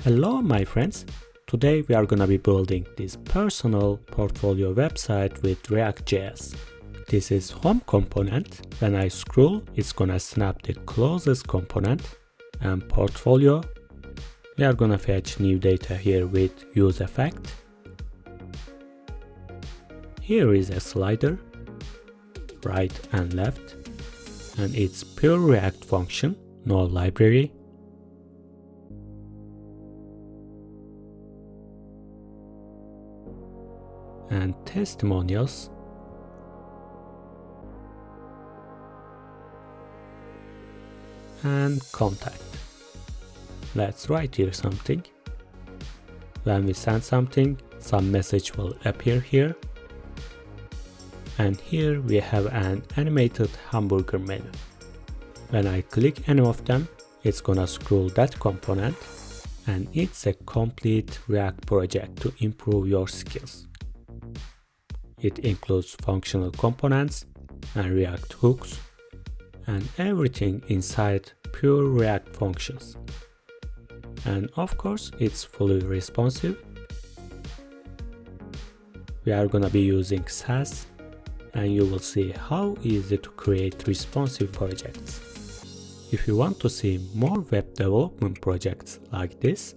Hello my friends, today we are gonna be building this personal portfolio website with React.js. This is home component. When I scroll, it's gonna snap the closest component, and portfolio, we are gonna fetch new data here with useEffect. Here is a slider, right and left, and it's pure React function, no library. And testimonials, and contact. Let's write here something. When we send something, some message will appear here. And here we have an animated hamburger menu. When I click any of them, it's gonna scroll that component, and it's a complete React project to improve your skills. It includes functional components and React hooks and everything inside pure React functions. And of course, it's fully responsive. We are gonna be using Sass, and you will see how easy to create responsive projects. If you want to see more web development projects like this,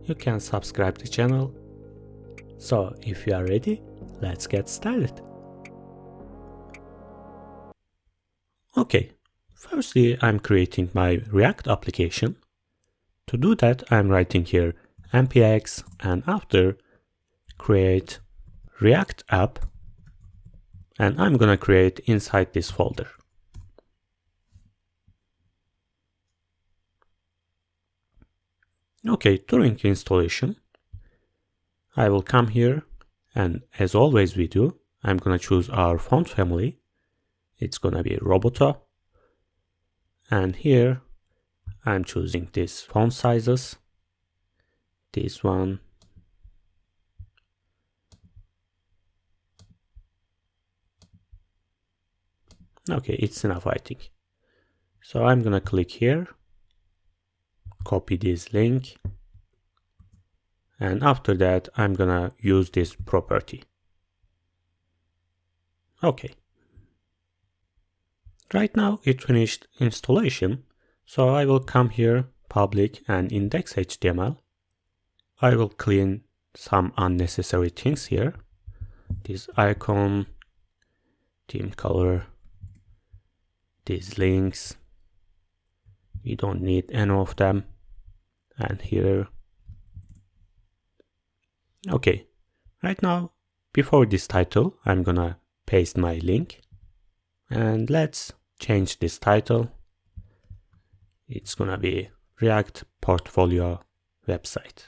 you can subscribe to the channel. So if you are ready, let's get started. Okay, firstly I'm creating my React application. To do that, I'm writing here npx and after create React app, and I'm gonna create inside this folder. Okay, during installation, I will come here, and as always we do, I'm gonna choose our font family. It's gonna be Roboto. And here I'm choosing this font sizes. This one. Okay, it's enough I think. So I'm gonna click here, copy this link, and after that I'm gonna use this property. Okay. Right now it finished installation, so I will come here, public and index HTML. I will clean some unnecessary things here. This icon, theme color, these links, we don't need any of them, and here. Okay, right now, before this title, I'm gonna paste my link, and let's change this title. It's gonna be React Portfolio Website.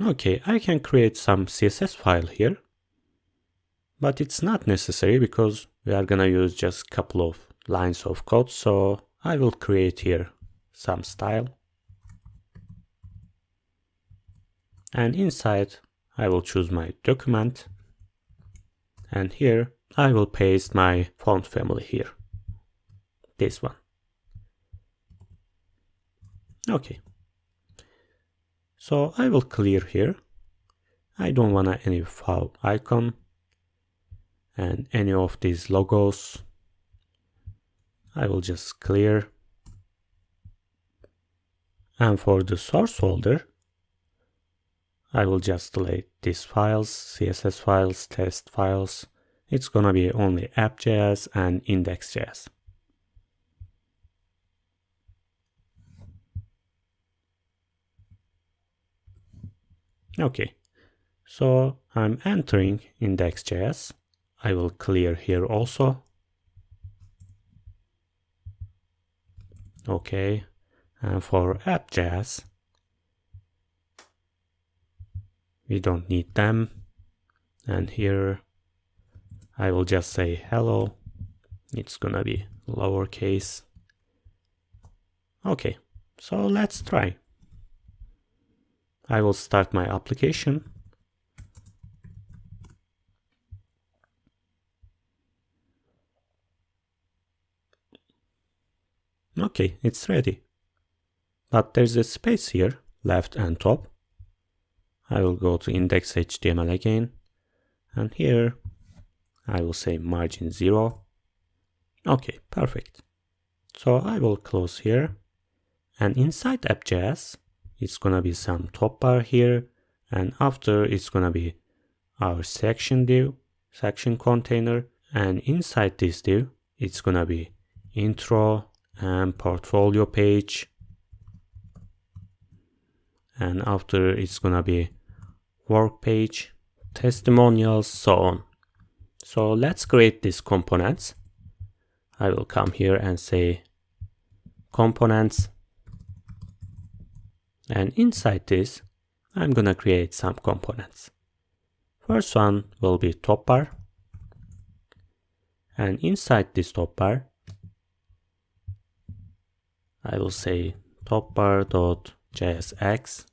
Okay, I can create some CSS file here, but it's not necessary because we are gonna use just a couple of lines of code, so I will create here some style. And inside, I will choose my document, and here I will paste my font family here. This one. Okay. So I will clear here. I don't want any file icon and any of these logos. I will just clear. And for the source folder, I will just delete these files, CSS files, test files. It's gonna be only app.js and index.js. Okay, so I'm entering index.js. I will clear here also. Okay, and for app.js, we don't need them. And here I will just say hello. It's gonna be lowercase. Okay, so let's try. I will start my application. Okay, it's ready. but there's a space here, left and top. I will go to index.html again, and here I will say margin 0. Okay, perfect. So I will close here, and inside app.js, it's gonna be some top bar here, and after it's gonna be our section div, section container, and inside this div, it's gonna be intro and portfolio page, and after it's gonna be work page, testimonials, so on. So let's create these components. I will come here and say components, and inside this I'm gonna create some components. First one will be top bar, and inside this top bar I will say top bar.jsx.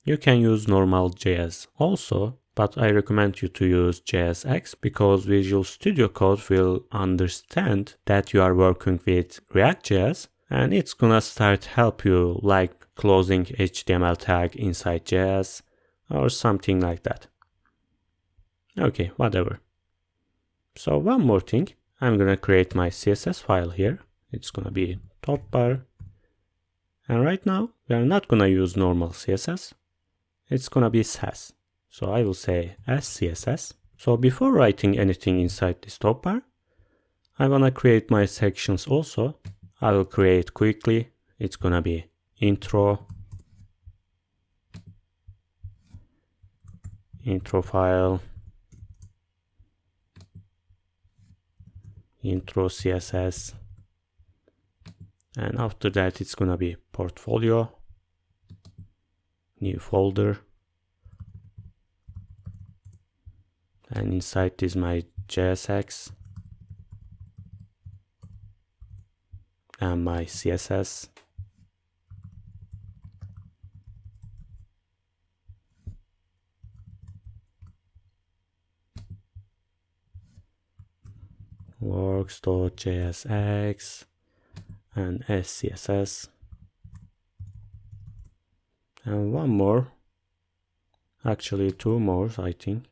You can use normal JS also, but I recommend you to use JSX because Visual Studio Code will understand that you are working with React.js, and it's gonna start help you like closing HTML tag inside JS or something like that. Okay, whatever. So one more thing, I'm gonna create my CSS file here. It's gonna be top bar. And right now, we are not gonna use normal CSS. It's gonna be Sass. So I will say SCSS. So before writing anything inside this top bar, I wanna create my sections also. I will create quickly. It's gonna be intro file, intro CSS, and after that it's gonna be portfolio, new folder, and inside is my JSX and my CSS. Works.jsx and SCSS, and one more, actually two more, I think.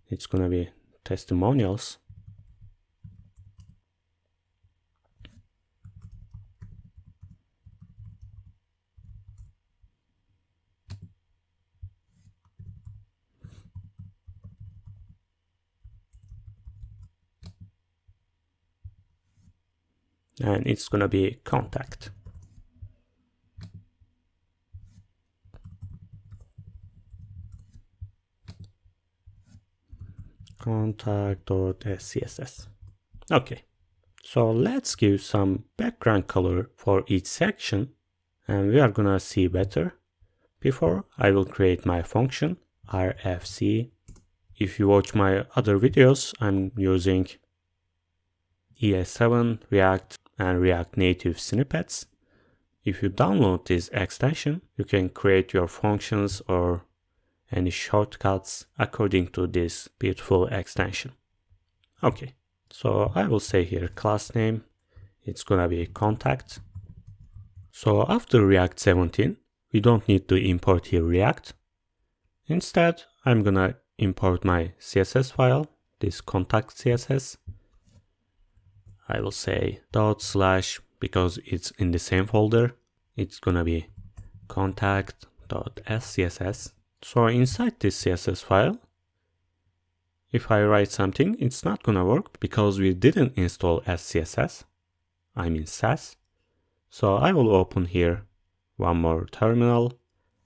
It's gonna be testimonials, and it's gonna be contact. Contact.scss. Okay, so let's give some background color for each section, and we are gonna see better. Before, I will create my function rfc. If you watch my other videos, I'm using ES7, React, and React Native snippets. If you download this extension, you can create your functions or any shortcuts according to this beautiful extension. Okay, so I will say here class name, it's gonna be contact. So after React 17, we don't need to import here React. Instead, I'm gonna import my CSS file, this contact CSS. I will say /, because it's in the same folder, it's gonna be contact.scss. So inside this CSS file, if I write something, it's not gonna work because we didn't install SCSS, I mean Sass. So I will open here one more terminal,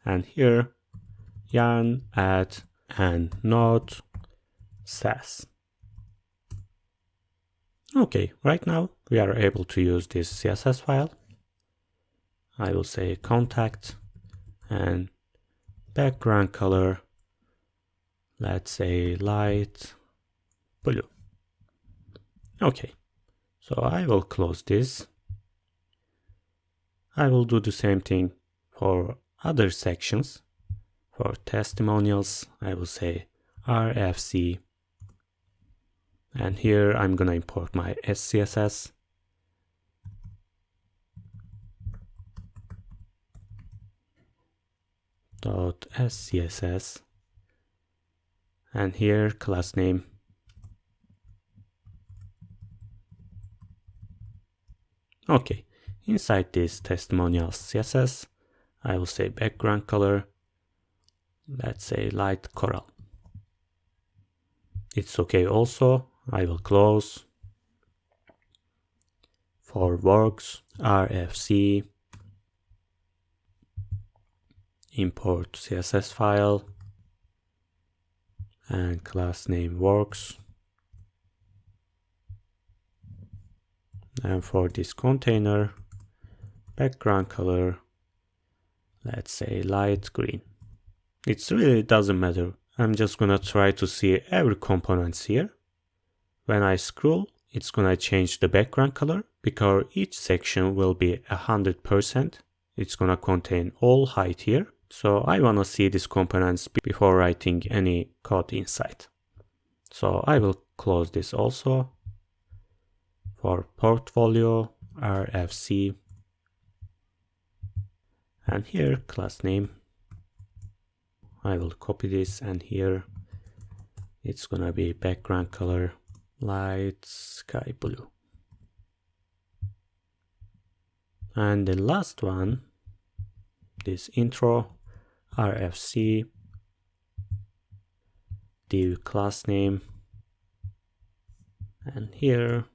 and here yarn add and node Sass. Okay, right now we are able to use this CSS file. I will say contact and background color, let's say light blue. Okay, so I will close this. I will do the same thing for other sections. For testimonials, I will say rfc. And here I'm gonna import my SCSS. .scss, and here class name. Okay, inside this testimonial CSS, I will say background color, let's say light coral. It's okay also, I will close. For works, RFC, import CSS file, and class name works. And for this container, background color, let's say light green. It really doesn't matter. I'm just gonna try to see every components here. When I scroll, it's gonna change the background color because each section will be 100%. It's gonna contain all height here. So I wanna see these components before writing any code inside. So I will close this also. For portfolio, RFC, and here class name. I will copy this, and here it's gonna be background color light sky blue. And the last one, this intro, RFC, div class name, and here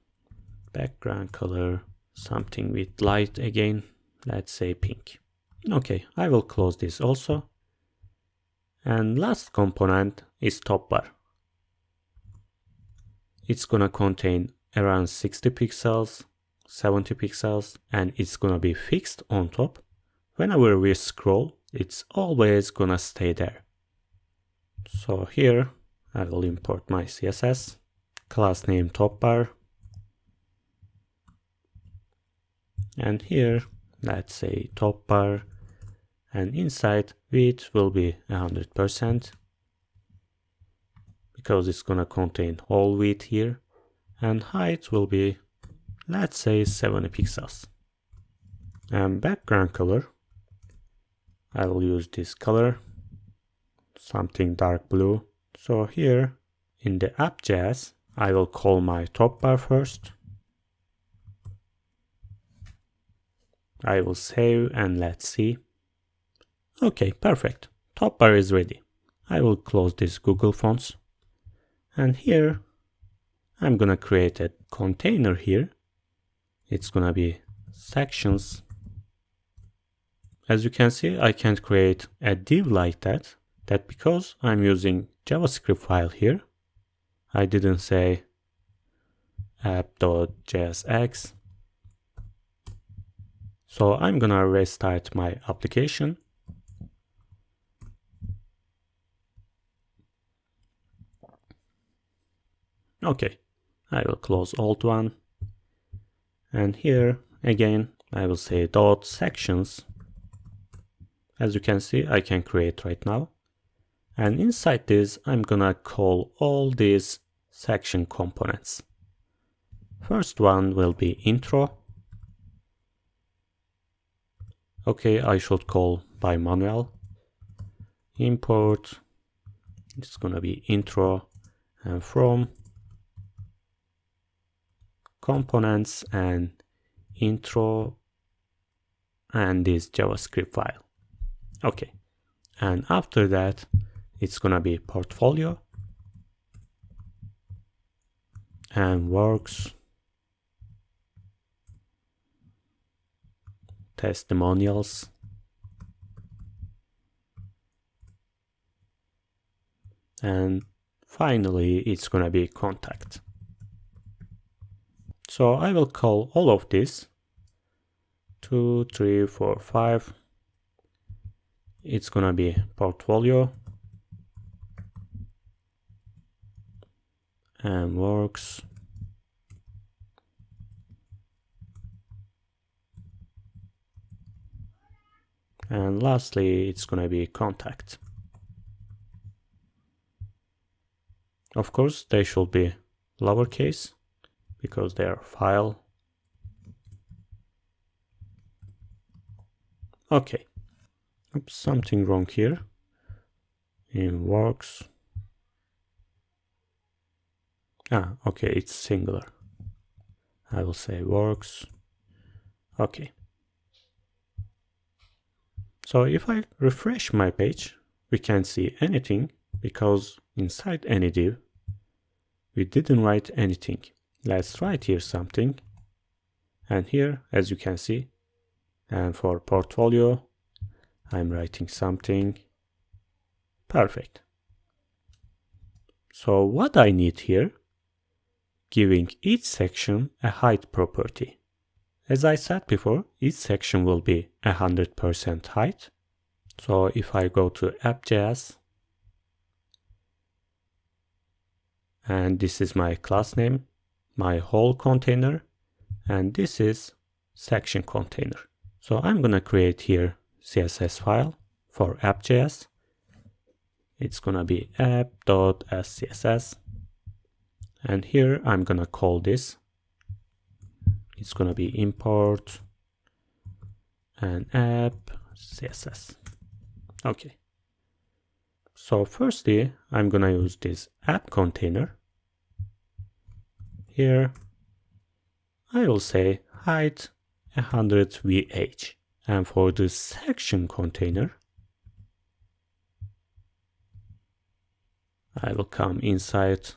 background color, something with light again, let's say pink. Okay, I will close this also. And last component is top bar. It's gonna contain around 60 pixels, 70 pixels, and it's gonna be fixed on top. Whenever we scroll, it's always gonna stay there. So here I will import my CSS, class name top bar, and here let's say top bar, and inside width will be 100% because it's gonna contain whole width here, and height will be, let's say, 70 pixels. And background color, I will use this color, something dark blue. So here in the app.js, I will call my top bar first. I will save and let's see. Okay, perfect. Top bar is ready. I will close this Google Fonts. And here I'm gonna create a container here. It's gonna be sections. As you can see, I can't create a div like that. That's because I'm using JavaScript file here. I didn't say app.jsx. So I'm gonna restart my application. Okay, I will close alt one. And here again, I will say dot sections. As you can see, I can create right now. And inside this, I'm gonna call all these section components. First one will be intro. Okay, I should call by manual. Import, it's gonna be intro, and from components and intro and this JavaScript file. Okay, and after that, it's gonna be portfolio and works, testimonials, and finally it's gonna be contact. So I will call all of this 2, 3, 4, 5. It's gonna be portfolio and works and lastly it's gonna be contact. Of course they should be lowercase because they are file. Oops, something wrong here. In works. Okay, it's singular. I will say works. Okay. So if I refresh my page, we can't see anything because inside any div, we didn't write anything. Let's write here something. And here, as you can see, and for portfolio, I'm writing something. Perfect. So what I need here, giving each section a height property. As I said before, each section will be 100% height. So if I go to app.js, and this is my class name, my whole container, and this is section container. So I'm gonna create here CSS file for app.js. It's gonna be app.scss, and here I'm gonna call this. It's gonna be import and app CSS. Okay. So firstly, I'm gonna use this app container. Here, I will say height 100 VH. And for the section container, I will come inside.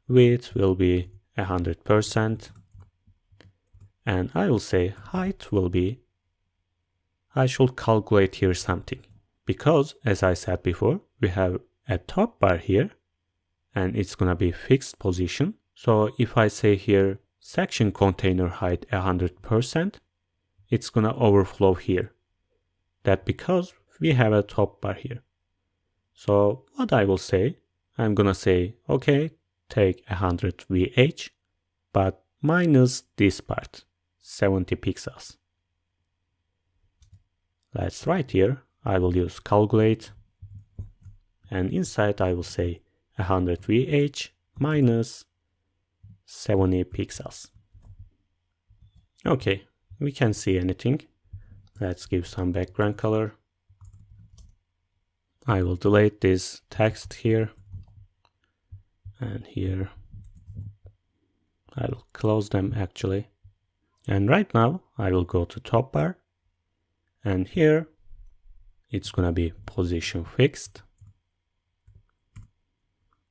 Width will be 100%. And I will say height will be, I should calculate here something. Because, as I said before, we have a top bar here, and it's gonna be fixed position. So if I say here section container height 100%, it's gonna overflow here. That because we have a top bar here. So what I will say, I'm gonna say, okay, take 100 VH, but minus this part, 70 pixels. Let's write here, I will use calculate, and inside I will say 100 VH minus 70 pixels. Okay, we can't see anything. Let's give some background color. I will delete this text here and here. I will close them actually. And right now I will go to top bar, and here it's gonna be position fixed.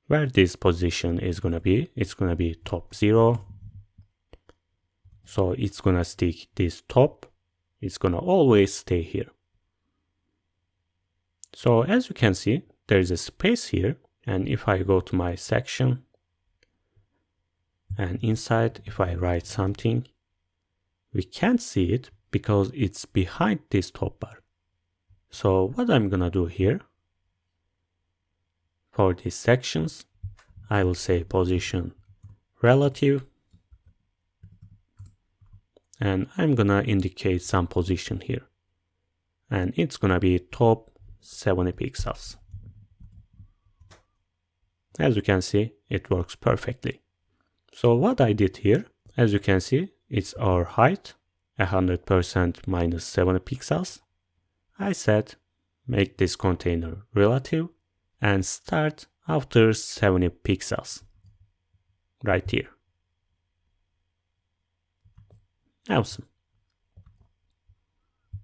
Where this position is gonna be, it's gonna be top 0. So it's gonna stick this top. It's gonna always stay here. So as you can see, there is a space here, and if I go to my section, and inside if I write something, we can't see it because it's behind this top bar. So what I'm gonna do here, for these sections, I will say position relative, and I'm gonna indicate some position here, and it's gonna be top 70 pixels. As you can see, it works perfectly. So what I did here, as you can see, it's our height, 100% minus 70 pixels. I said, make this container relative and start after 70 pixels. Right here. Awesome.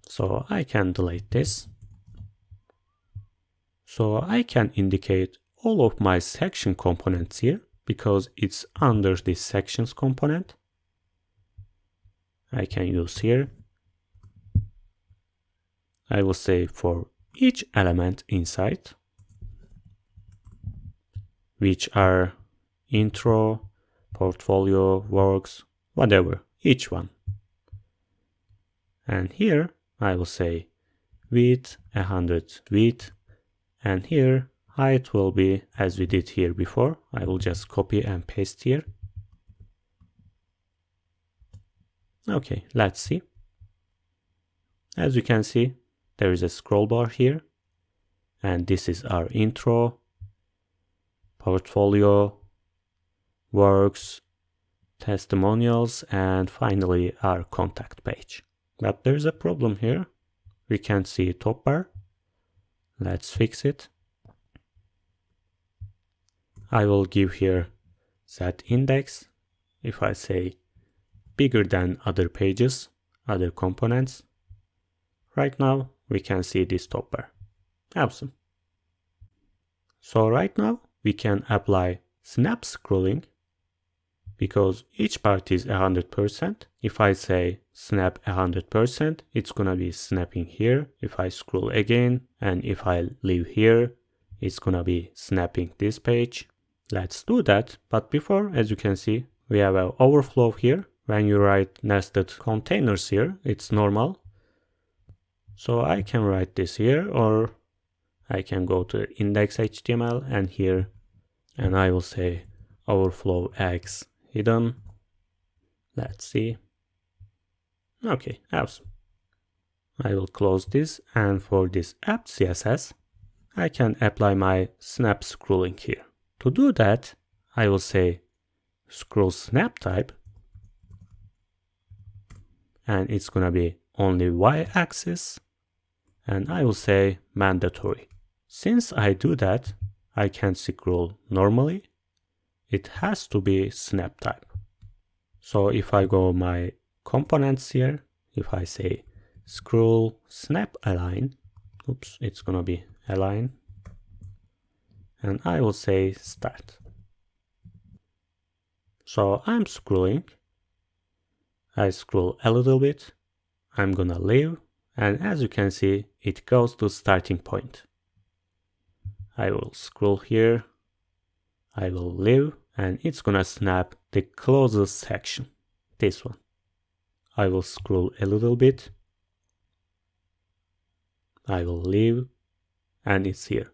So I can delete this. So I can indicate all of my section components here because it's under this sections component. I can use here. I will say for each element inside, which are intro, portfolio, works, whatever, each one. And here I will say width 100 width, and here height will be as we did here before. I will just copy and paste here. Okay, let's see. As you can see, there is a scroll bar here, and this is our intro, portfolio, works, testimonials, and finally our contact page. But there's a problem here. we can't see top bar. Let's fix it. I will give here that index. If I say bigger than other pages, other components, right now we can see this top bar. Awesome. So right now we can apply snap scrolling because each part is 100%. If I say snap 100%, it's gonna be snapping here. If I scroll again and if I leave here, it's gonna be snapping this page. Let's do that. But before, as you can see, we have an overflow here. When you write nested containers here, it's normal. So I can write this here, or I can go to index.html and here, and I will say overflow x hidden. Let's see. Okay, awesome. I will close this, and for this apt CSS, I can apply my snap scrolling here. To do that, I will say scroll snap type, and it's gonna be only y-axis, and I will say mandatory. Since I do that, I can scroll normally. It has to be snap type. So if I go my components here, if I say scroll snap align, oops, it's gonna be align, and I will say start. So I'm scrolling. I scroll a little bit. I'm gonna leave, and as you can see, it goes to starting point. I will scroll here. I will leave, and it's gonna snap the closest section, this one. I will scroll a little bit. I will leave, and it's here.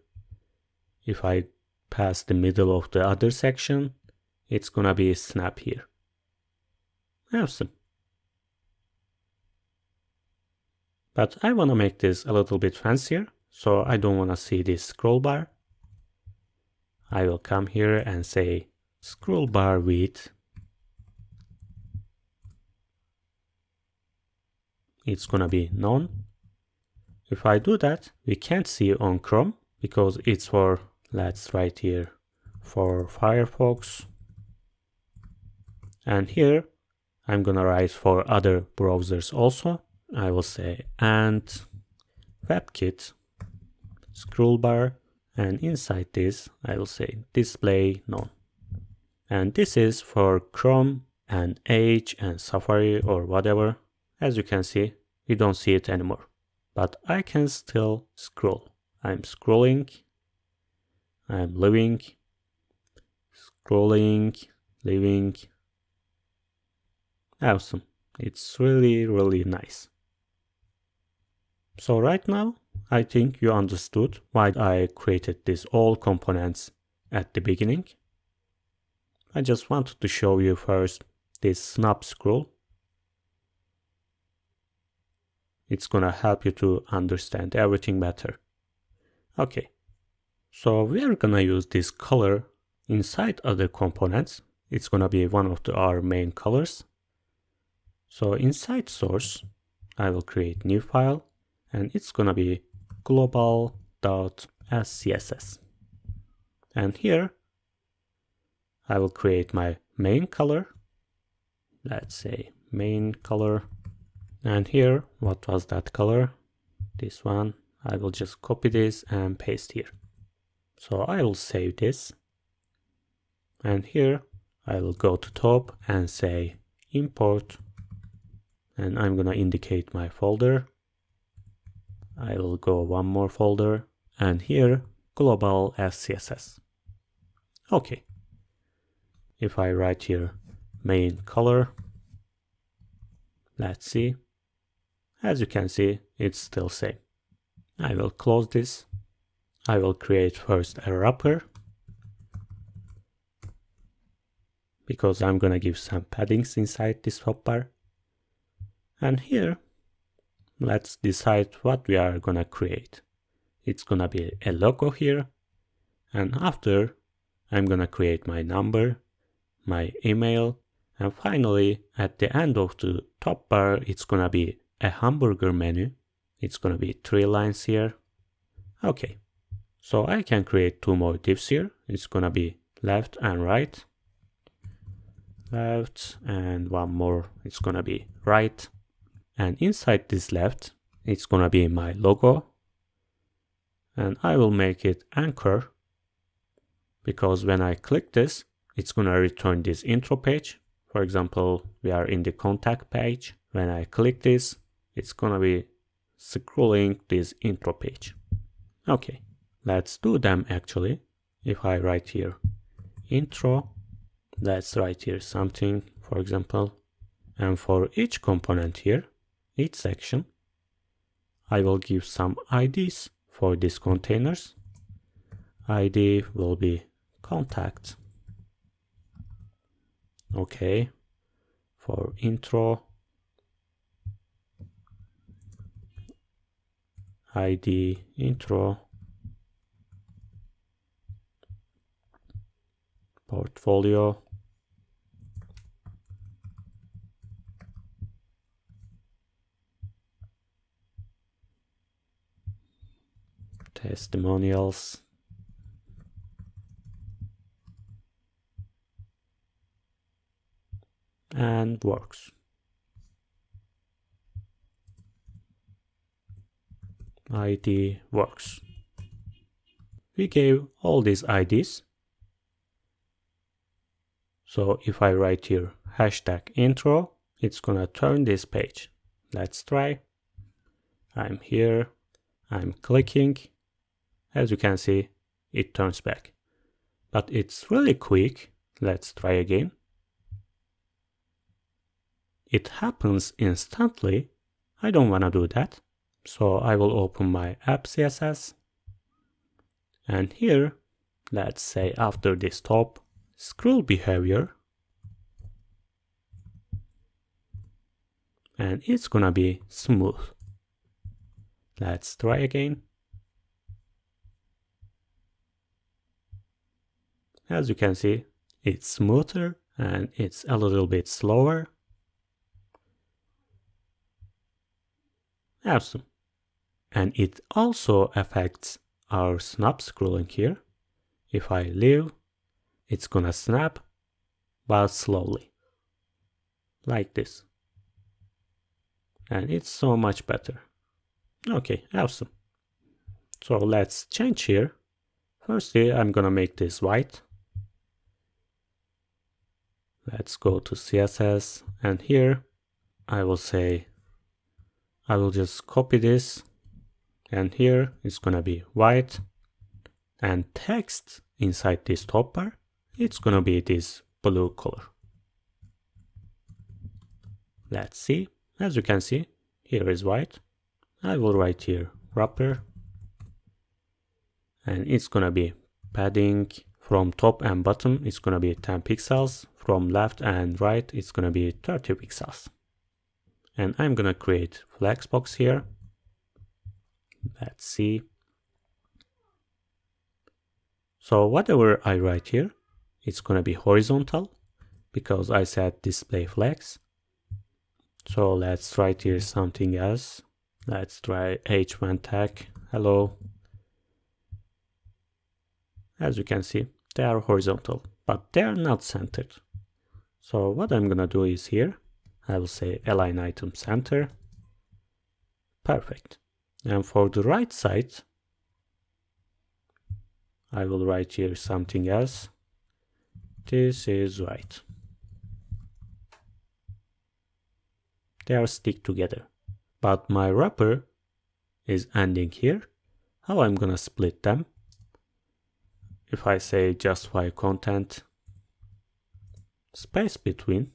If I pass the middle of the other section, it's gonna be snap here. Awesome. But I wanna make this a little bit fancier, so I don't wanna see this scroll bar. I will come here and say scroll bar width. It's gonna be none. If I do that, we can't see on Chrome because it's for, let's write here, for Firefox. And here, I'm gonna write for other browsers also. I will say and WebKit scroll bar, and inside this, I will say display none. And this is for Chrome and Edge and Safari or whatever. As you can see, we don't see it anymore. But I can still scroll. I'm scrolling. I'm leaving. Scrolling. Leaving. Awesome. It's really, really nice. So right now, I think you understood why I created these all components at the beginning. I just wanted to show you first this snap scroll. It's gonna help you to understand everything better. Okay, so we are gonna use this color inside other components. It's gonna be one of our main colors. So inside source, I will create new file, and it's gonna be global.scss. And here, I will create my main color. Let's say main color. And here, what was that color? This one. I will just copy this and paste here. So I will save this. And here, I will go to top and say import. And I'm gonna indicate my folder. I will go one more folder, and here, global SCSS. Okay. If I write here main color, let's see. As you can see, it's still same. I will close this. I will create first a wrapper because I'm gonna give some paddings inside this hotbar. And here, let's decide what we are gonna create. It's gonna be a logo here, and after I'm gonna create my number, my email, and finally at the end of the top bar it's gonna be a hamburger menu. It's gonna be 3 lines here. Okay, so I can create 2 more divs here. It's gonna be left and right. Left, and 1 more, it's gonna be right. And inside this left, it's gonna be my logo. And I will make it anchor, because when I click this, it's gonna return this intro page. For example, we are in the contact page. When I click this, it's gonna be scrolling this intro page. Okay, let's do them actually. If I write here intro, let's write here something, for example. And for each component here, each section, I will give some IDs for these containers. ID will be contact. Okay, for intro, ID intro, portfolio, testimonials, and works. ID works. We gave all these IDs. So if I write here hashtag intro, it's gonna turn this page. Let's try. I'm here, I'm clicking. As you can see, it turns back. But it's really quick. Let's try again. It happens instantly. I don't wanna do that. So I will open my app CSS. And here, let's say after this top, scroll behavior. And it's gonna be smooth. Let's try again. As you can see, it's smoother and it's a little bit slower. Awesome. And it also affects our snap scrolling here. If I leave, it's gonna snap, but slowly. Like this. And it's so much better. Okay, awesome. So let's change here. Firstly, I'm gonna make this white. Let's go to CSS, and here I will say, I will just copy this, and here it's gonna be white, and text inside this top bar, it's gonna be this blue color. Let's see. As you can see, here is white. I will write here wrapper, and it's gonna be padding from top and bottom, it's gonna be 10 pixels. From left and right, it's gonna be 30 pixels. And I'm gonna create flexbox here. Let's see. So whatever I write here, it's gonna be horizontal because I said display flex. So let's write here something else. Let's try h1 tag, hello. As you can see, they are horizontal, but they are not centered. So what I'm gonna do is here, I will say align item center. Perfect. And for the right side, I will write here something else. This is right. They are stick together. But my wrapper is ending here. How I'm gonna split them? If I say justify content, space between,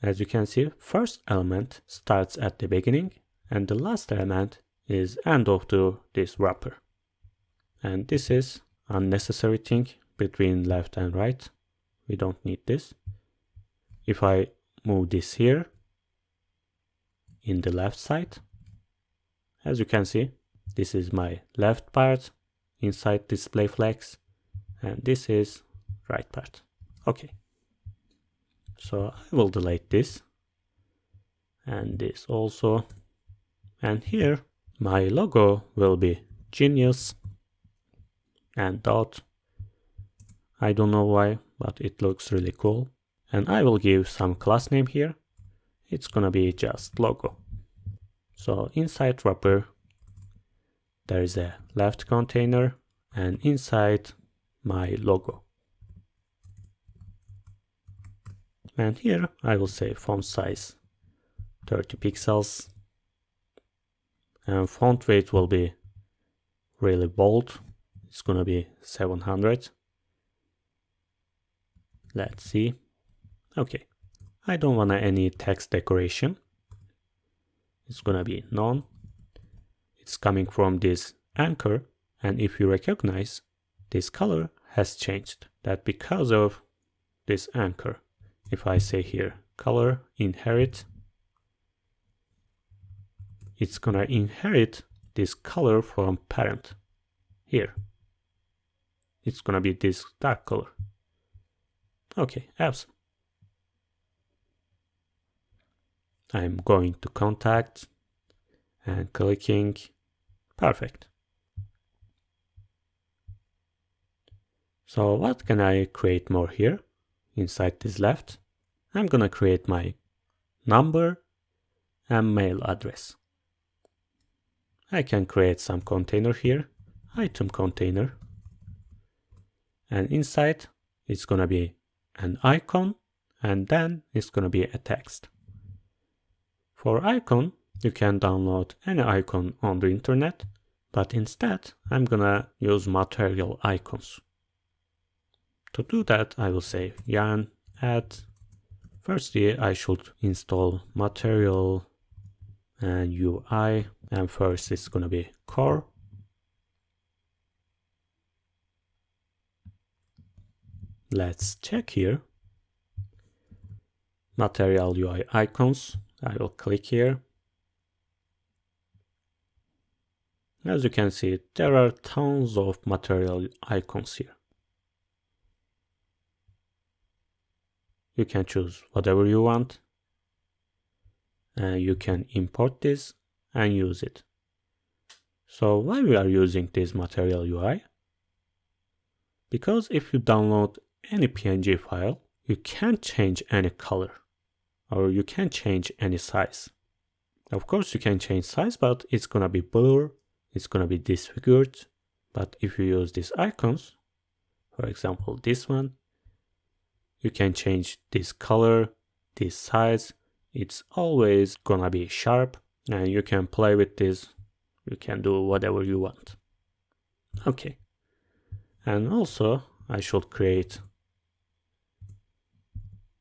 as you can see, first element starts at the beginning and the last element is end of this wrapper. And this is unnecessary thing between left and right. We don't need this. If I move this here in the left side, as you can see, this is my left part inside display flex, and this is right part. Okay. So I will delete this and this also, And here my logo will be genius and dot. I don't know why, but it looks really cool. And I will give some class name here. It's gonna be just logo. So inside wrapper, there is a left container, and inside my logo. And here I will say font size 30 pixels. And font weight will be really bold. It's gonna be 700. Let's see. Okay. I don't want any text decoration. It's gonna be none. It's coming from this anchor, and if you recognize, this color has changed. That because of this anchor. If I say here color inherit, it's gonna inherit this color from parent. Here. It's gonna be this dark color. Okay, awesome. I'm going to contact and clicking. Perfect. So what can I create more here inside this left? I'm gonna create my number and mail address. I can create some container here, item container, and inside it's gonna be an icon, and then it's gonna be a text. For icon, you can download any icon on the internet, but instead I'm gonna use material icons. To do that, I will say yarn add. Firstly, I should install material and UI, and first it's gonna be core. Let's check here. Material UI icons. I will click here. As you can see, there are tons of material icons here. You can choose whatever you want. And you can import this and use it. So why we are using this material UI? Because if you download any PNG file, you can't change any color or you can't change any size. Of course you can change size, but it's gonna be blur, it's gonna be disfigured. But if you use these icons, for example this one, you can change this color, this size. It's always gonna be sharp, and you can play with this. You can do whatever you want. Okay. And also I should create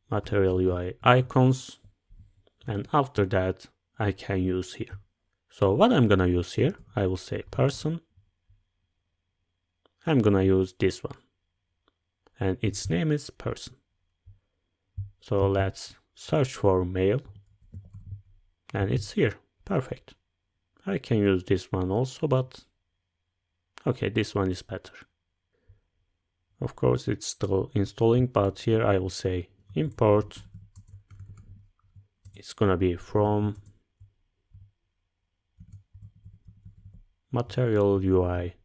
material UI icons, and after that I can use here. So what I'm gonna use here, I will say person. I'm gonna use this one, and its name is person. So let's search for mail, and it's here. Perfect. I can use this one also, but okay, this one is better. Of course it's still installing, but here I will say import. It's gonna be from material UI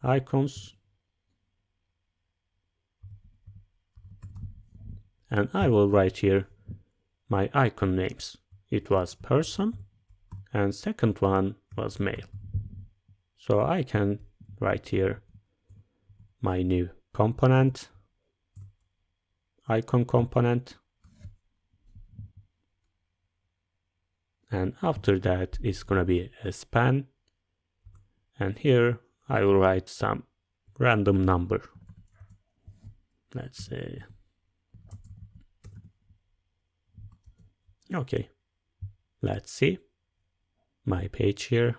icons, and I will write here my icon names. It was person and second one was mail. So I can write here my new component, icon component, and after that it's gonna be a span, and here I will write some random number. Let's say okay, let's see my page here.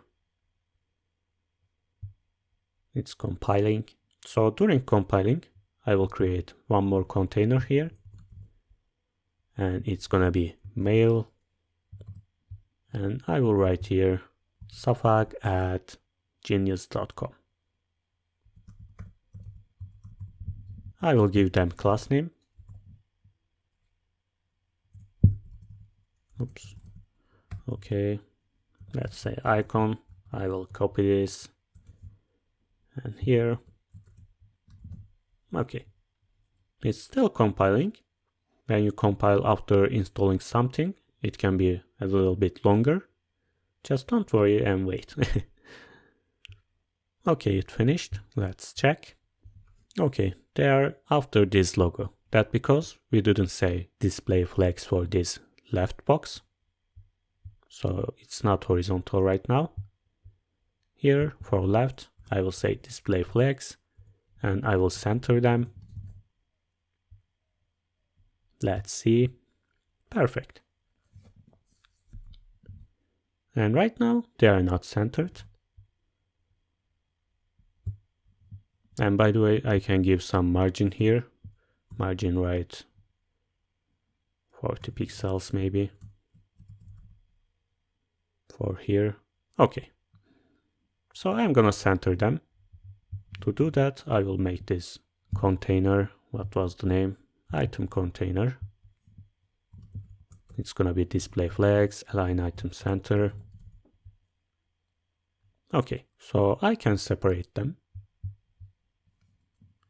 It's compiling. So during compiling, I will create one more container here, and it's gonna be mail, and I will write here safag@genius.com. I will give them class name. Oops. Okay. let's say icon. I will copy this and here. Okay, it's still compiling. When you compile after installing something, it can be a little bit longer. Just don't worry and wait. Okay, it finished. Let's check. Okay, they are after this logo. That's because we didn't say display flex for this left box. So it's not horizontal right now. Here for left, I will say display flex and I will center them. Let's see. Perfect. And right now they are not centered. And by the way, I can give some margin here. Margin right 40 pixels maybe. For here. Okay. So I'm gonna center them. To do that, I will make this container. What was the name? Item container. It's gonna be display flex, align item center. Okay, so I can separate them.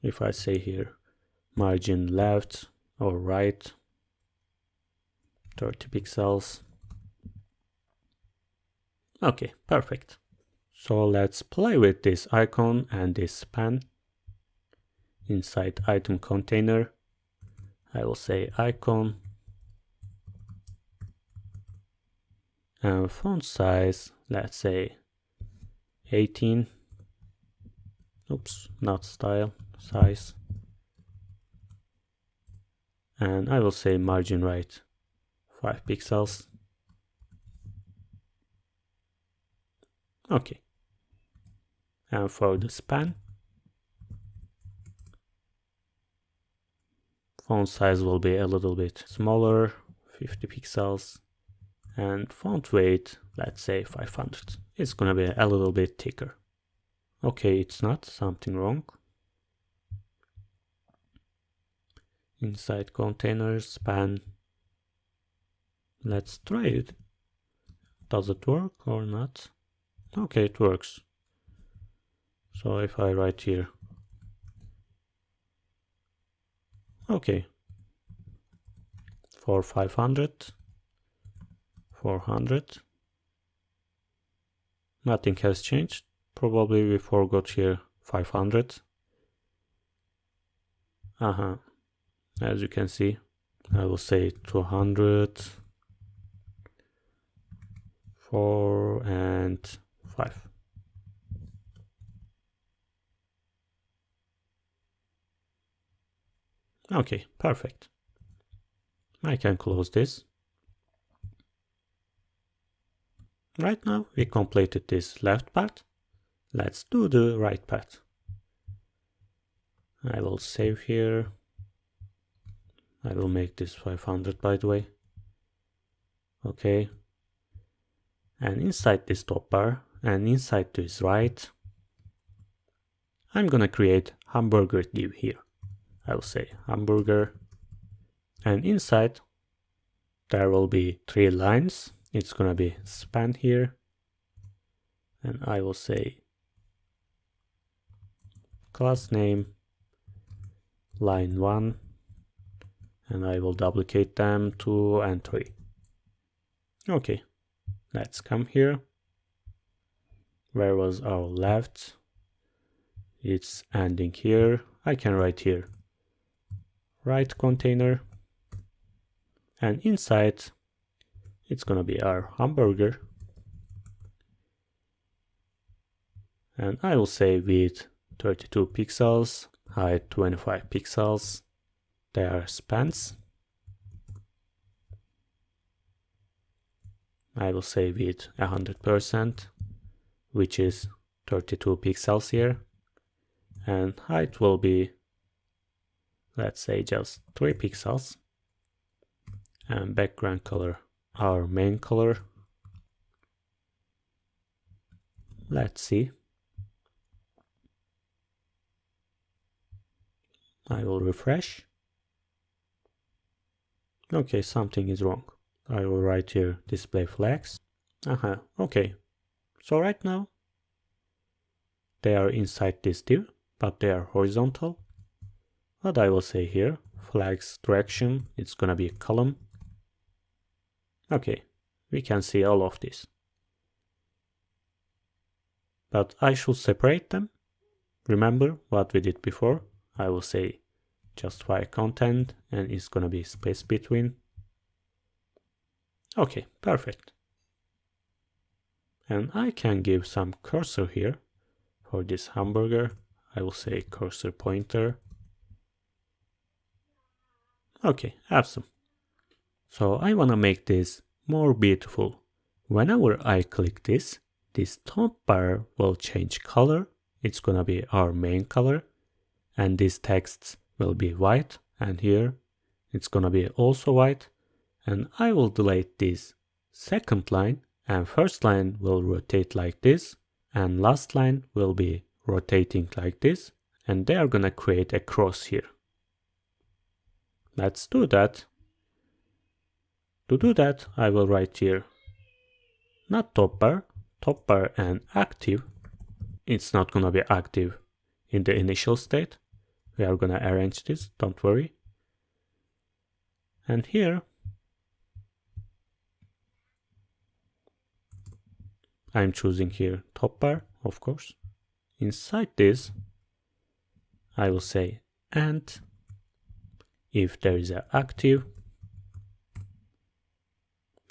If I say here margin left or right 30 pixels. Okay, perfect. So let's play with this icon and this span. Inside item container, I will say icon and font size, let's say 18. Oops, not style, size. And I will say margin right 5 pixels. Okay. And for the span, font size will be a little bit smaller, 50 pixels. And font weight, let's say 500. It's gonna be a little bit thicker. Okay, it's not, something wrong. Inside containers, span. Let's try it. Does it work or not? Okay, it works. So if I write here, okay, for 500, 400, nothing has changed. Probably we forgot here 500. As you can see, I will say 200, 4 and 5. Okay, perfect. I can close this. Right now we completed this left part. Let's do the right part. I will save here. I will make this 500 by the way. Okay. And inside this top bar and inside this right, I'm gonna create hamburger div here. I will say hamburger, and inside there will be 3 lines. It's gonna be span here, and I will say class name line 1, and I will duplicate them 2 and 3. Okay, let's come here. Where was our left? It's ending here. I can write here right container, and inside it's gonna be our hamburger, and I will say width 32 pixels, height 25 pixels. They are spans. I will say width 100%, which is 32 pixels here, and height will be, let's say, just 3 pixels, and background color, our main color. Let's see. I will refresh. Okay, something is wrong. I will write here display flex. Okay. So right now, they are inside this div, but they are horizontal. What I will say here, flags direction, it's gonna be a column. Okay, we can see all of this. But I should separate them. Remember what we did before? I will say justify content and it's gonna be space between. Okay, perfect. And I can give some cursor here for this hamburger. I will say cursor pointer. Okay, awesome. So I wanna make this more beautiful. Whenever I click this top bar will change color. It's gonna be our main color. And these texts will be white. And here it's gonna be also white. And I will delete this second line. And first line will rotate like this. And last line will be rotating like this. And they are gonna create a cross here. Let's do that. To do that, I will write here not top bar and active. It's not gonna be active in the initial state. We are gonna arrange this, don't worry. And here, I'm choosing here top bar, of course. Inside this, I will say and if there is an active,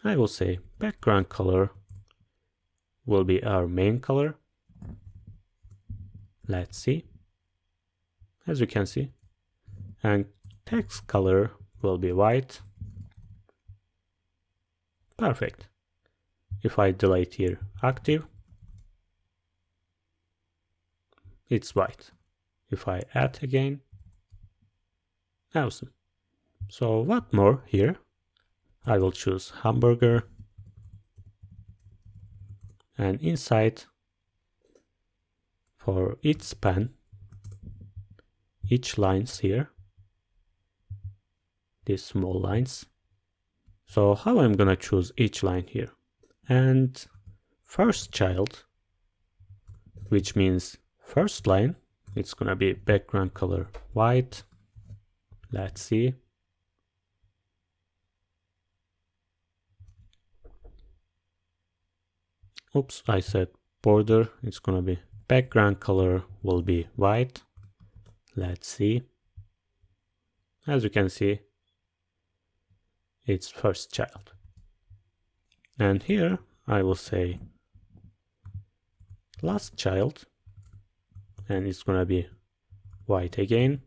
I will say background color will be our main color. Let's see. As you can see. And text color will be white. Perfect. If I delete here active, it's white. If I add again, awesome. So what more here? I will choose hamburger. And inside, for each span, each lines here, these small lines. So how I'm gonna choose each line here? And first child, which means first line, it's gonna be background color white. Let's see. Oops, I said border. It's gonna be background color will be white. Let's see. As you can see, it's first child. And here I will say last child, and it's gonna be white again.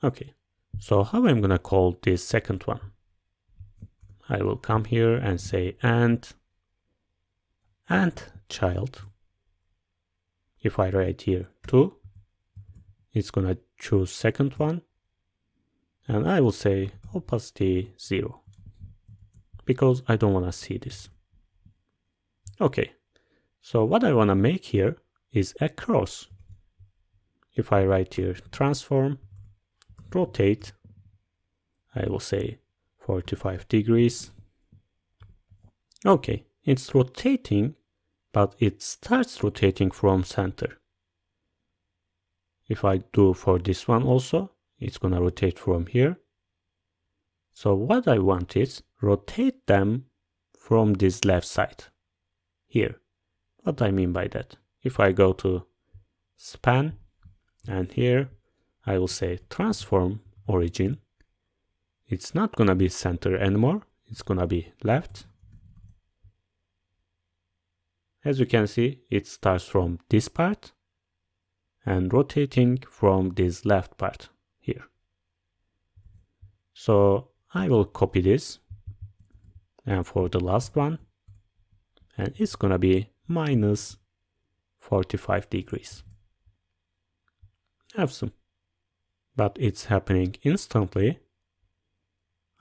Okay, so how I'm gonna call this second one? I will come here and say and child. If I write here 2, it's gonna choose second one, and I will say opacity 0 because I don't wanna see this. Okay, so what I wanna make here is a cross. If I write here transform, rotate, I will say 45 degrees. Okay, it's rotating, but it starts rotating from center. If I do for this one also, it's gonna rotate from here. So what I want is rotate them from this left side here. What I mean by that? If I go to span and here I will say transform origin, it's not gonna be center anymore, it's gonna be left. As you can see, it starts from this part and rotating from this left part here. So I will copy this, and for the last one, and it's gonna be minus 45 degrees. Awesome. But it's happening instantly.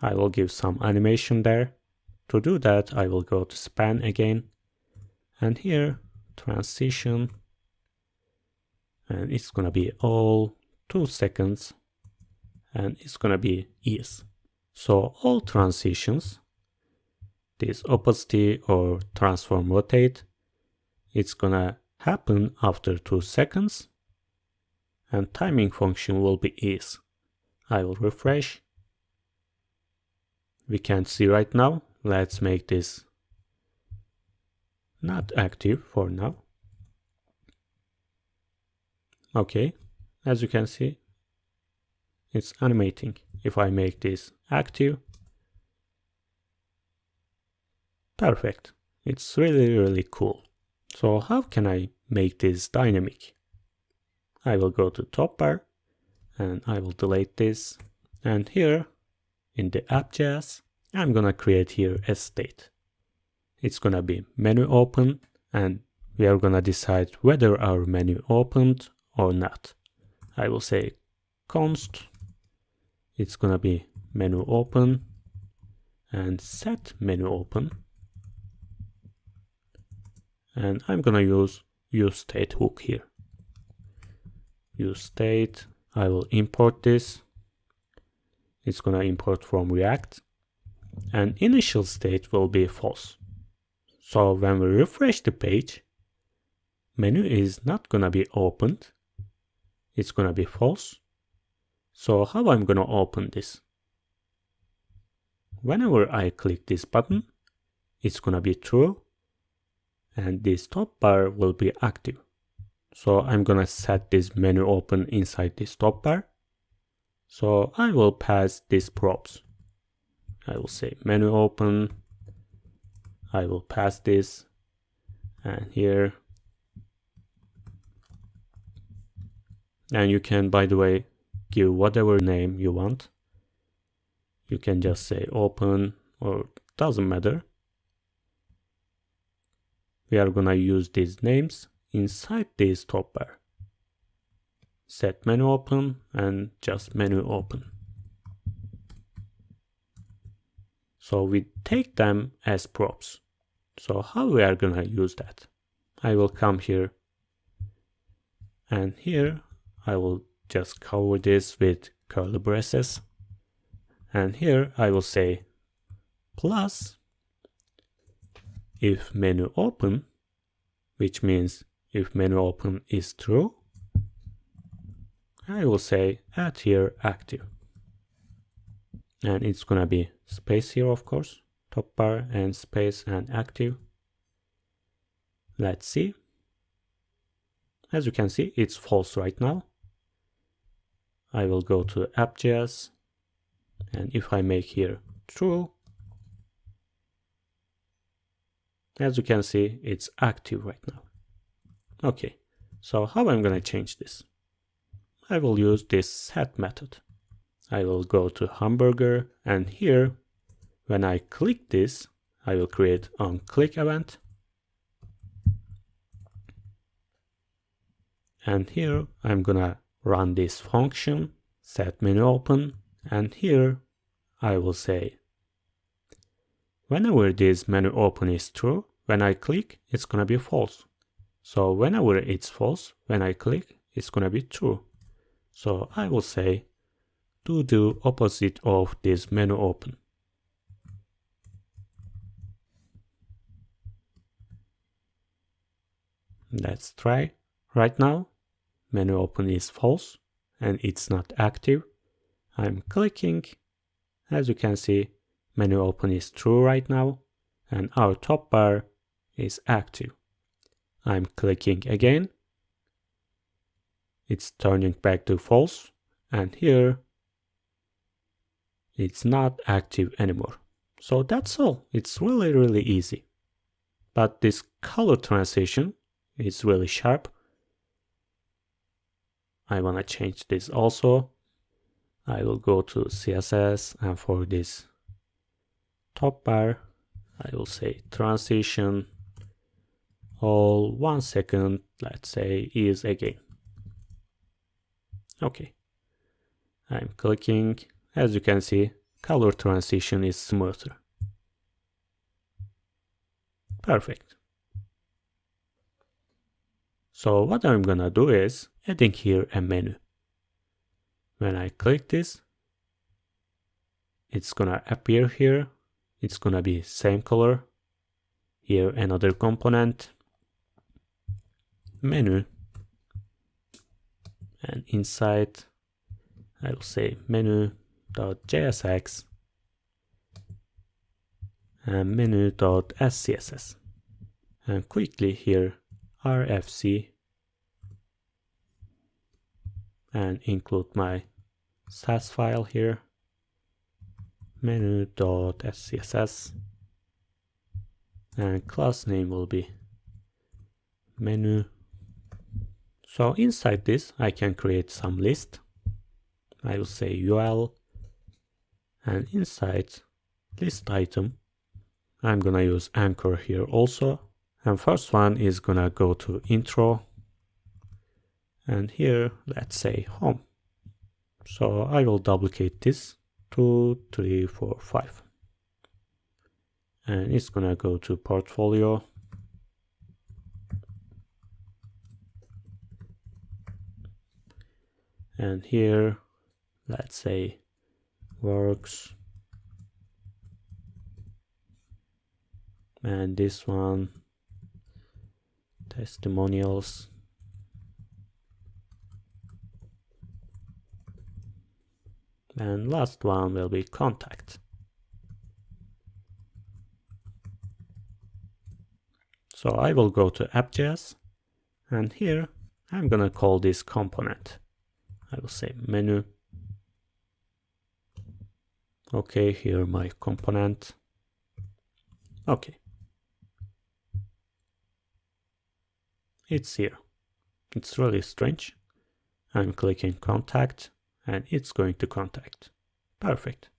I will give some animation there. To do that, I will go to span again, and here transition, and it's gonna be all 2 seconds, and it's gonna be ease. So all transitions this opacity or transform rotate, it's gonna happen after 2 seconds, and timing function will be is. I will refresh. We can't see right now. Let's make this not active for now. Okay, as you can see, it's animating. If I make this active, perfect. It's really cool. So how can I make this dynamic? I will go to top bar and I will delete this. And here in the app.js, I'm gonna create here a state. It's gonna be menu open, and we are gonna decide whether our menu opened or not. I will say const. It's gonna be menu open and set menu open. And I'm gonna use useState hook here. useState, I will import this. It's gonna import from React. And initial state will be false. So when we refresh the page, menu is not gonna be opened. It's gonna be false. So how I'm gonna open this? Whenever I click this button, it's gonna be true. And this top bar will be active. So I'm gonna set this menu open inside this top bar. So I will pass these props. I will say menu open. I will pass this, and here. And you can, by the way, give whatever name you want. You can just say open, or doesn't matter. We are gonna use these names inside this top bar. Set menu open and just menu open. So we take them as props. So how we are gonna use that? I will come here, and here I will just cover this with curly braces. And here I will say plus if menu open, which means if menu open is true, I will say add here active. And it's gonna be space here, of course, top bar and space and active. Let's see. As you can see, it's false right now. I will go to app.js, and if I make here true, as you can see, it's active right now. Okay, so how I'm gonna change this? I will use this set method. I will go to hamburger, and here, when I click this, I will create onClick event. And here I'm gonna run this function, set menu open, and here I will say whenever this menu open is true, when I click, it's gonna be false. So whenever it's false, when I click, it's gonna be true. So I will say do the opposite of this menu open. Let's try. Right now, menu open is false and it's not active. I'm clicking. As you can see, menu open is true right now, and our top bar is active. I'm clicking again. It's turning back to false, and here it's not active anymore. So that's all. It's really easy. But this color transition is really sharp. I want to change this also. I will go to CSS, and for this top bar, I will say transition all 1 second, let's say is again. Okay. I'm clicking. As you can see, color transition is smoother. Perfect. So what I'm gonna do is adding here a menu. When I click this, it's gonna appear here it's gonna be same color. Here another component, menu, and inside I will say menu.jsx and menu.scss, and quickly here rfc, and include my Sass file here, menu.scss, and class name will be menu. So inside this I can create some list. I will say ul, and inside list item I'm gonna use anchor here also, and first one is gonna go to intro, and here let's say home. So I will duplicate this 2, 3, 4, 5, and it's gonna go to portfolio, and here let's say works, and this one testimonials, and last one will be contact. So I will go to app.js, and here I'm gonna call this component. I will say menu. Okay, here my component. Okay. It's here. It's really strange. I'm clicking contact and it's going to contact. Perfect.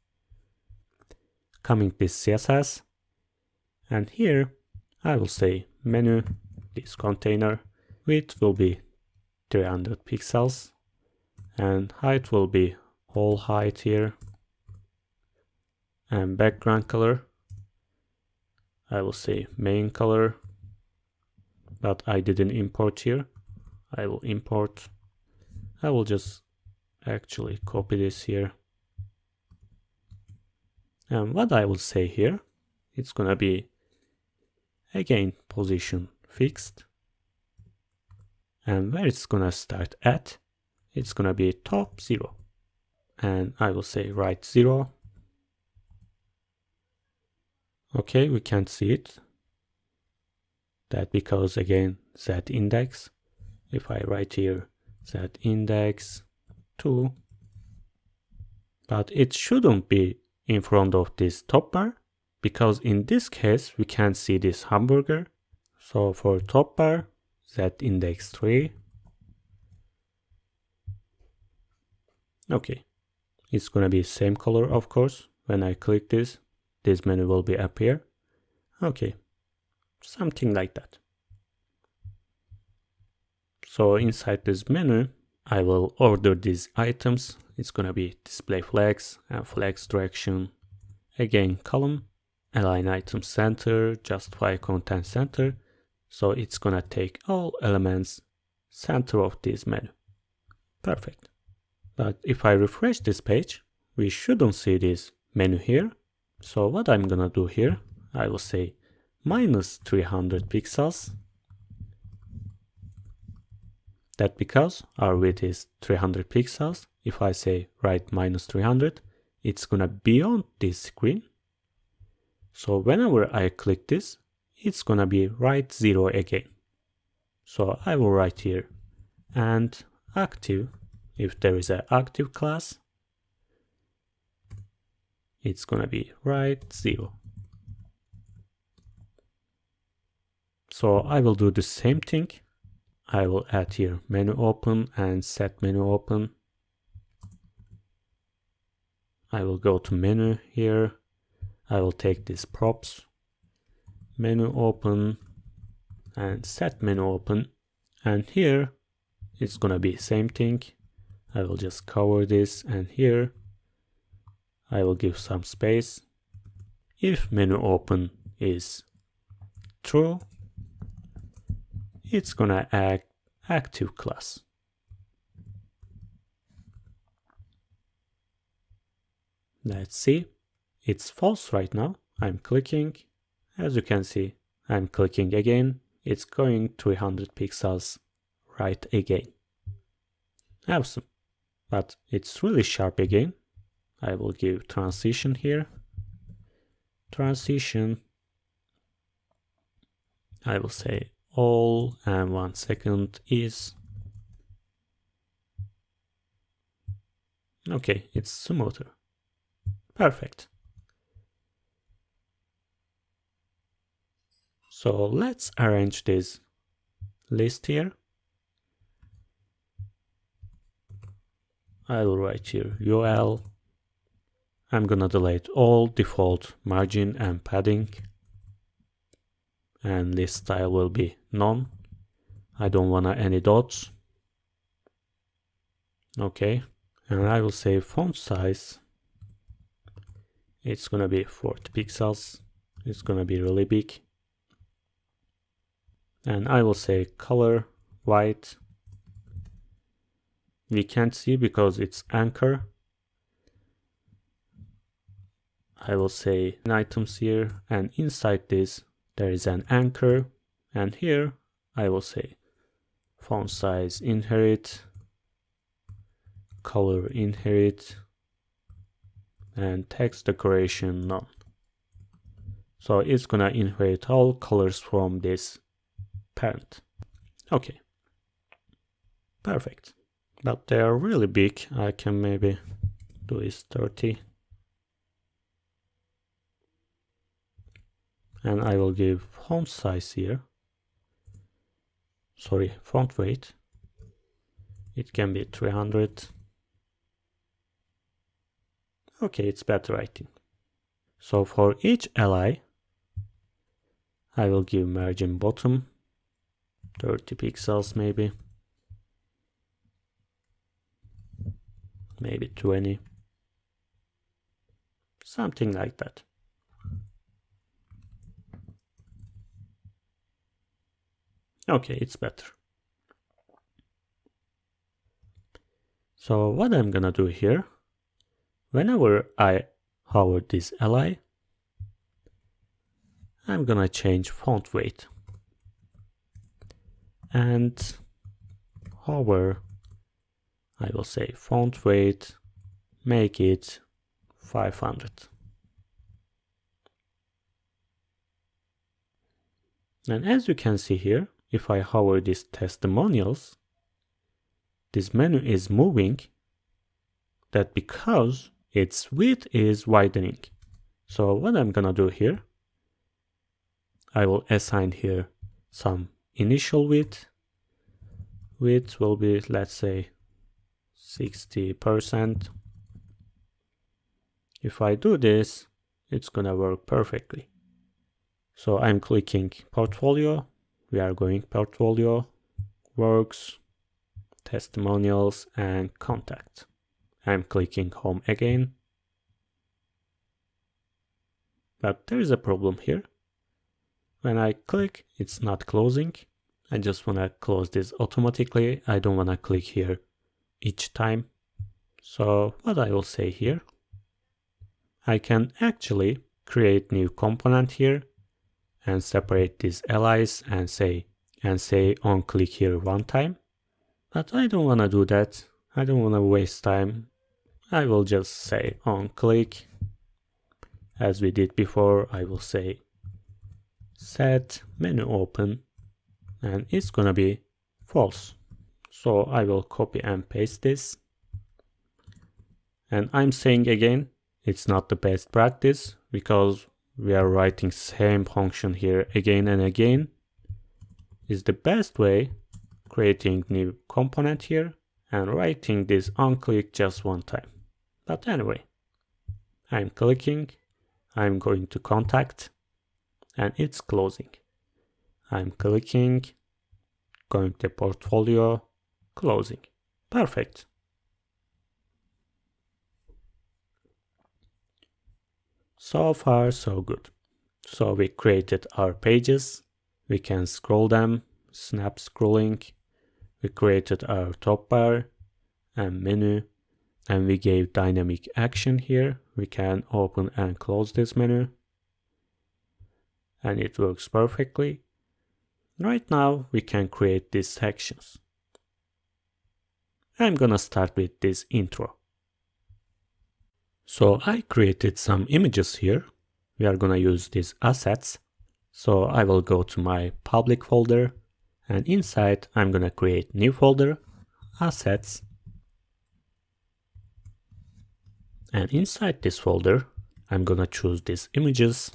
Coming this CSS, and here I will say menu, this container, width will be 300 pixels and height will be whole height here, and background color I will say main color, but I didn't import here. I will import. I will just actually copy this here, and what I will say here, it's gonna be again position fixed, and where it's gonna start at, it's gonna be top 0, and I will say right 0. Okay, we can't see it. That because again z index. If I write here z index 2, but it shouldn't be in front of this top bar, because in this case we can't see this hamburger. So for top bar, z index 3. Okay, it's gonna be same color of course. When I click this menu will be appear. Okay, something like that. So inside this menu I will order these items. It's gonna be display flags and flags direction, again column, align item center, justify content center. So it's gonna take all elements center of this menu. Perfect. But if I refresh this page, we shouldn't see this menu here. So what I'm gonna do here, I will say minus 300 pixels. That because our width is 300 pixels. If I say right minus 300, it's gonna be on this screen. So whenever I click this, it's gonna be right 0 again. So I will write here and active. If there is an active class, it's gonna be right 0. So I will do the same thing. I will add here menu open and set menu open. I will go to menu here. I will take this props, menu open and set menu open. And here it's gonna be same thing. I will just cover this, and here I will give some space. If menu open is true, it's gonna add active class. Let's see. It's false right now. I'm clicking. As you can see, I'm clicking again. It's going 300 pixels right again. Awesome. But it's really sharp again. I will give transition here. Transition. I will say all and 1 second is. Okay, it's smoother. Perfect. So let's arrange this list here. I will write here UL. I'm gonna delete all default margin and padding. And list style will be none. I don't want any dots. Okay. And I will say font size. It's gonna be 40 pixels. It's gonna be really big. And I will say color white. We can't see because it's anchor. I will say items here, and inside this there is an anchor, and here I will say font size inherit, color inherit, and text decoration none. So it's gonna inherit all colors from this parent. Okay, perfect. But they are really big. I can maybe do this 30. And I will give font size here. Sorry, font weight. It can be 300. Okay, it's better, I think. So for each li, I will give margin bottom 30 pixels maybe. Maybe 20. Something like that. Okay, it's better. So what I'm gonna do here, whenever I hover this li, I'm gonna change font weight. And hover, I will say font weight, make it 500. And as you can see here, if I hover these testimonials, this menu is moving. That because its width is widening. So what I'm gonna do here, I will assign here some initial width. Width will be, let's say, 60%. If I do this, it's gonna work perfectly. So I'm clicking portfolio. We are going portfolio, works, testimonials, and contact. I'm clicking home again. But there is a problem here. When I click, it's not closing. I just want to close this automatically. I don't want to click here each time. So what I will say here, I can actually create new component here and separate these LIs and say on click here one time. But I don't want to do that. I don't want to waste time. I will just say on click. As we did before, I will say set menu open, and it's gonna be false. So I will copy and paste this. And I'm saying again, it's not the best practice because we are writing same function here again and again. Is the best way creating new component here and writing this on click just one time. But anyway, I'm clicking, I'm going to contact, and it's closing. I'm clicking, going to portfolio, closing. Perfect. So far, so good. So we created our pages. We can scroll them, snap scrolling. We created our top bar and menu, and we gave dynamic action here. We can open and close this menu. and it works perfectly. Right now we can create these sections. I'm gonna start with this intro. So I created some images here. We are gonna use these assets. So I will go to my public folder, and inside I'm gonna create new folder, assets. And inside this folder, I'm gonna choose these images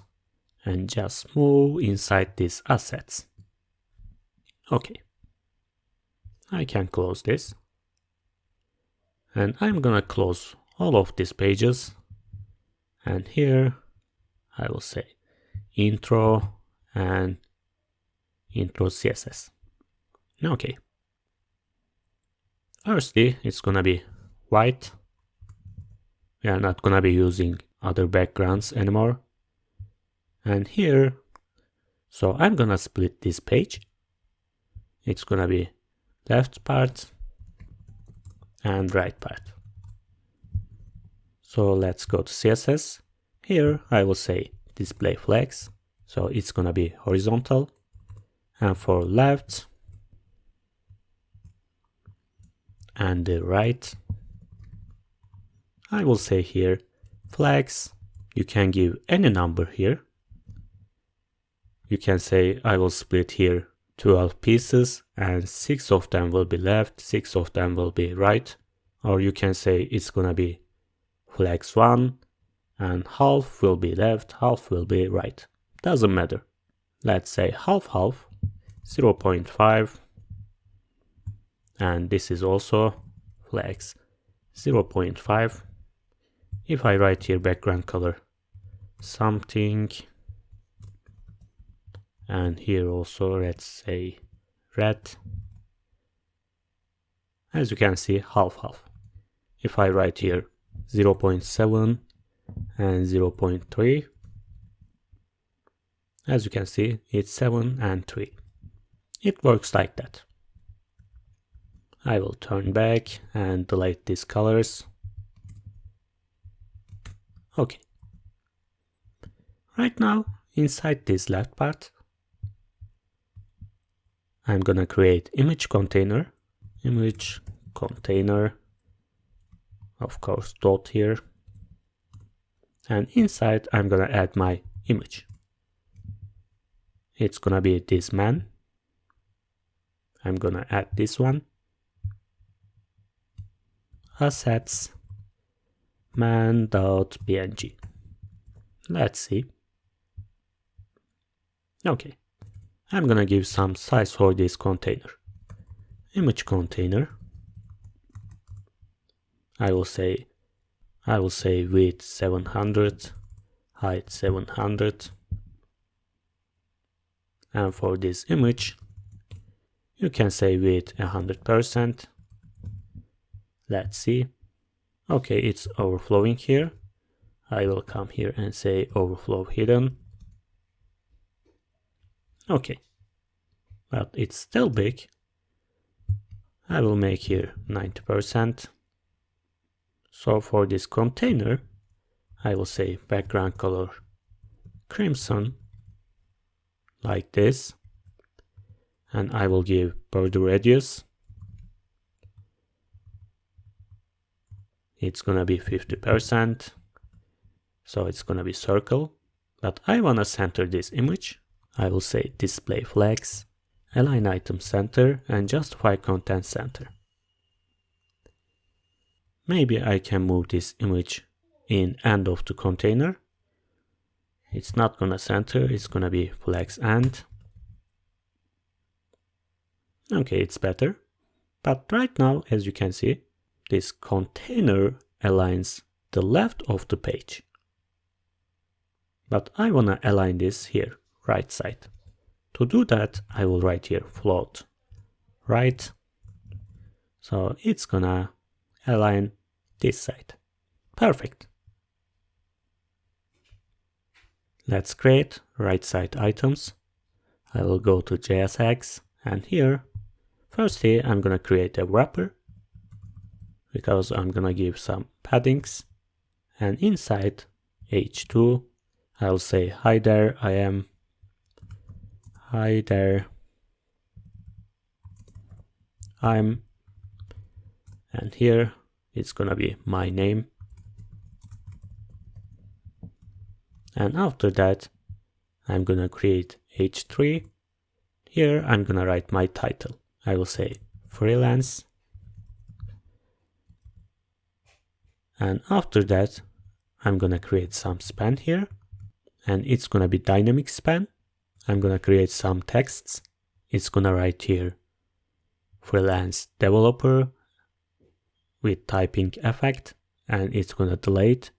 and just move inside these assets. Okay. I can close this. And I'm gonna close all of these pages. And here I will say intro and intro CSS. Okay. Firstly, it's gonna be white. We are not gonna be using other backgrounds anymore. And here, so I'm gonna split this page. It's gonna be left part and right part. So let's go to CSS. Here I will say display flex. So it's gonna be horizontal. And for left and the right, I will say here flex. You can give any number here. You can say I will split here 12 pieces and 6 of them will be left, 6 of them will be right. Or you can say it's gonna be flex 1 and half will be left, half will be right. Doesn't matter. Let's say half, 0.5. And this is also flex 0.5. If I write here background color something, and here also let's say red, as you can see half. If I write here 0.7 and 0.3, as you can see it's 7 and 3. It works like that. I will turn back and delete these colors. Okay. Right now, inside this left part, I'm gonna create image container, of course dot here, and inside I'm gonna add my image. It's gonna be this man. I'm gonna add this one. Assets man.png. Let's see. Okay. I'm gonna give some size for this container. Image container. I will say width 700, height 700. And for this image, you can say width 100%. Let's see. Okay, it's overflowing here. I will come here and say overflow hidden. Okay, but it's still big. I will make here 90%. So for this container, I will say background color crimson, like this. And I will give border radius. It's gonna be 50%. So it's gonna be circle. But I wanna center this image. I will say display flex, align item center, and justify content center. Maybe I can move this image in end of the container. It's not gonna center, it's gonna be flex end. Okay, it's better. But right now, as you can see, this container aligns the left of the page. But I wanna align this here, right side. To do that, I will write here float right. So it's gonna align this side. Perfect. Let's create right side items. I will go to JSX, and here, firstly, I'm gonna create a wrapper because I'm gonna give some paddings, and inside H2, I'll say hi there, I am Hi there. And here it's gonna be my name. And after that, I'm gonna create h3. Here I'm gonna write my title. I will say freelance. And after that, I'm gonna create some span here. And it's gonna be dynamic span. I'm gonna create some texts. It's gonna write here freelance developer with typing effect, and it's gonna delete,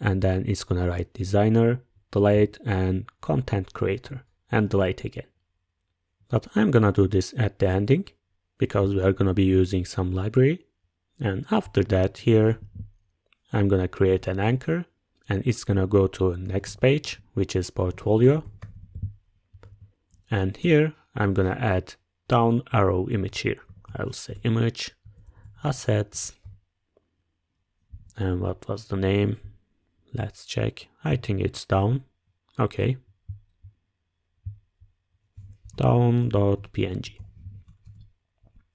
and then it's gonna write designer, delete, and content creator, and delete again. But I'm gonna do this at the ending because we are gonna be using some library. And after that, here I'm gonna create an anchor, and it's gonna go to next page, which is portfolio. And here I'm gonna add down arrow image here. I will say image, assets, and what was the name? Let's check. I think it's down. Okay. Down.png.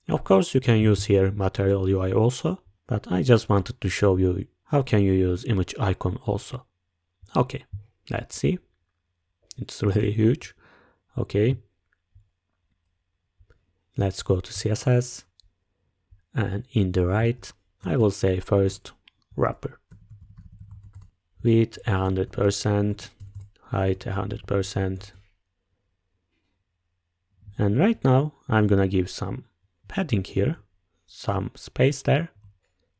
Of course, you can use here material UI also, but I just wanted to show you how can you use image icon also. Okay, let's see. It's really huge. Okay. Let's go to CSS, and in the right, I will say first wrapper. Width 100%, height 100%. And right now, I'm gonna give some padding here, some space there.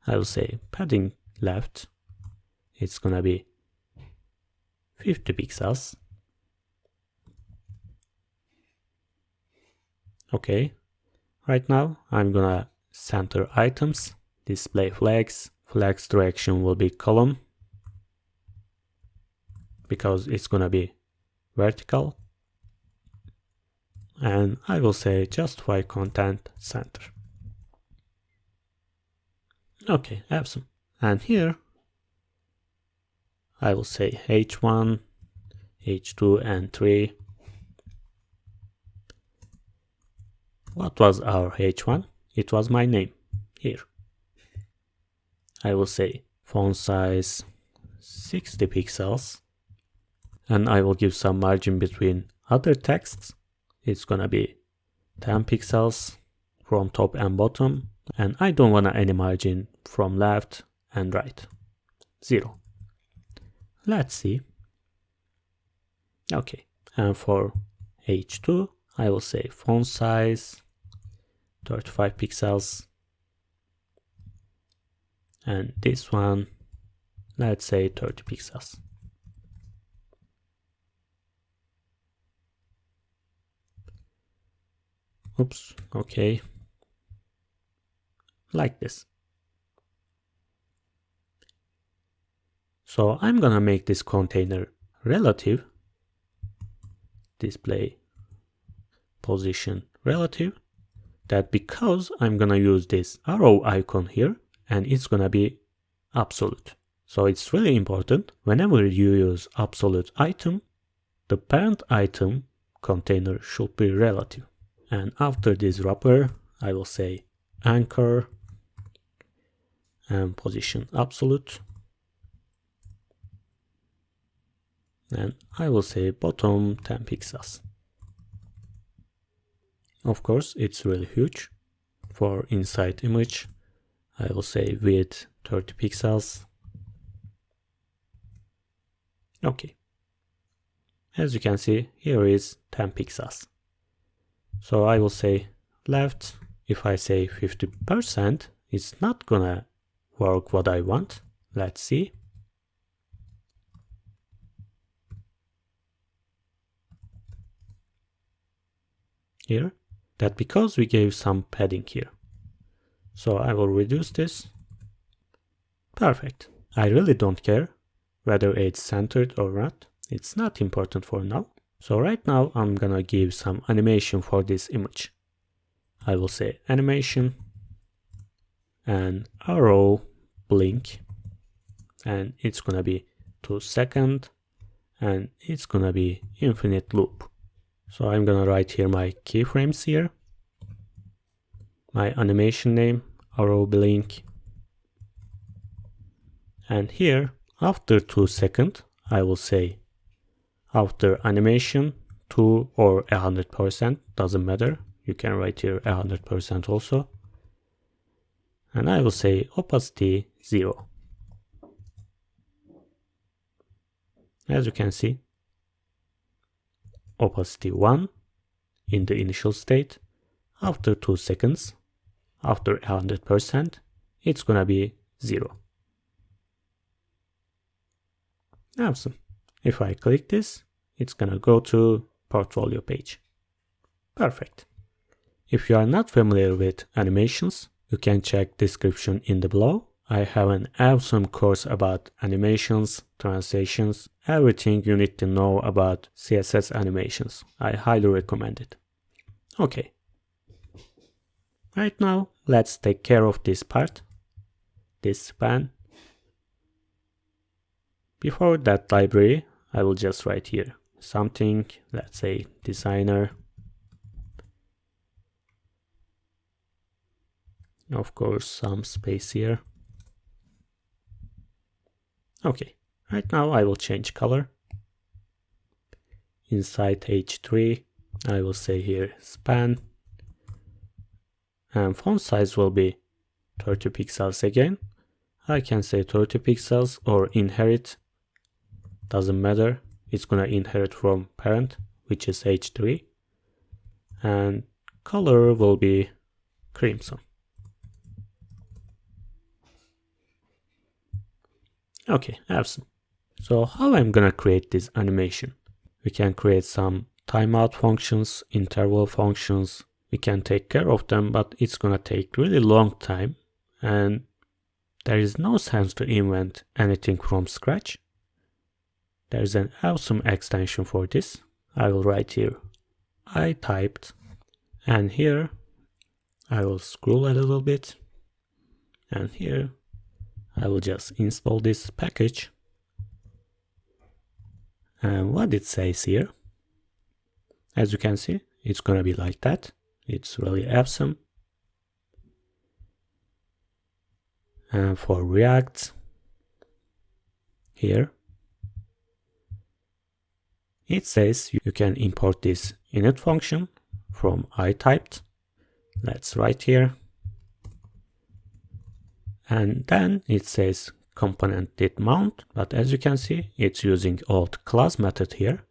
I will say padding left. It's gonna be 50 pixels. Okay. Right now, I'm gonna center items, display flags. Flags direction will be column because it's gonna be vertical. And I will say justify content center. Okay, awesome. And here I will say H1, H2, and 3. What was our H1? It was my name here. I will say font size 60 pixels, and I will give some margin between other texts. It's gonna be 10 pixels from top and bottom, and I don't want any margin from left and right. 0. Let's see. Okay, and for H2, I will say font size 35 pixels, and this one, let's say 30 pixels. Oops, okay. Like this. So I'm gonna make this container relative, display position relative, that because I'm gonna use this arrow icon here, and it's gonna be absolute. So it's really important whenever you use absolute item, the parent item container should be relative. And after this wrapper, I will say anchor and position absolute. And I will say bottom 10 pixels. Of course, it's really huge. For inside image, I will say width 30 pixels. Okay. As you can see, here is 10 pixels. So I will say left. If I say 50%, it's not gonna work what I want. Let's see. Here, that because we gave some padding here. So I will reduce this. Perfect. I really don't care whether it's centered or not. It's not important for now. So right now I'm gonna give some animation for this image. I will say animation and arrow blink, and it's gonna be 2 seconds, and it's gonna be infinite loop. So I'm gonna write here my keyframes here, my animation name, arrow blink, and here after 2 seconds I will say after animation 2 or 100%, doesn't matter, you can write here 100% also, and I will say opacity 0. As you can see, opacity 1 in the initial state, after 2 seconds, after 100%, it's gonna be 0. Awesome. If I click this, it's gonna go to portfolio page. Perfect. If you are not familiar with animations, you can check description in the below. I have an awesome course about animations, translations, everything you need to know about CSS animations. I highly recommend it. Okay. Right now, let's take care of this part, this span. Before that library, I will just write here something, let's say designer. Of course, some space here. Okay, right now I will change color. Inside H3, I will say here span. And font size will be 30 pixels again. I can say 30 pixels or inherit. Doesn't matter. It's gonna inherit from parent, which is H3. And color will be crimson. Okay, awesome. So how I'm gonna create this animation? We can create some timeout functions, interval functions. We can take care of them, but it's gonna take really long time. And there is no sense to invent anything from scratch. There's an awesome extension for this. I will write here I typed, and here I will scroll a little bit, and here I will just install this package. And what it says here, as you can see, it's gonna be like that. It's really awesome. And for React, here, it says you can import this init function from iTyped. Let's write here. And then it says component did mount, but as you can see, it's using old class method here.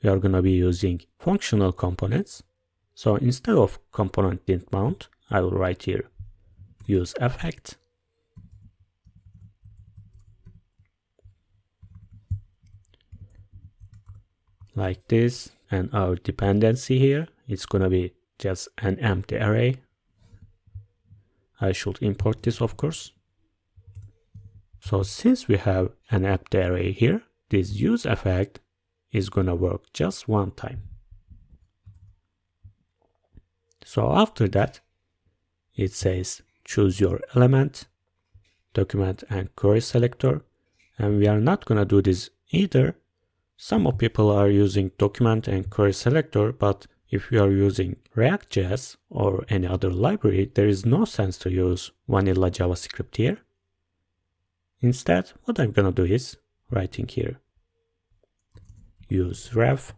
We are gonna be using functional components. So instead of component did mount, I will write here useEffect. Like this, and our dependency here, it's gonna be just an empty array. I should import this, of course. So since we have an empty array here, this useEffect is gonna work just one time. So after that, it says choose your element, document and query selector, and we are not gonna do this either. Some of people are using document and query selector, but if you are using React.js or any other library, there is no sense to use vanilla JavaScript here. Instead, what I'm gonna do is writing here use ref.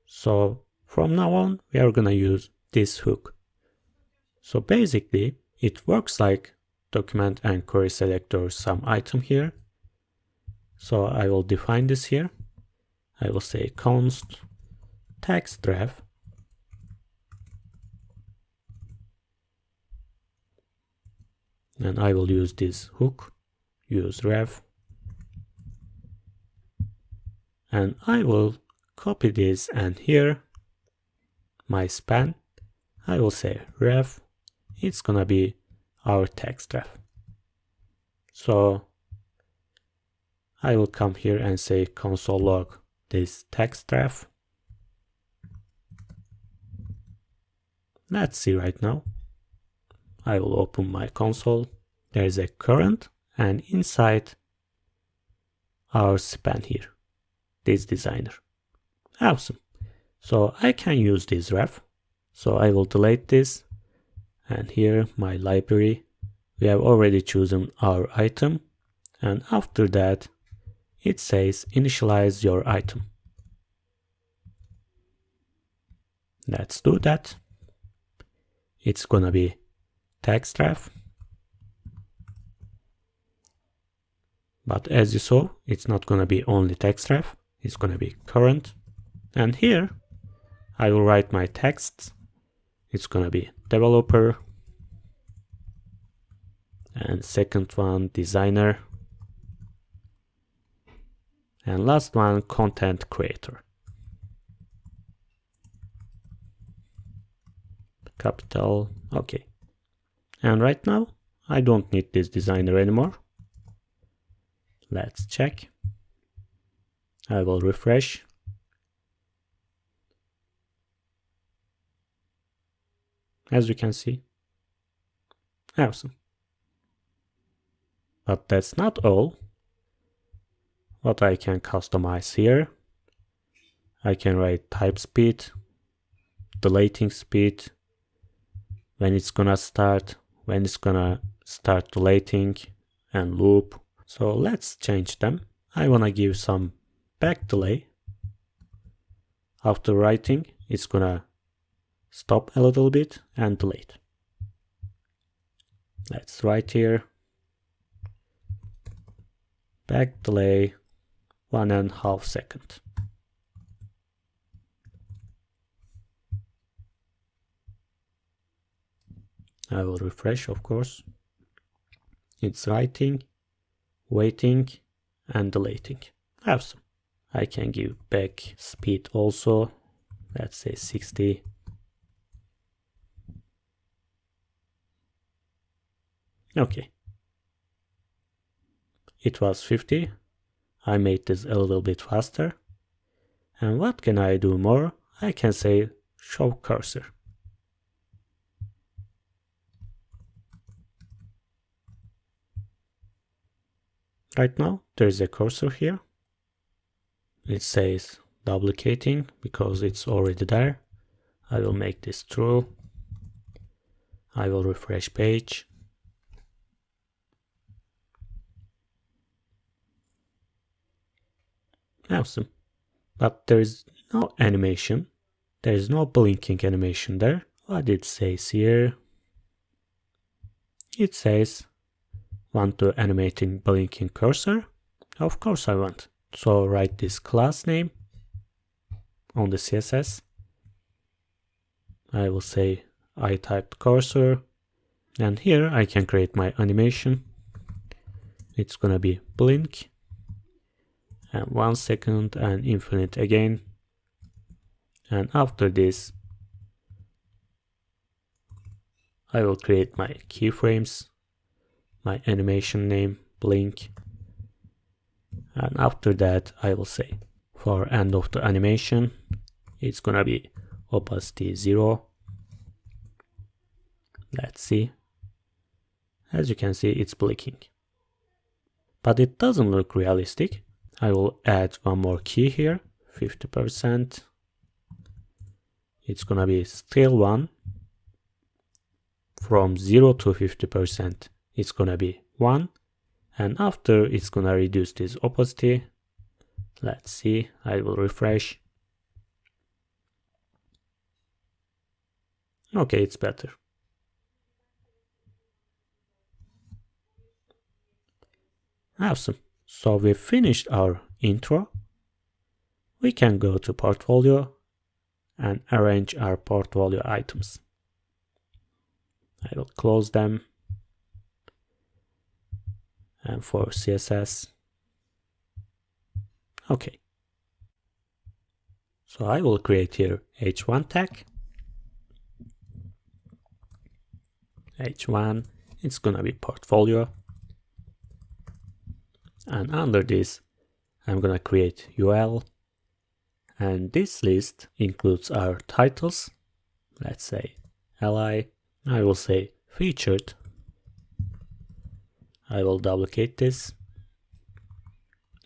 So from now on, we are gonna use this hook. So basically, it works like document and query selector some item here. So I will define this here. I will say const text ref, and I will use this hook, use ref, and I will copy this, and here my span, I will say ref, it's gonna be our text ref. So I will come here and say console log this text ref. Let's see right now. I will open my console. There is a current, and inside our span here, this designer. Awesome. So I can use this ref. So I will delete this, and here my library, we have already chosen our item, and after that it says initialize your item. Let's do that. It's gonna be text ref, but as you saw, it's not gonna be only text ref, it's gonna be current, and here I will write my text. It's gonna be developer, and second one designer, and last one content creator. Capital, okay. And right now I don't need this designer anymore. Let's check. I will refresh. As you can see, awesome. But that's not all. What I can customize here, I can write type speed, deleting speed, when it's gonna start deleting, and loop. So let's change them. I wanna give some back delay. After writing, it's gonna stop a little bit and delete. Let's write here back delay 1.5 seconds. I will refresh, of course. It's writing, waiting, and deleting. Awesome. I can give back speed also. Let's say 60. Okay. It was 50. I made this a little bit faster. And what can I do more? I can say show cursor. Right now there is a cursor here. It says duplicating because it's already there. I will make this true. I will refresh page. Awesome. But there is no animation. There is no blinking animation there. What it says here? It says, want to animating blinking cursor? Of course I want. So write this class name on the CSS. I will say I typed cursor, and here I can create my animation. It's gonna be blink, and 1 second, and infinite again. And after this, I will create my keyframes, my animation name, blink. And after that, I will say for end of the animation, it's gonna be opacity 0. Let's see. As you can see, it's blinking. But it doesn't look realistic. I will add one more key here, 50%. It's gonna be still 1. From 0 to 50%, it's gonna be 1. And after, it's gonna reduce this opacity. Let's see, I will refresh. Okay, it's better. Awesome. So we finished our intro. We can go to portfolio and arrange our portfolio items. I will close them. And for CSS, okay. So I will create here h1 tag. h1, it's gonna be portfolio. And under this, I'm gonna create UL. And this list includes our titles. Let's say li. I will say featured. I will duplicate this.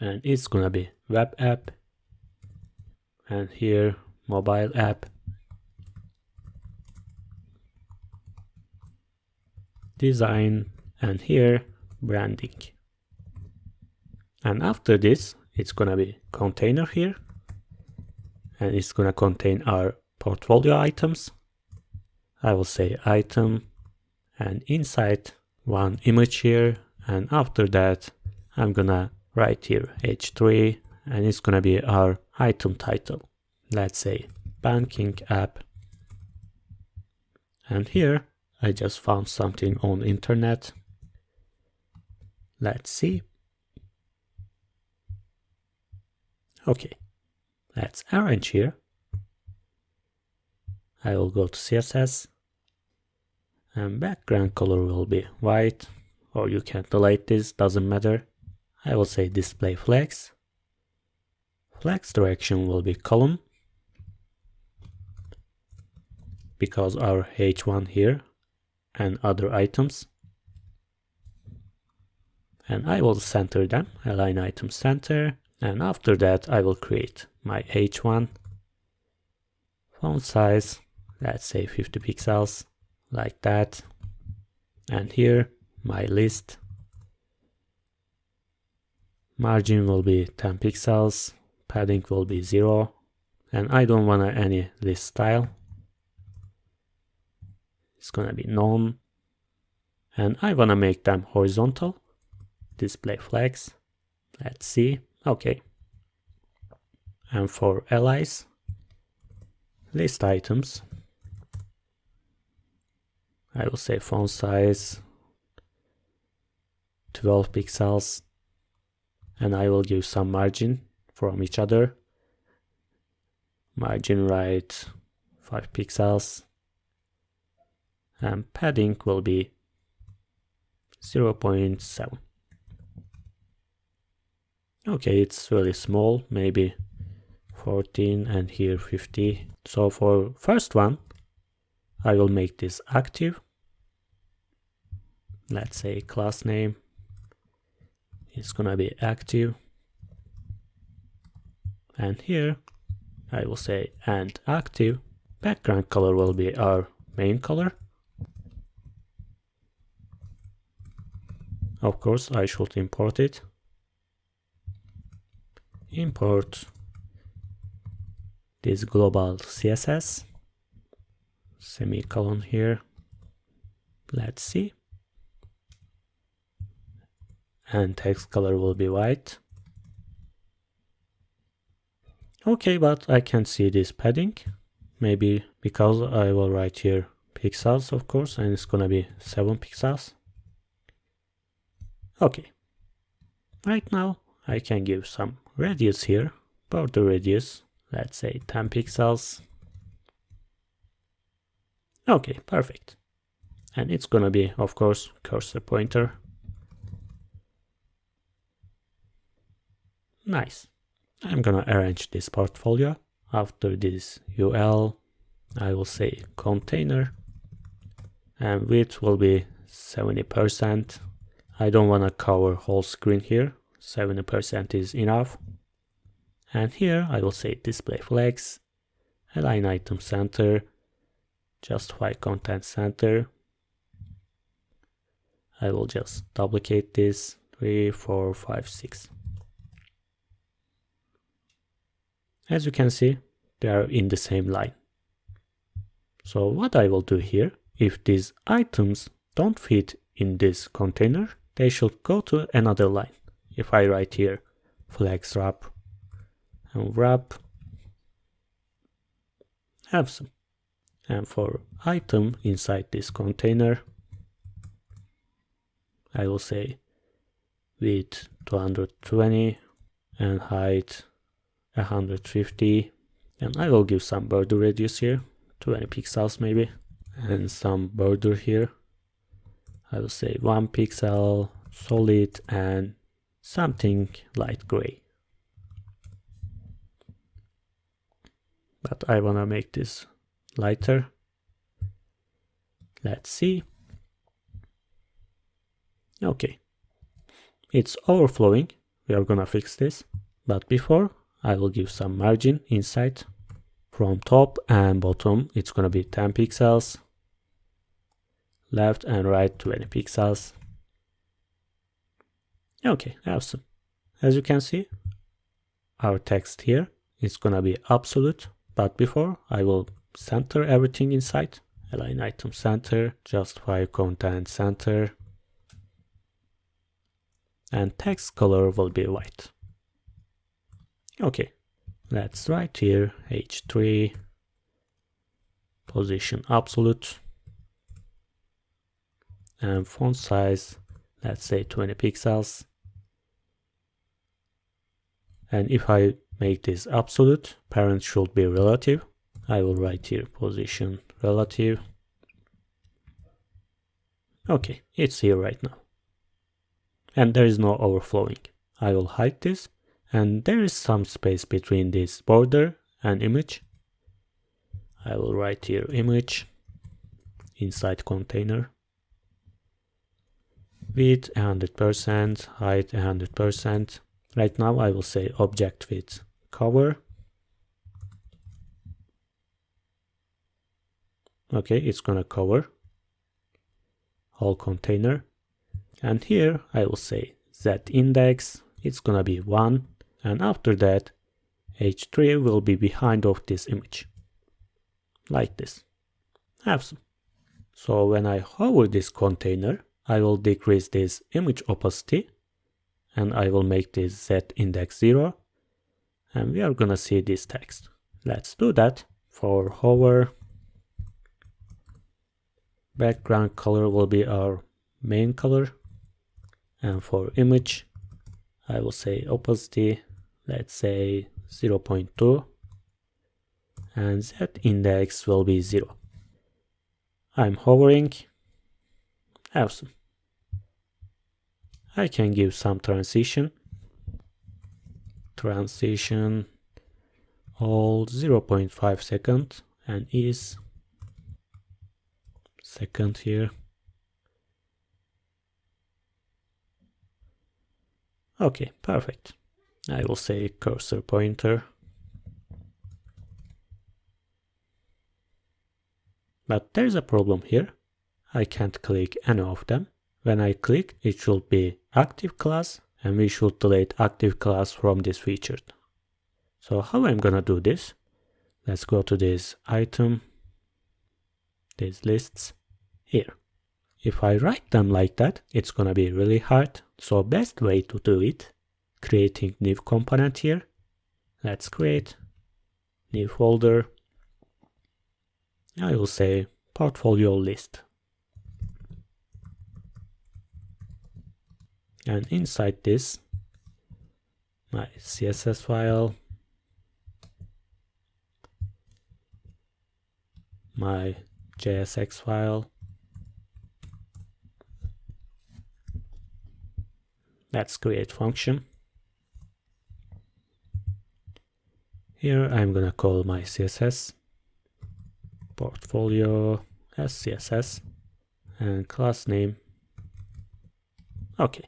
And it's gonna be web app. And here mobile app, design, and here branding. And after this, it's gonna be container here, and it's gonna contain our portfolio items. I will say item, and inside one image here, and after that I'm gonna write here h3, and it's gonna be our item title. Let's say banking app. And here I just found something on internet. Let's see. Okay, let's arrange here. I will go to CSS, and background color will be white, or you can delete this, doesn't matter. I will say display flex. Flex direction will be column, because our h1 here and other items. And I will center them, align item center, and after that I will create my h1. Font size, let's say 50 pixels, like that. And here my list. Margin will be 10 pixels, padding will be 0, and I don't want any list style. It's gonna be none, and I wanna make them horizontal. Display flex. Let's see. Okay. And for allies, list items, I will say font size 12 pixels, and I will give some margin from each other. Margin right 5 pixels, and padding will be 0.7. Okay, it's really small, maybe 14 and here 50. So for first one, I will make this active. Let's say class name. It's gonna be active. And here I will say and active. Background color will be our main color. Of course, I should import it. Import this global CSS, semicolon here. Let's see. And text color will be white. Okay, but I can't see this padding. Maybe because I will write here pixels, of course, and it's gonna be 7 pixels. Okay. Right now I can give some radius here, border radius, let's say 10 pixels. Okay, perfect. And it's gonna be, of course, cursor pointer. Nice. I'm gonna arrange this portfolio. After this UL, I will say container, and width will be 70%. I don't wanna cover whole screen here. 70% is enough. And here I will say display flex, align item center, justify content center. I will just duplicate this 3, 4, 5, 6. As you can see, they are in the same line. So what I will do here, if these items don't fit in this container, they should go to another line. If I write here flex wrap and wrap awesome. And for item inside this container, I will say width 220 and height 150, and I will give some border radius here, 20 pixels maybe, and some border here. I will say 1 pixel, solid, and something light gray. But I wanna make this lighter. Let's see. Okay, it's overflowing. We are gonna fix this, but before I will give some margin inside. From top and bottom, it's gonna be 10 pixels. Left and right, 20 pixels. Okay, awesome. As you can see, our text here is gonna be absolute, but before I will center everything inside. Align item center, justify content center, and text color will be white. Okay, let's write here H3, position absolute, and font size, let's say 20 pixels. And if I make this absolute, parent should be relative. I will write here position relative. Okay, it's here right now. And there is no overflowing. I will hide this, and there is some space between this border and image. I will write here image inside container. Width 100%, height 100%. Right now I will say object width cover. Okay, it's gonna cover whole container. And here I will say Z index, it's gonna be 1, and after that H3 will be behind of this image. Like this. Awesome. So when I hover this container, I will decrease this image opacity, and I will make this Z index 0, and we are gonna see this text. Let's do that. For hover, background color will be our main color, and for image I will say opacity, let's say 0.2, and Z index will be 0. I'm hovering. Awesome. I can give some transition all 0.5 seconds and is second here. Okay, perfect. I will say cursor pointer. But there's a problem here. I can't click any of them. When I click, it should be active class, and we should delete active class from this feature. So how I'm gonna do this? Let's go to this item, these lists here. If I write them like that, it's gonna be really hard. So best way to do it, creating new component here. Let's create new folder. I will say portfolio list. And inside this, my CSS file, my JSX file. Let's create function. Here I'm gonna call my CSS portfolio as CSS and class name. Okay.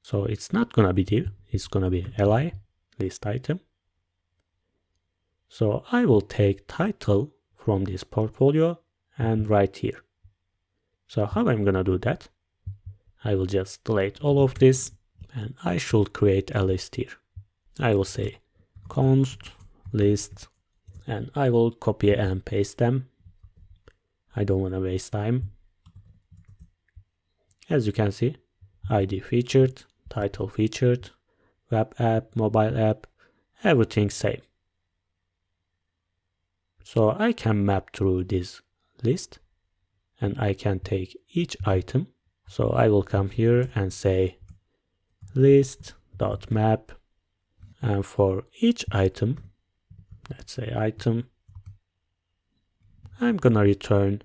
So it's not gonna be div, it's gonna be li, list item. So I will take title from this portfolio and write here. So how I'm gonna do that? I will just delete all of this, and I should create a list here. I will say const list, and I will copy and paste them. I don't wanna waste time. As you can see, ID featured, title featured, web app, mobile app, everything same. So I can map through this list, and I can take each item. So I will come here and say list.map, and for each item, let's say item, I'm gonna return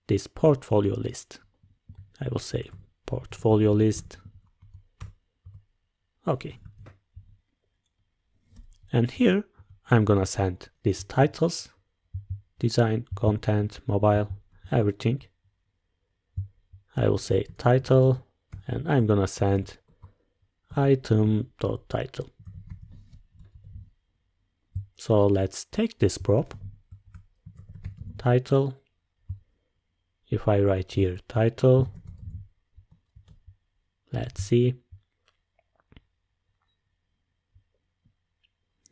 this portfolio list. I will say portfolio list. Okay. And here I'm gonna send these titles, design, content, mobile, everything. I will say title, and I'm gonna send item.title. So let's take this prop, title. If I write here title, let's see.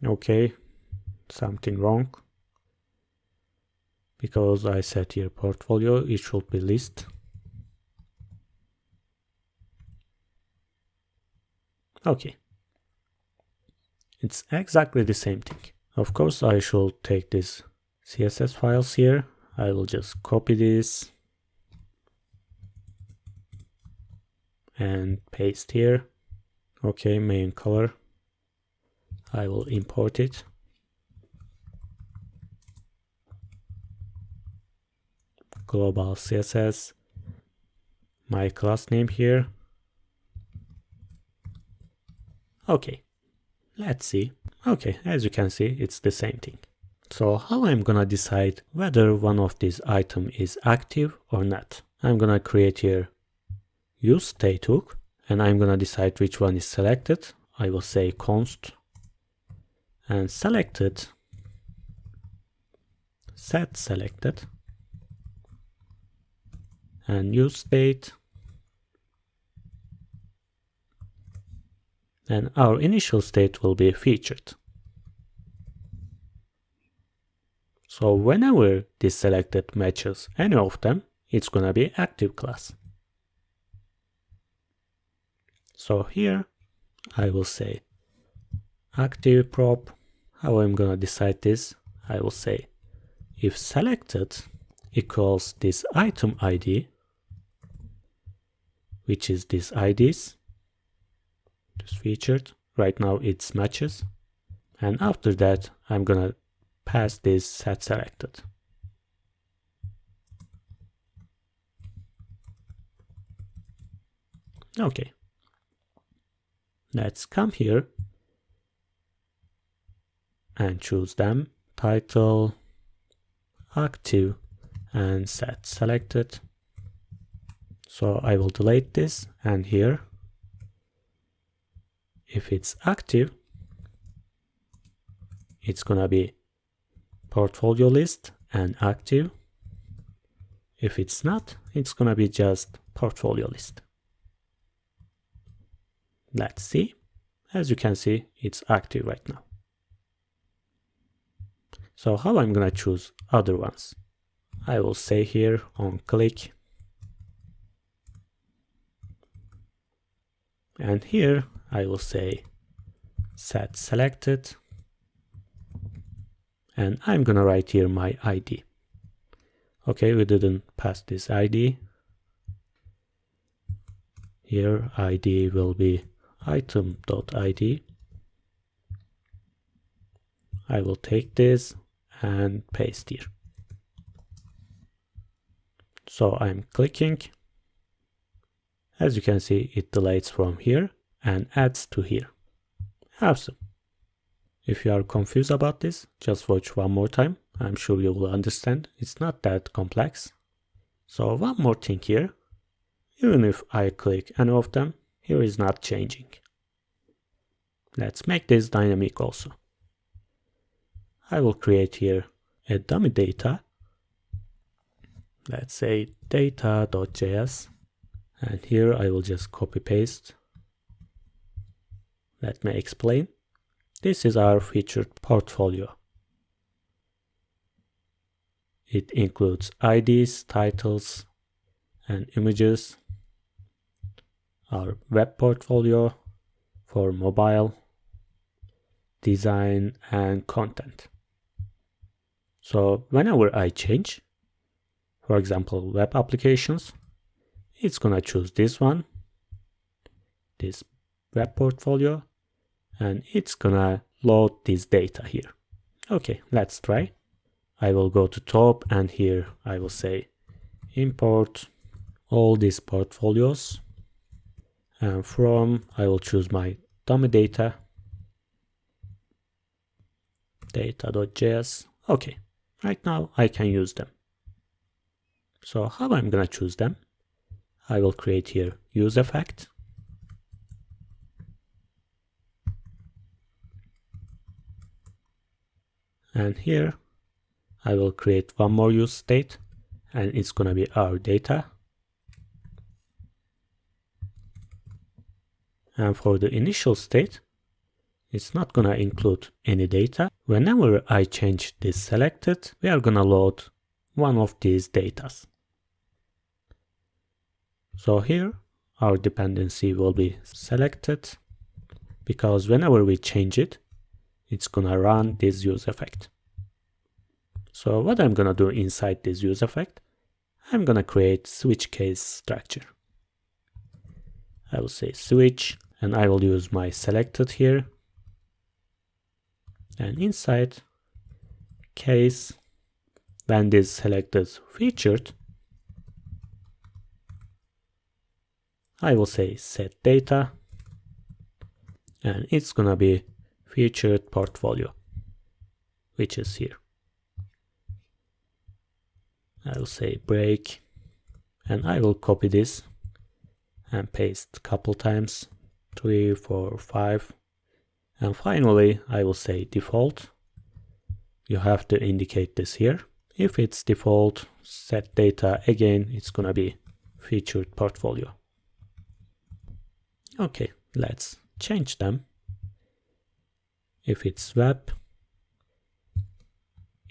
Okay, something wrong. Because I set here portfolio, it should be list. Okay. It's exactly the same thing. Of course, I should take these CSS files here. I will just copy this and paste here. Okay, main color. I will import it. Global CSS. My class name here. Okay. Let's see. Okay, as you can see, it's the same thing. So how I'm gonna decide whether one of these items is active or not? I'm gonna create here useStateHook, and I'm gonna decide which one is selected. I will say const and selected, set selected, and useState. And our initial state will be featured. So whenever this selected matches any of them, it's gonna be active class. So here I will say active prop. How I'm gonna decide this? I will say if selected equals this item ID, which is this IDs, just featured. Right now it's matches. And after that, I'm gonna pass this set selected. Okay. Let's come here and choose them. Title, active, and set selected. So I will delete this, and here, if it's active, it's gonna be portfolio list and active. If it's not, it's gonna be just portfolio list. Let's see. As you can see, it's active right now. So how I'm gonna choose other ones? I will say here on click, and here I will say set selected, and I'm gonna write here my ID. Okay, we didn't pass this ID. Here ID will be item.id. I will take this and paste here. So I'm clicking. As you can see, it deletes from here and adds to here. Awesome. If you are confused about this, just watch one more time. I'm sure you will understand. It's not that complex. So one more thing here. Even if I click any of them, here is not changing. Let's make this dynamic also. I will create here a dummy data. Let's say data.js. And here I will just copy paste. Let me explain. This is our featured portfolio. It includes IDs, titles, and images. Our web portfolio for mobile, design, and content. So whenever I change, for example, web applications, it's gonna choose this one, this web portfolio, and it's gonna load this data here. Okay, let's try. I will go to top, and here I will say import all these portfolios, and from I will choose my dummy data, data.js. Okay, right now I can use them. So how I'm gonna choose them? I will create here useEffect. And here I will create one more use state, and it's gonna be our data. And for the initial state, it's not gonna include any data. Whenever I change this selected, we are gonna load one of these datas. So here our dependency will be selected, because whenever we change it, it's gonna run this useEffect. So what I'm gonna do inside this useEffect, I'm gonna create switch case structure. I will say switch, and I will use my selected here. And inside case, when this selected featured, I will say set data, and it's gonna be featured portfolio, which is here. I will say break, and I will copy this and paste a couple times, 3, 4, 5. And finally, I will say default. You have to indicate this here. If it's default, set data, again, it's gonna be featured portfolio. Okay, let's change them. If it's web,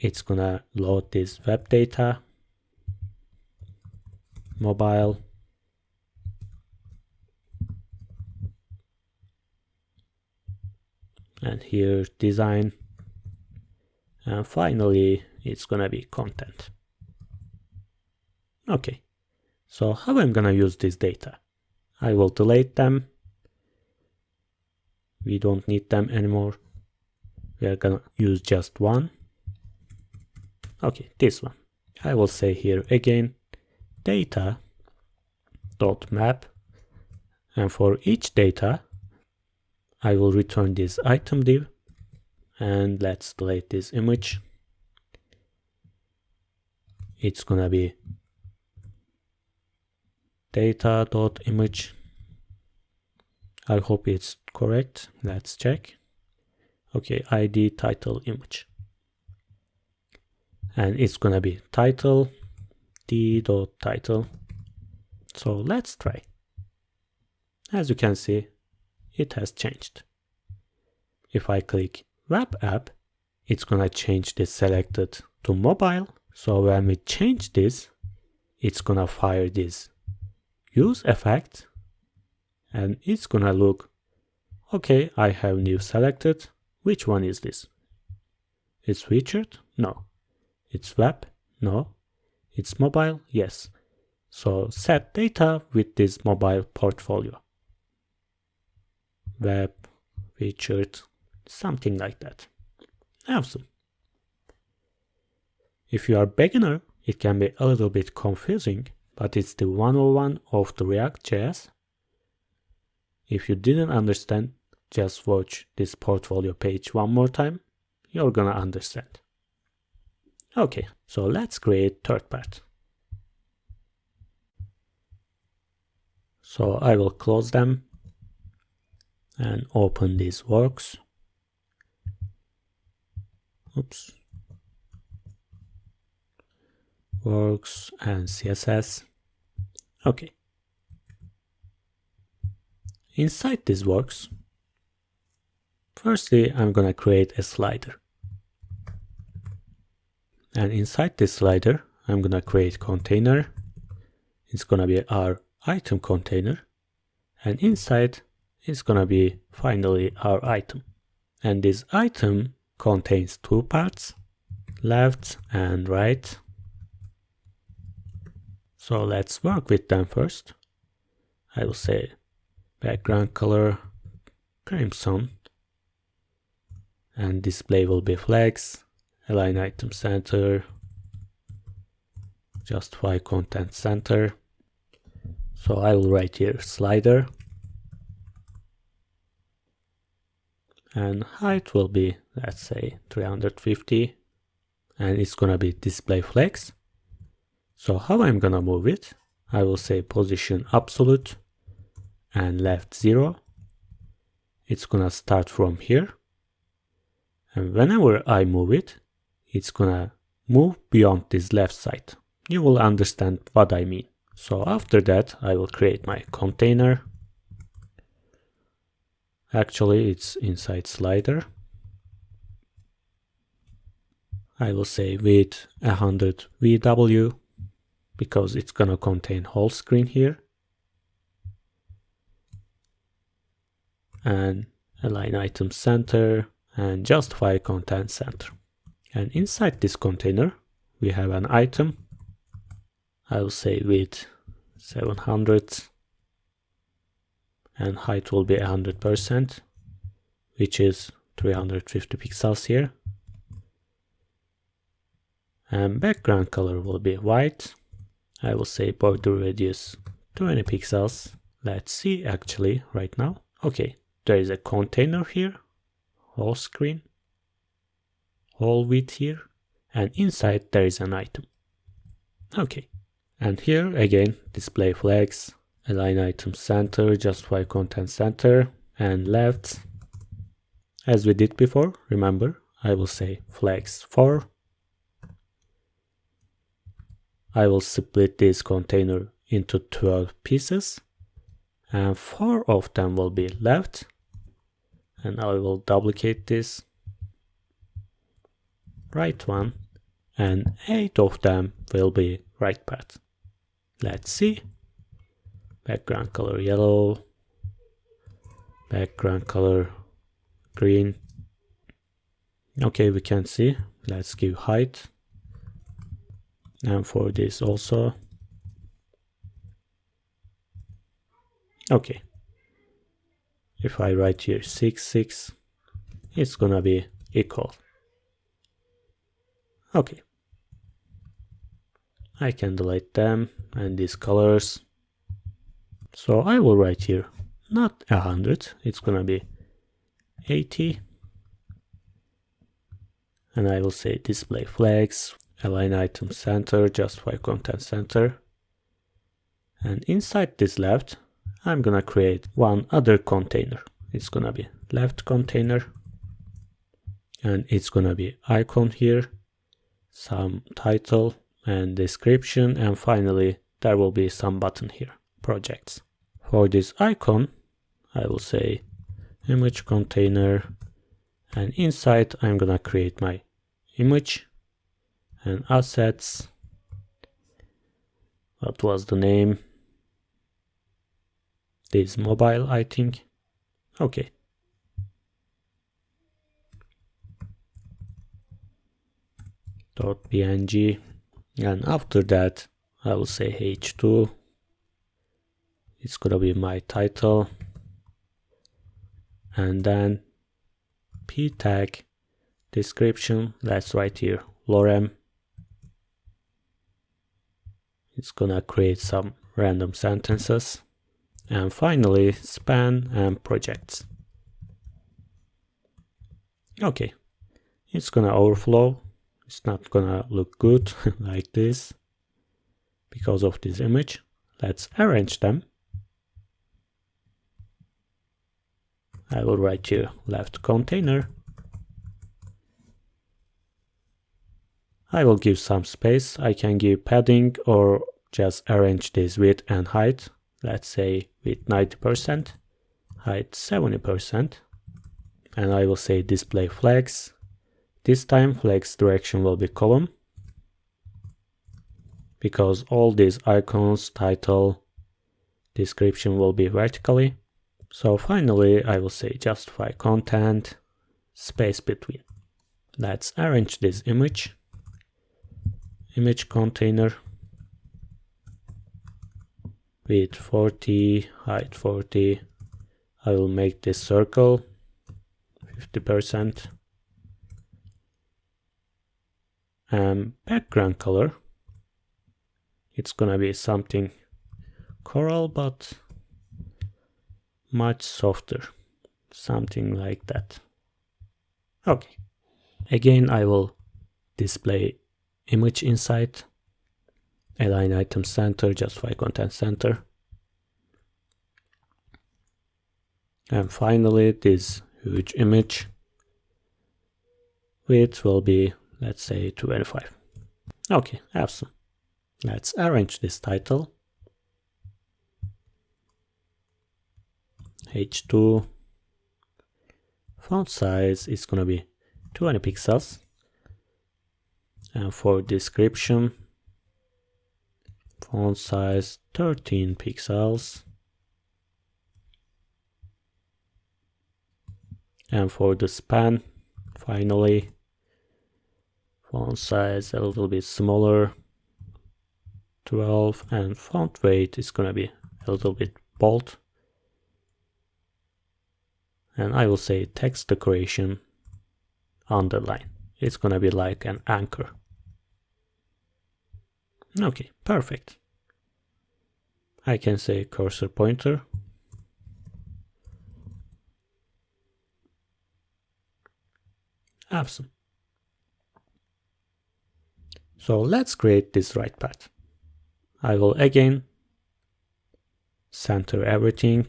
it's gonna load this web data. Mobile, and here design, and finally it's gonna be content. Okay, so how I'm gonna use this data? I will delete them. We don't need them anymore. We are gonna use just one. Okay, this one. I will say here again data.map, and for each data I will return this item div, and let's delete this image. It's gonna be data.image. I hope it's correct. Let's check. Okay, ID title image, and it's gonna be title d.title. So let's try. As you can see, it has changed. If I click web app, it's gonna change this selected to mobile. So when we change this, it's gonna fire this useEffect, and it's gonna look, okay, I have new selected. Which one is this? It's featured? No. It's web? No. It's mobile? Yes. So set data with this mobile portfolio. Web, featured, something like that. Awesome. If you are beginner, it can be a little bit confusing, but it's the 101 of the React.js. If you didn't understand, just watch this portfolio page one more time. You're gonna understand. Okay, so let's create third part. So I will close them and open these works. Oops. Works and CSS. Okay. Inside these works, firstly, I'm gonna create a slider. And inside this slider, I'm gonna create container. It's gonna be our item container. And inside, it's gonna be finally our item. And this item contains two parts, left and right. So let's work with them first. I will say background color crimson, and display will be flags, align item center, justify content center. So I will write here slider, and height will be, let's say, 350, and it's gonna be display flags. So how I'm gonna move it? I will say position absolute and left 0. It's gonna start from here, and whenever I move it, it's gonna move beyond this left side. You will understand what I mean. So after that, I will create my container. Actually, it's inside slider. I will say width 100 VW because it's gonna contain whole screen here. And align item center and justify content center. And inside this container, we have an item. I will say width 700 and height will be 100%, which is 350 pixels here. And background color will be white. I will say border radius 20 pixels. Let's see actually right now. Okay, there is a container here, whole screen, whole width here, and inside there is an item. Okay, and here again, display flags, align item center, justify content center, and left. As we did before, remember, I will say flags 4. I will split this container into 12 pieces, and 4 of them will be left, and I will duplicate this, right one, and 8 of them will be right part. Let's see. Background color yellow, background color green. Okay, we can see. Let's give height. And for this also. Okay. If I write here 6, 6, it's gonna be equal. Okay. I can delete them and these colors. So I will write here not 100, it's gonna be 80. And I will say display flags, align item center, justify content center. And inside this left, I'm gonna create one other container. It's gonna be left container. And it's gonna be icon here, some title and description, and finally there will be some button here, projects. For this icon, I will say image container, and inside I'm gonna create my image and assets. What was the name? This mobile, I think. Okay. .png, and after that I will say h2. It's gonna be my title, and then p tag description. Let's write here lorem. It's gonna create some random sentences, and finally span and projects. Okay, it's gonna overflow. It's not gonna look good like this because of this image. Let's arrange them. I will write here left container. I will give some space. I can give padding or just arrange this width and height. Let's say with 90%, height 70%. And I will say display flags. This time flags direction will be column, because all these icons, title, description will be vertically. So finally I will say justify content, space between. Let's arrange this image. Image container, width 40, height 40. I will make this circle 50%. And background color, it's gonna be something coral but much softer, something like that. Okay, again I will display image inside, align item center, justify content center, and finally this huge image, width will be let's say 25. Okay, awesome. Let's arrange this title. H2. Font size is gonna be 20 pixels. And for description, font size 13 pixels. And for the span, finally, font size a little bit smaller, 12, and font weight is gonna be a little bit bold. And I will say text decoration underline. It's gonna be like an anchor. Okay, perfect. I can say cursor pointer. Awesome. So let's create this right path. I will again center everything.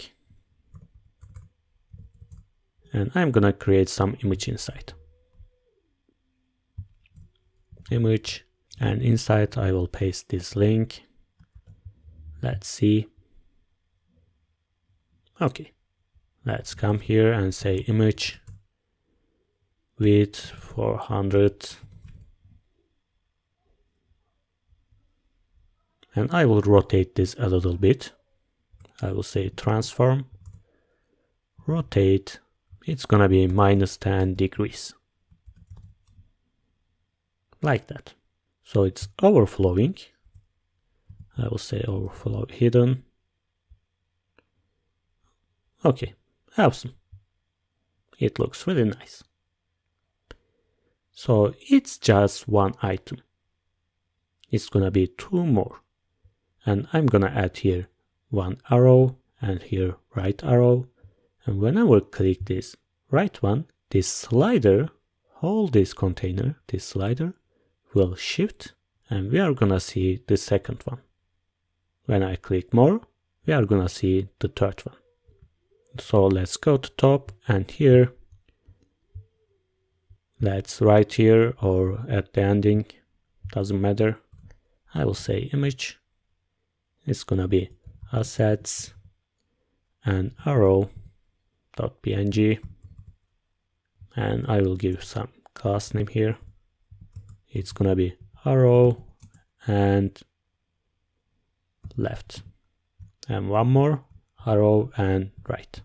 And I'm gonna create some image inside. Image, and inside I will paste this link. Let's see. Okay, let's come here and say image width 400. And I will rotate this a little bit. I will say transform, rotate. It's gonna be -10 degrees. Like that. So it's overflowing. I will say overflow hidden. Okay, awesome. It looks really nice. So it's just one item. It's gonna be 2 more. And I'm gonna add here one arrow and here right arrow. And when I will click this right one, this slider, hold this container, this slider will shift and we are gonna see the second one. When I click more, we are gonna see the third one. So let's go to top and here, let's right here or at the ending, doesn't matter. I will say image. It's gonna be assets and arrow.png, and I will give some class name here. It's gonna be arrow and left, and one more arrow and right.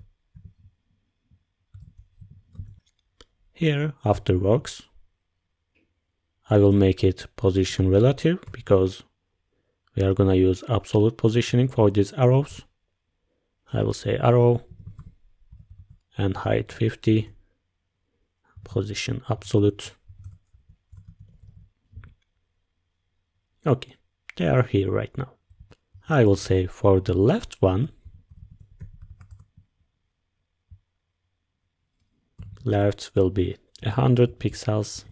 Here after works, I will make it position relative because we are gonna use absolute positioning for these arrows. I will say arrow and height 50, position absolute. Okay, they are here right now. I will say for the left one, left will be 100 pixels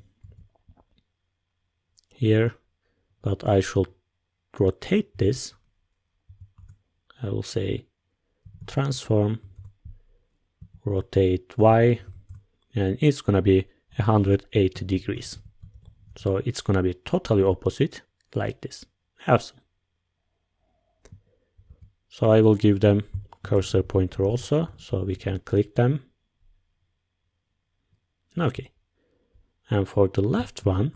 here, but I should rotate this. I will say transform, rotate Y, and it's gonna be 180 degrees. So it's gonna be totally opposite like this. Awesome. So I will give them cursor pointer also, so we can click them. Okay. And for the left one,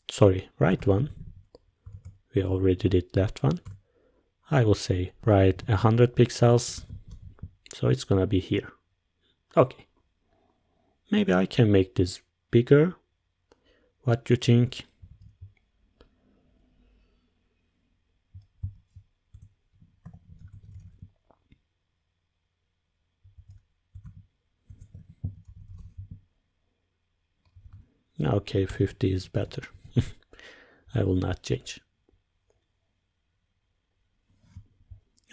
sorry, right one, we already did left one. I will say right 100 pixels. So it's gonna be here. Okay. Maybe I can make this bigger. What do you think? Okay, 50 is better. I will not change.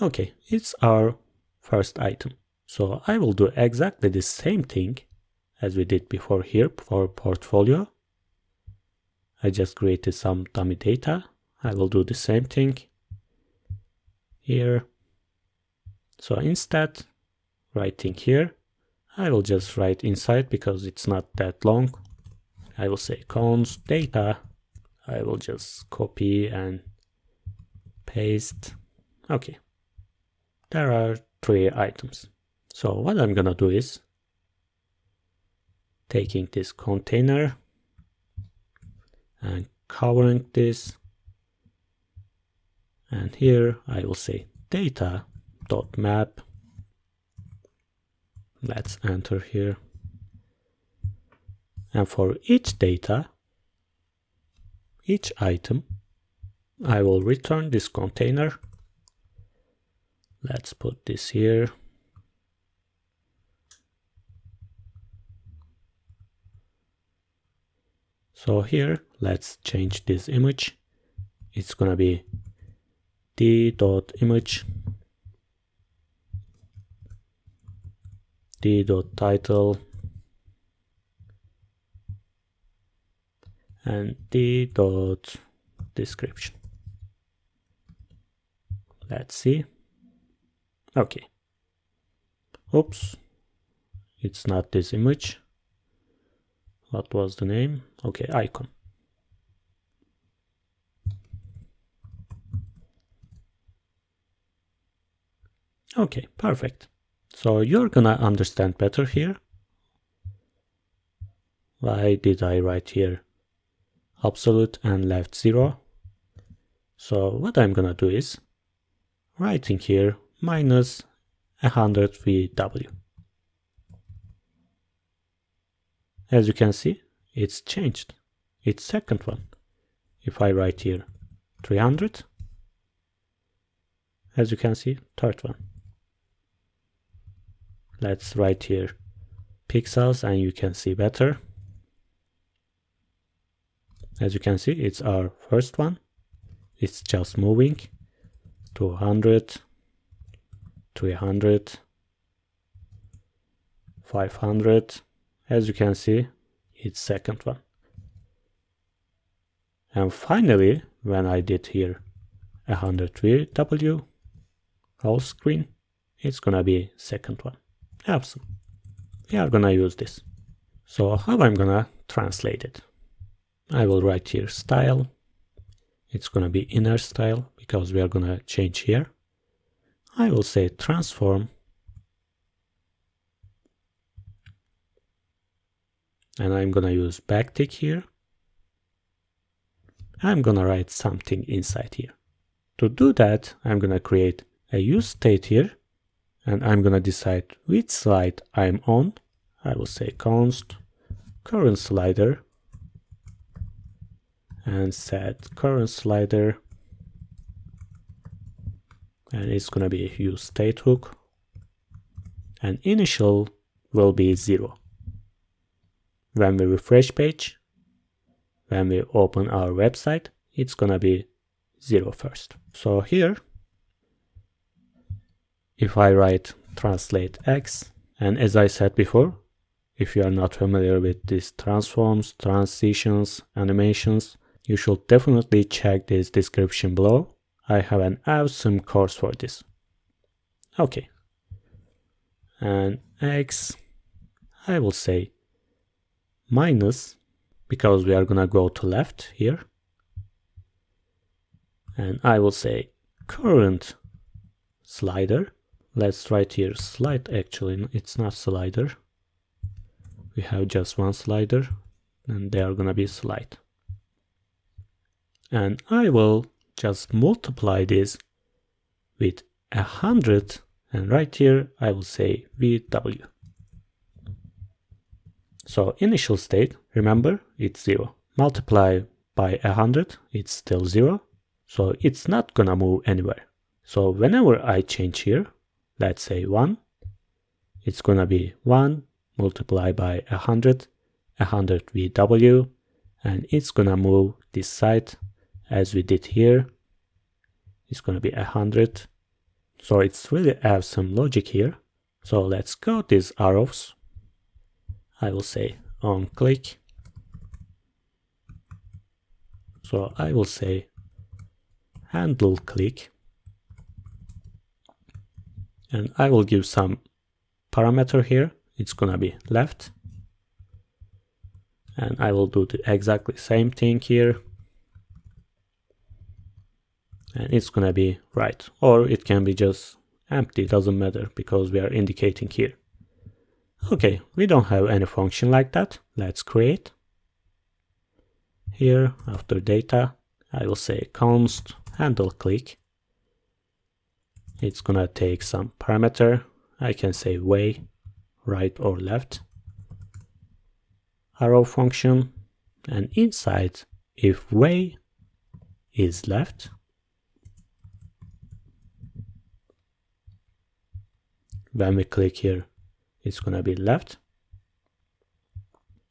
Okay, it's our first item. So I will do exactly the same thing as we did before here for portfolio. I just created some dummy data. I will do the same thing here. So instead, writing here, I will just write inside because it's not that long. I will say const data. I will just copy and paste. Okay. There are 3 items. So what I'm gonna do is taking this container and covering this, and here I will say data.map. Let's enter here, and for each data, each item, I will return this container. Let's put this here. So here, let's change this image. It's gonna be d.image, d.title, and d.description. Let's see. Okay. Oops. It's not this image. What was the name? Okay, icon. Okay, perfect. So you're gonna understand better here. Why did I write here absolute and left 0? So what I'm gonna do is writing here minus 100 VW. As you can see, it's changed. It's second one. If I write here 300, as you can see, third one. Let's write here pixels and you can see better. As you can see, it's our first one. It's just moving. 200, 300, 500. As you can see, it's second one. And finally, when I did here 100 VW whole screen, it's gonna be second one. Awesome. We are gonna use this. So how I'm gonna translate it? I will write here style. It's gonna be inner style because we are gonna change here. I will say transform. And I'm gonna use backtick here. I'm gonna write something inside here. To do that, I'm gonna create a useState here, and I'm gonna decide which slide I'm on. I will say const current slider and set current slider, and it's gonna be useState hook, and initial will be 0. When we refresh page, when we open our website, it's gonna be 0 first. So here, if I write translate X, and as I said before, if you are not familiar with these transforms, transitions, animations, you should definitely check this description below. I have an awesome course for this. Okay. And X, I will say minus, because we are gonna go to left here. And I will say current slider. Let's write here slide, actually, it's not slider. We have just one slider, and they are gonna be slide. And I will just multiply this with 100, and right here I will say VW. So initial state, remember, it's 0. Multiply by 100, it's still 0. So it's not gonna move anywhere. So whenever I change here, let's say 1, it's gonna be 1 multiplied by 100 VW, and it's gonna move this side as we did here. It's gonna be 100. So it's really have some logic here. So let's go these arrows. I will say on click. So I will say handle click. And I will give some parameter here. It's gonna be left. And I will do the exactly same thing here. And it's gonna be right. Or it can be just empty, doesn't matter, because we are indicating here. Okay, we don't have any function like that. Let's create. Here, after data, I will say const handle click. It's gonna take some parameter. I can say way, right or left. Arrow function, and inside, if way is left, when we click here, it's gonna be left.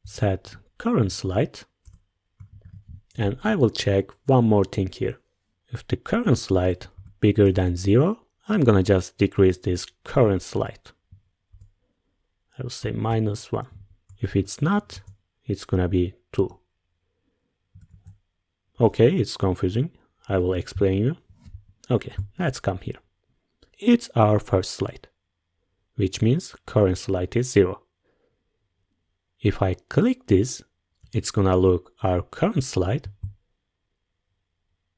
Set current slide, and I will check one more thing here. If the current slide bigger than 0, I'm gonna just decrease this current slide. I will say -1. If it's not, it's gonna be 2. Okay, it's confusing. I will explain you. Okay, let's come here. It's our first slide, which means current slide is 0. If I click this, it's gonna look our current slide,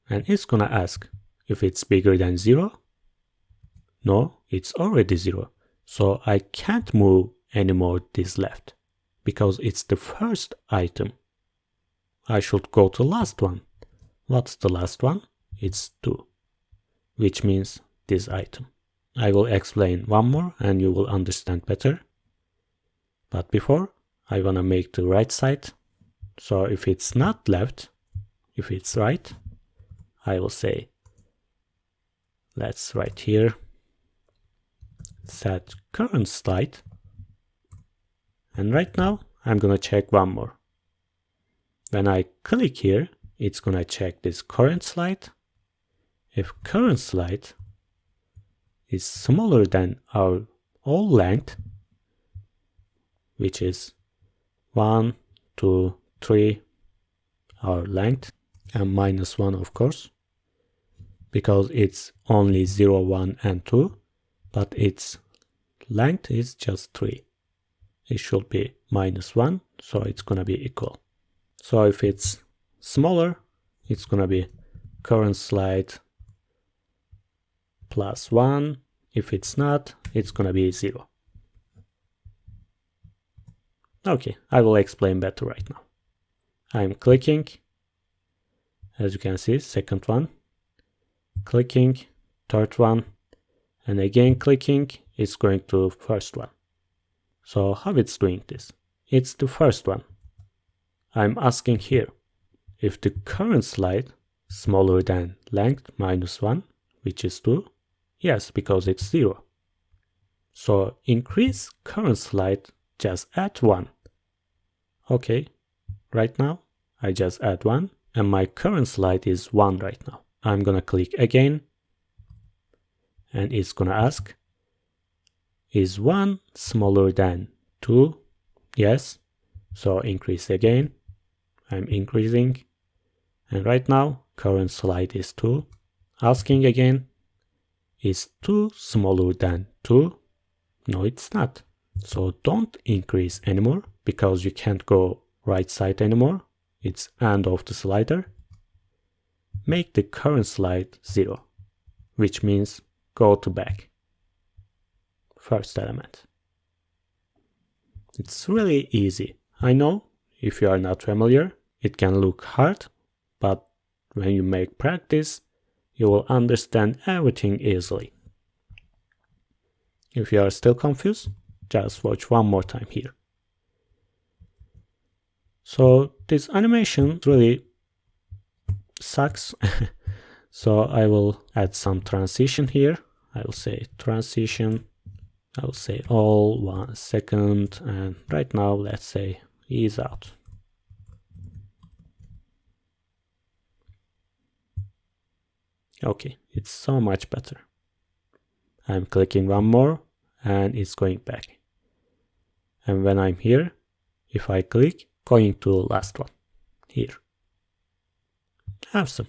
and it's gonna ask if it's bigger than 0. No, it's already 0. So I can't move anymore this left, because it's the first item. I should go to last one. What's the last one? It's 2, which means this item. I will explain one more and you will understand better. But before, I wanna make the right side. So if it's not left, if it's right, I will say, let's write here, set current slide. And right now, I'm gonna check one more. When I click here, it's gonna check this current slide. If current slide is smaller than our all length, which is 1, 2, 3, our length, and -1 of course, because it's only 0, 1, and 2, but its length is just 3. It should be -1, so it's gonna be equal. So if it's smaller, it's gonna be current slide +1. If it's not, it's gonna be 0. Okay, I will explain better right now. I'm clicking, as you can see, second one, clicking, third one, and again clicking, it's going to first one. So how it's doing this? It's the first one. I'm asking here, if the current slide smaller than length -1, which is 2, yes, because it's 0. So increase current slide, just add 1. Okay, right now I just add 1 and my current slide is 1 right now. I'm gonna click again and it's gonna ask, is 1 smaller than 2? Yes, so increase again. I'm increasing, and right now current slide is 2. Asking again, is 2 smaller than 2? No, it's not. So don't increase anymore, because you can't go right side anymore. It's end of the slider. Make the current slide 0, which means go to back. First element. It's really easy. I know if you are not familiar, it can look hard, but when you make practice, you will understand everything easily. If you are still confused, just watch one more time here. So this animation really sucks. So I will add some transition here. I will say transition. I will say all 1 second. And right now, let's say ease out. Okay, it's so much better. I'm clicking one more and it's going back. And when I'm here, if I click, going to last one, here. Awesome.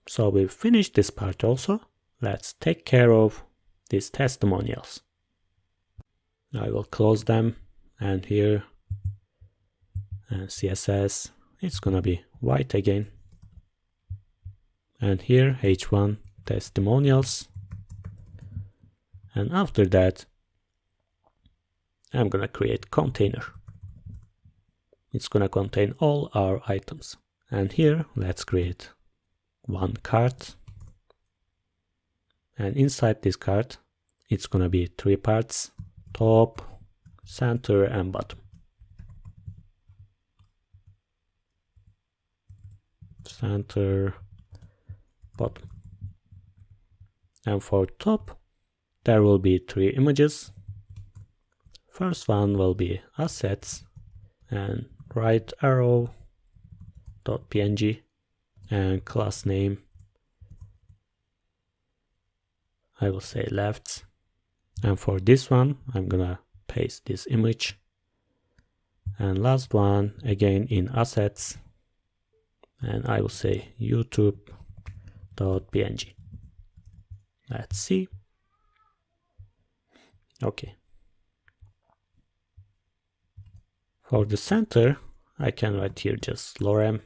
So we finished this part also. Let's take care of these testimonials. I will close them, and here And CSS, it's gonna be white again. And here h1 testimonials. And after that, I'm gonna create container. It's gonna contain all our items. And here, let's create one cart. And inside this cart, it's gonna be 3 parts: top, center, and bottom. Center, bottom. And for top, there will be 3 images. First one will be assets and right arrow .png and class name, I will say left. And for this one, I'm gonna paste this image. And last one, again in assets, and I will say youtube.png. Let's see. Okay. For the center, I can write here just lorem.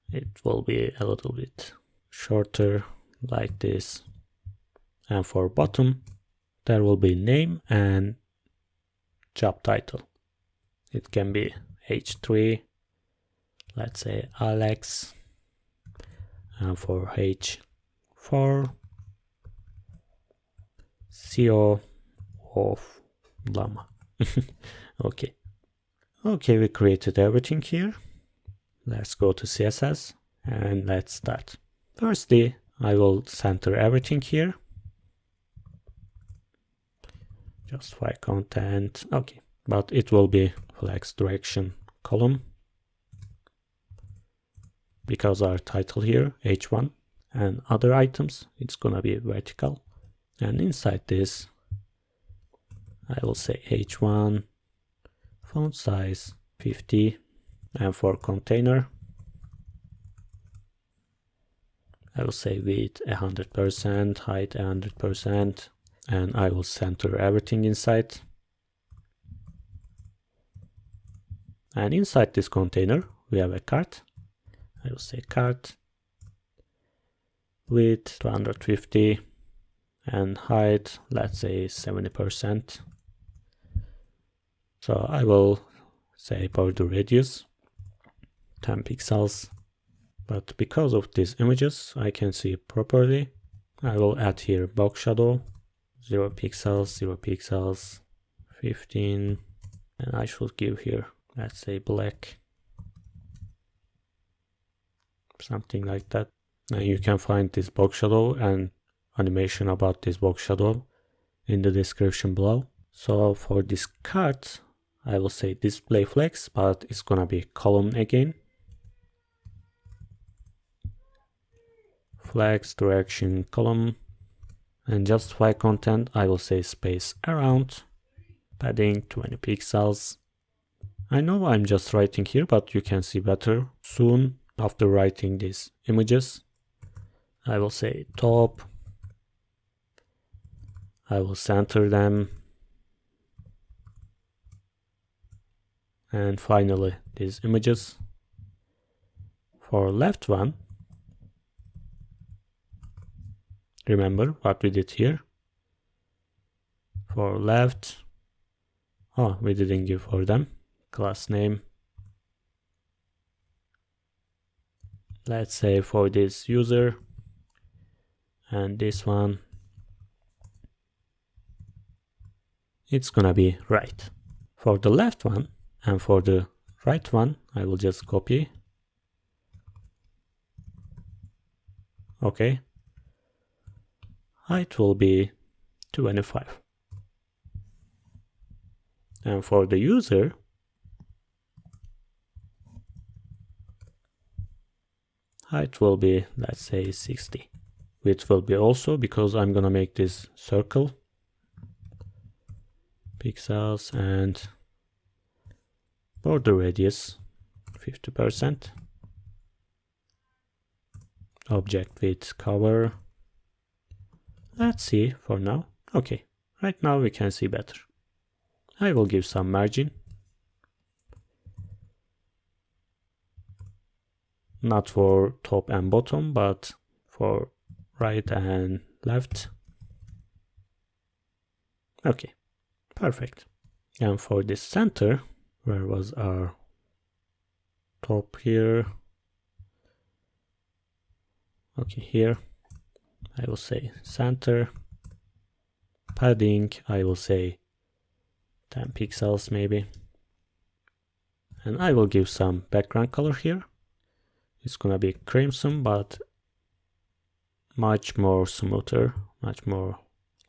It will be a little bit shorter, like this. And for bottom, there will be name and job title. It can be h3, let's say Alex. And for h4, CEO of Lama. Okay. Okay, we created everything here. Let's go to CSS and let's start. Firstly, I will center everything here. Justify content. Okay, but it will be flex direction column because our title here, h1, and other items, it's gonna be vertical. And inside this, I will say h1, font size 50, and for container, I will say width 100%, height 100%, and I will center everything inside. And inside this container, we have a cart. I will say cart, width 250, and height, let's say 70%. So I will say border radius 10 pixels, but because of these images I can see it properly. I will add here box shadow 0 pixels, 0 pixels, 15, and I should give here, let's say black, something like that. And you can find this box shadow and animation about this box shadow in the description below. So for this cart, I will say display flex, but it's gonna be column again. Flex direction column, and justify content, I will say space around, padding 20 pixels. I know I'm just writing here, but you can see better soon after writing these images. I will say top, I will center them, and finally these images. For left one, remember what we did here. For left, oh, we didn't give for them class name. Let's say for this user, and this one, it's gonna be right. For the left one and for the right one, I will just copy. Okay. Height will be 25. And for the user, height will be, let's say 60. Width will be also, because I'm gonna make this circle, pixels, and border radius 50%. Object width cover. Let's see for now. Okay, right now we can see better. I will give some margin. not for top and bottom, but for right and left. Okay, perfect. And for this center, where was our top here? Okay, here I will say center. Padding, I will say 10 pixels maybe. And I will give some background color here. It's gonna be crimson, but much more smoother, much more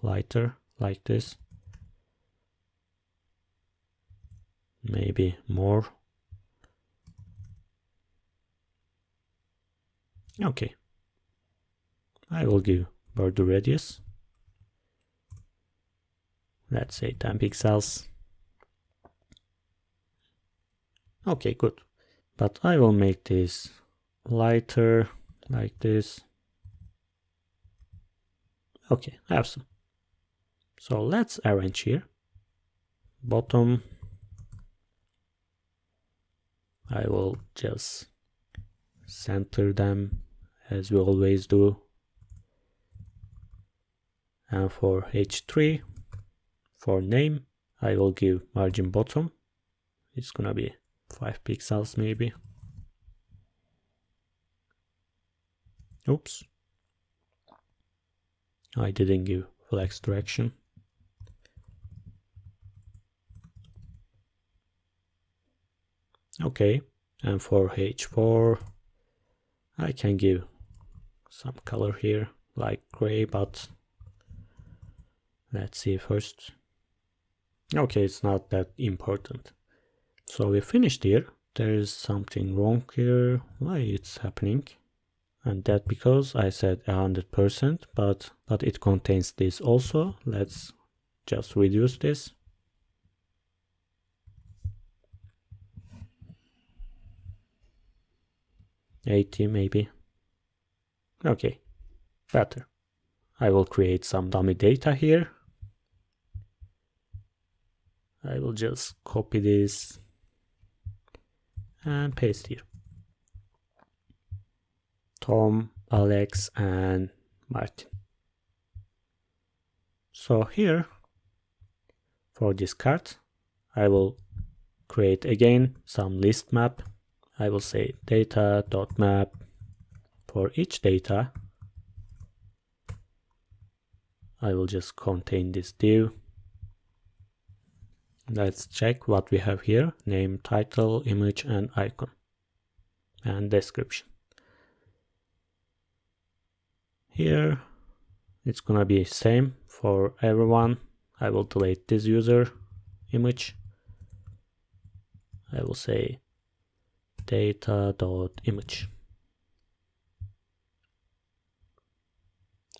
lighter, like this. Maybe more. Okay. I will give border radius. Let's say 10 pixels. Okay, good. But I will make this lighter, like this. Okay, awesome. So let's arrange here. Bottom. I will just center them as we always do. And for H3, for name, I will give margin bottom. It's gonna be 5 pixels maybe. Oops. I didn't give flex direction. Okay, and for H4, I can give some color here, like gray, but let's see first. Okay, it's not that important. So we finished here. There is something wrong here. Why it's happening? And that because I said 100%, but it contains this also. Let's just reduce this. $80 maybe. Okay, better. I will create some dummy data here. I will just copy this and paste here. Tom, Alex, and Martin. So here, for this card, I will create again some list map. I will say data.map. For each data, I will just contain this div. Let's check what we have here. Name, title, image, and icon. And description. Here, it's gonna be same for everyone. I will delete this user image. I will say data.image.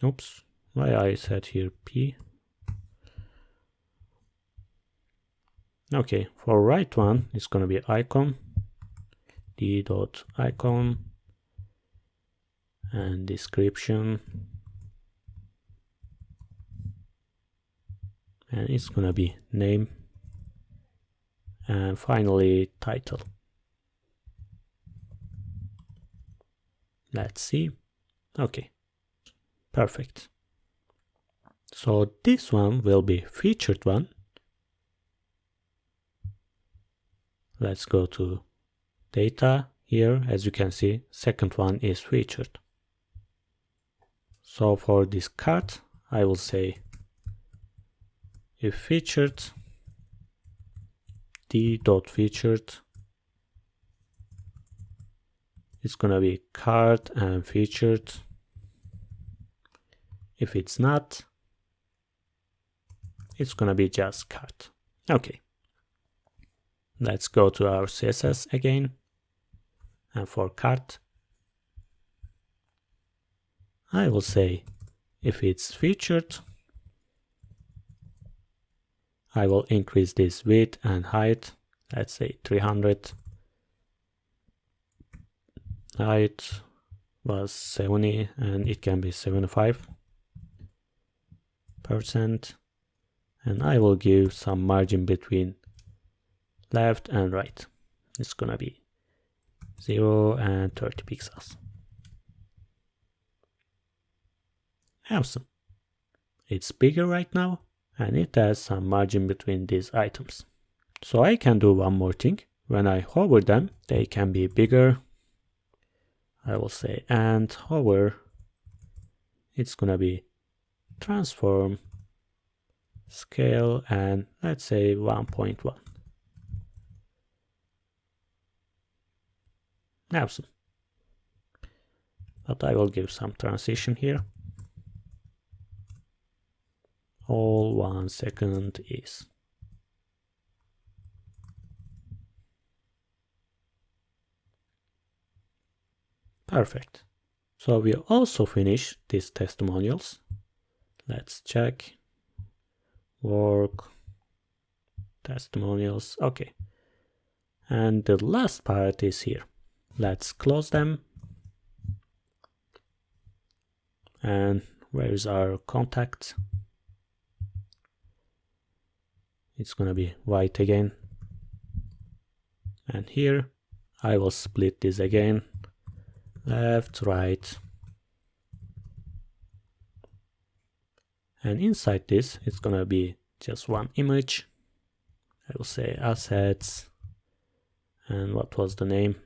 Oops, why I said here P. Okay, for right one, it's gonna be icon, d.icon, and description, and it's gonna be name, and finally title. Let's see. Okay, perfect. So this one will be featured one. Let's go to data. Here, as you can see, second one is featured. So for this card, I will say if featured d.featured, it's gonna be card and featured. If it's not, it's gonna be just card. Okay. Let's go to our CSS again, and for card, I will say if it's featured, I will increase this width and height, let's say 300. Height was 70 and it can be 75%, and I will give some margin between left and right. It's gonna be 0 and 30 pixels. Awesome. It's bigger right now, and it has some margin between these items. So I can do one more thing. When I hover them, they can be bigger. I will say and hover. It's gonna be transform, scale, and let's say 1.1. Awesome. But I will give some transition here. All 1 second is. Perfect. So we also finished these testimonials. Let's check. Work. Testimonials. Okay. And the last part is here. Let's close them. And where is our contact? It's gonna be white again. And here I will split this again. Left, right. And inside this, it's gonna be just one image. I will say assets. And what was the name?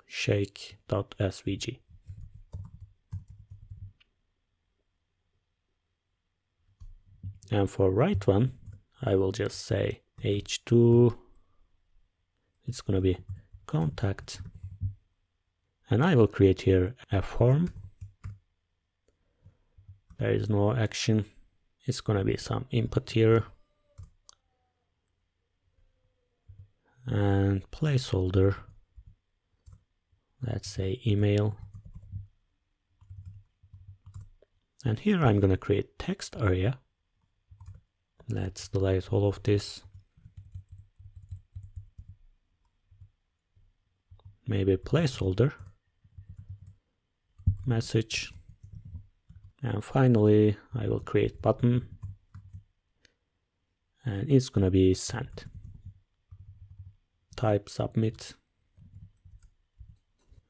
Shake.svg. And for right one, I will just say h2. It's gonna be contact. And I will create here a form. There is no action. It's gonna be some input here. And placeholder. Let's say email. And here I'm gonna create text area. Let's delete all of this. Maybe placeholder. Message. And finally, I will create button. And it's gonna be sent. Type submit.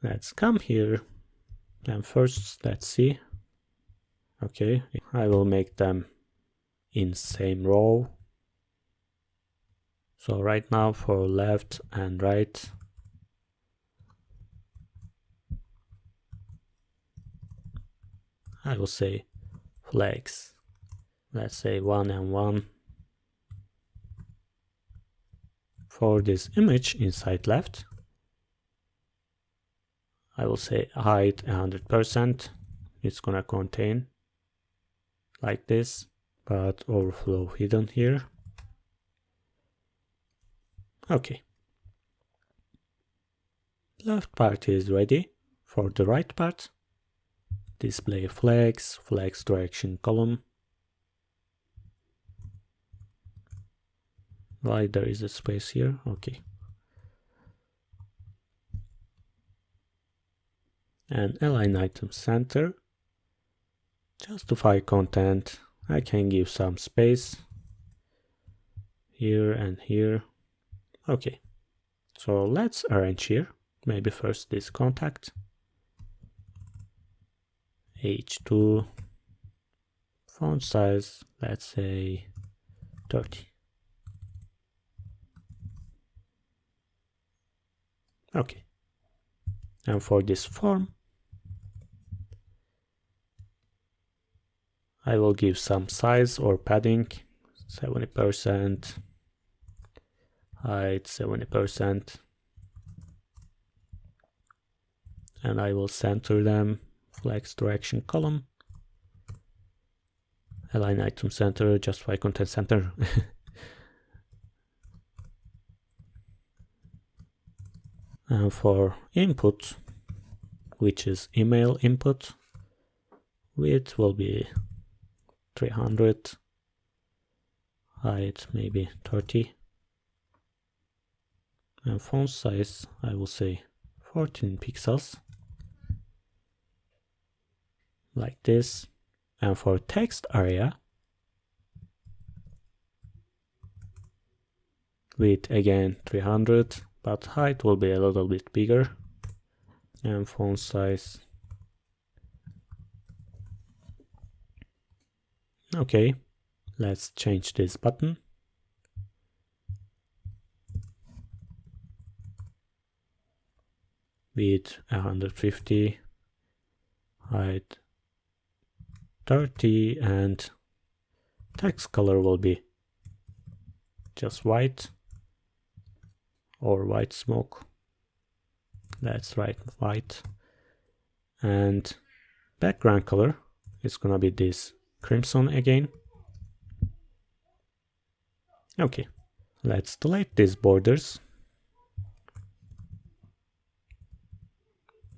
Let's come here. And first, let's see. Okay, I will make them in same row. So right now for left and right, I will say flags. Let's say 1 and 1. For this image inside left, I will say height 100%. It's gonna contain like this, but overflow hidden here. Okay. Left part is ready. For the right part, display flags, flags direction column. Why there is a space here? Okay. And align item center. Justify content. I can give some space here and here. Okay. So let's arrange here. Maybe first this contact. H2. Font size, let's say 30. Okay. And for this form, I will give some size or padding, 70%, height 70%, and I will center them, flex direction column, align item center, justify content center. And for input, which is email input, width will be 300, height maybe 30, and font size I will say 14 pixels, like this. And for text area, width again 300, but height will be a little bit bigger, and font size. Okay, let's change this button. Width 150, height 30, and text color will be just white or white smoke. Let's write white. And background color is gonna be this crimson again. Okay, let's delete these borders.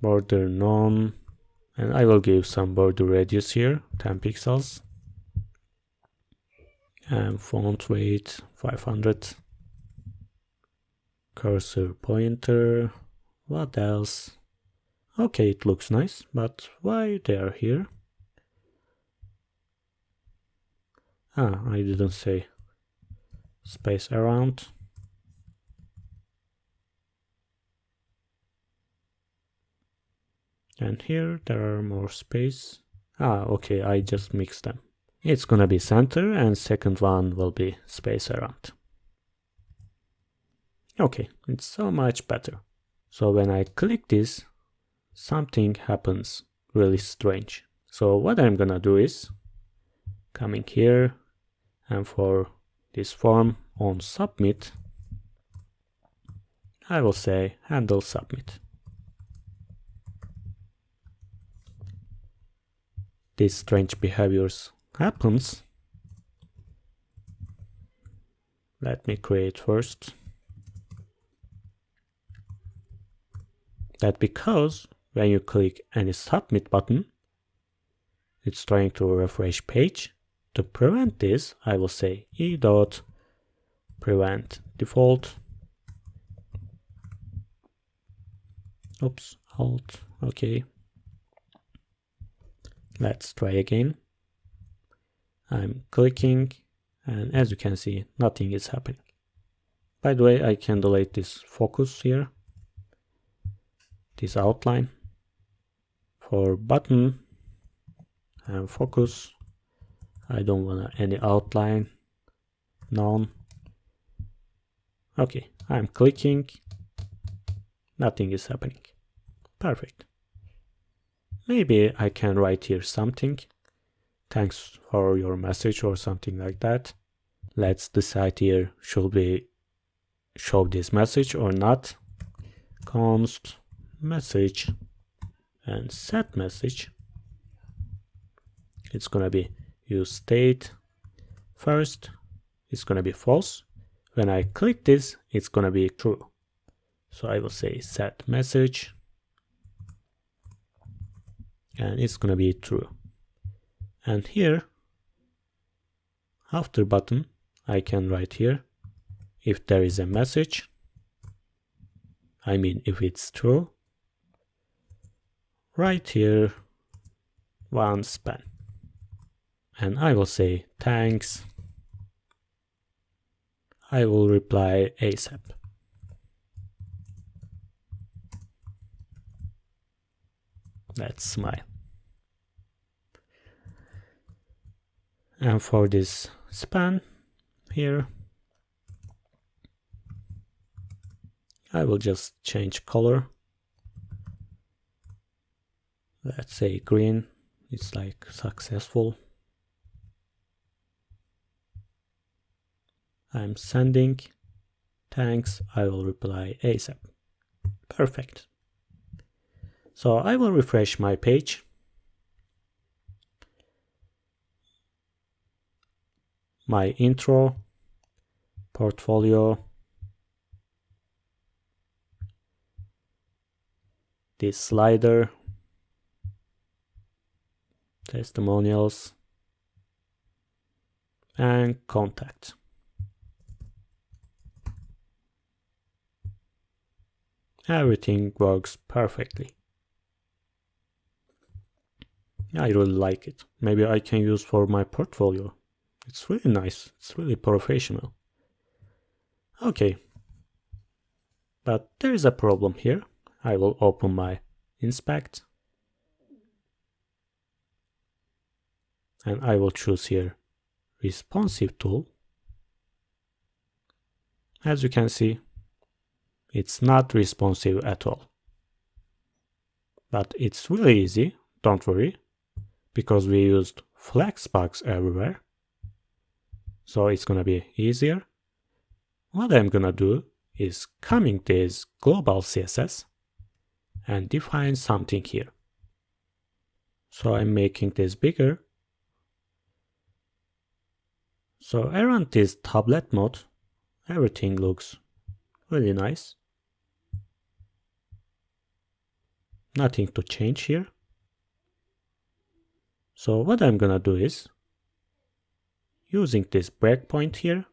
Border none, and I will give some border radius here, 10 pixels. And font weight 500. Cursor pointer. What else? Okay, it looks nice, but why they are here? I didn't say space around. And here there are more space. Okay, I just mixed them. It's gonna be center and second one will be space around. Okay, it's so much better. So when I click this, something happens really strange. So what I'm gonna do is coming here, and for this form on submit, I will say handle submit. These strange behaviors happens. Let me create first. That because when you click any submit button, it's trying to refresh page. To prevent this, I will say e.prevent default. Oops, alt, okay. Let's try again. I'm clicking, and as you can see, nothing is happening. By the way, I can delete this focus here, this outline. For button and focus, I don't want any outline, none. Okay, I'm clicking, nothing is happening. Perfect. Maybe I can write here something. Thanks for your message or something like that. Let's decide here, should we show this message or not. Const message and set message. It's gonna be use state. First, it's gonna be false. When I click this, it's gonna be true. So I will say set message, and it's gonna be true. And here, after button, I can write here, if there is a message, I mean if it's true, right here, one span. And I will say thanks. I will reply ASAP. Let's smile. And for this span here, I will just change color. Let's say green. It's like successful. I'm sending. Thanks. I will reply ASAP. Perfect. So I will refresh my page. My intro, portfolio, this slider, testimonials, and contact. Everything works perfectly. I really like it. Maybe I can use for my portfolio. It's really nice. It's really professional. Okay. But there is a problem here. I will open my inspect. And I will choose here responsive tool. As you can see, it's not responsive at all. But it's really easy, don't worry, because we used flexbox everywhere. So it's gonna be easier. What I'm gonna do is coming this global CSS and define something here. So I'm making this bigger. So around this tablet mode, everything looks really nice. Nothing to change here. So what I'm gonna do is, using this breakpoint here,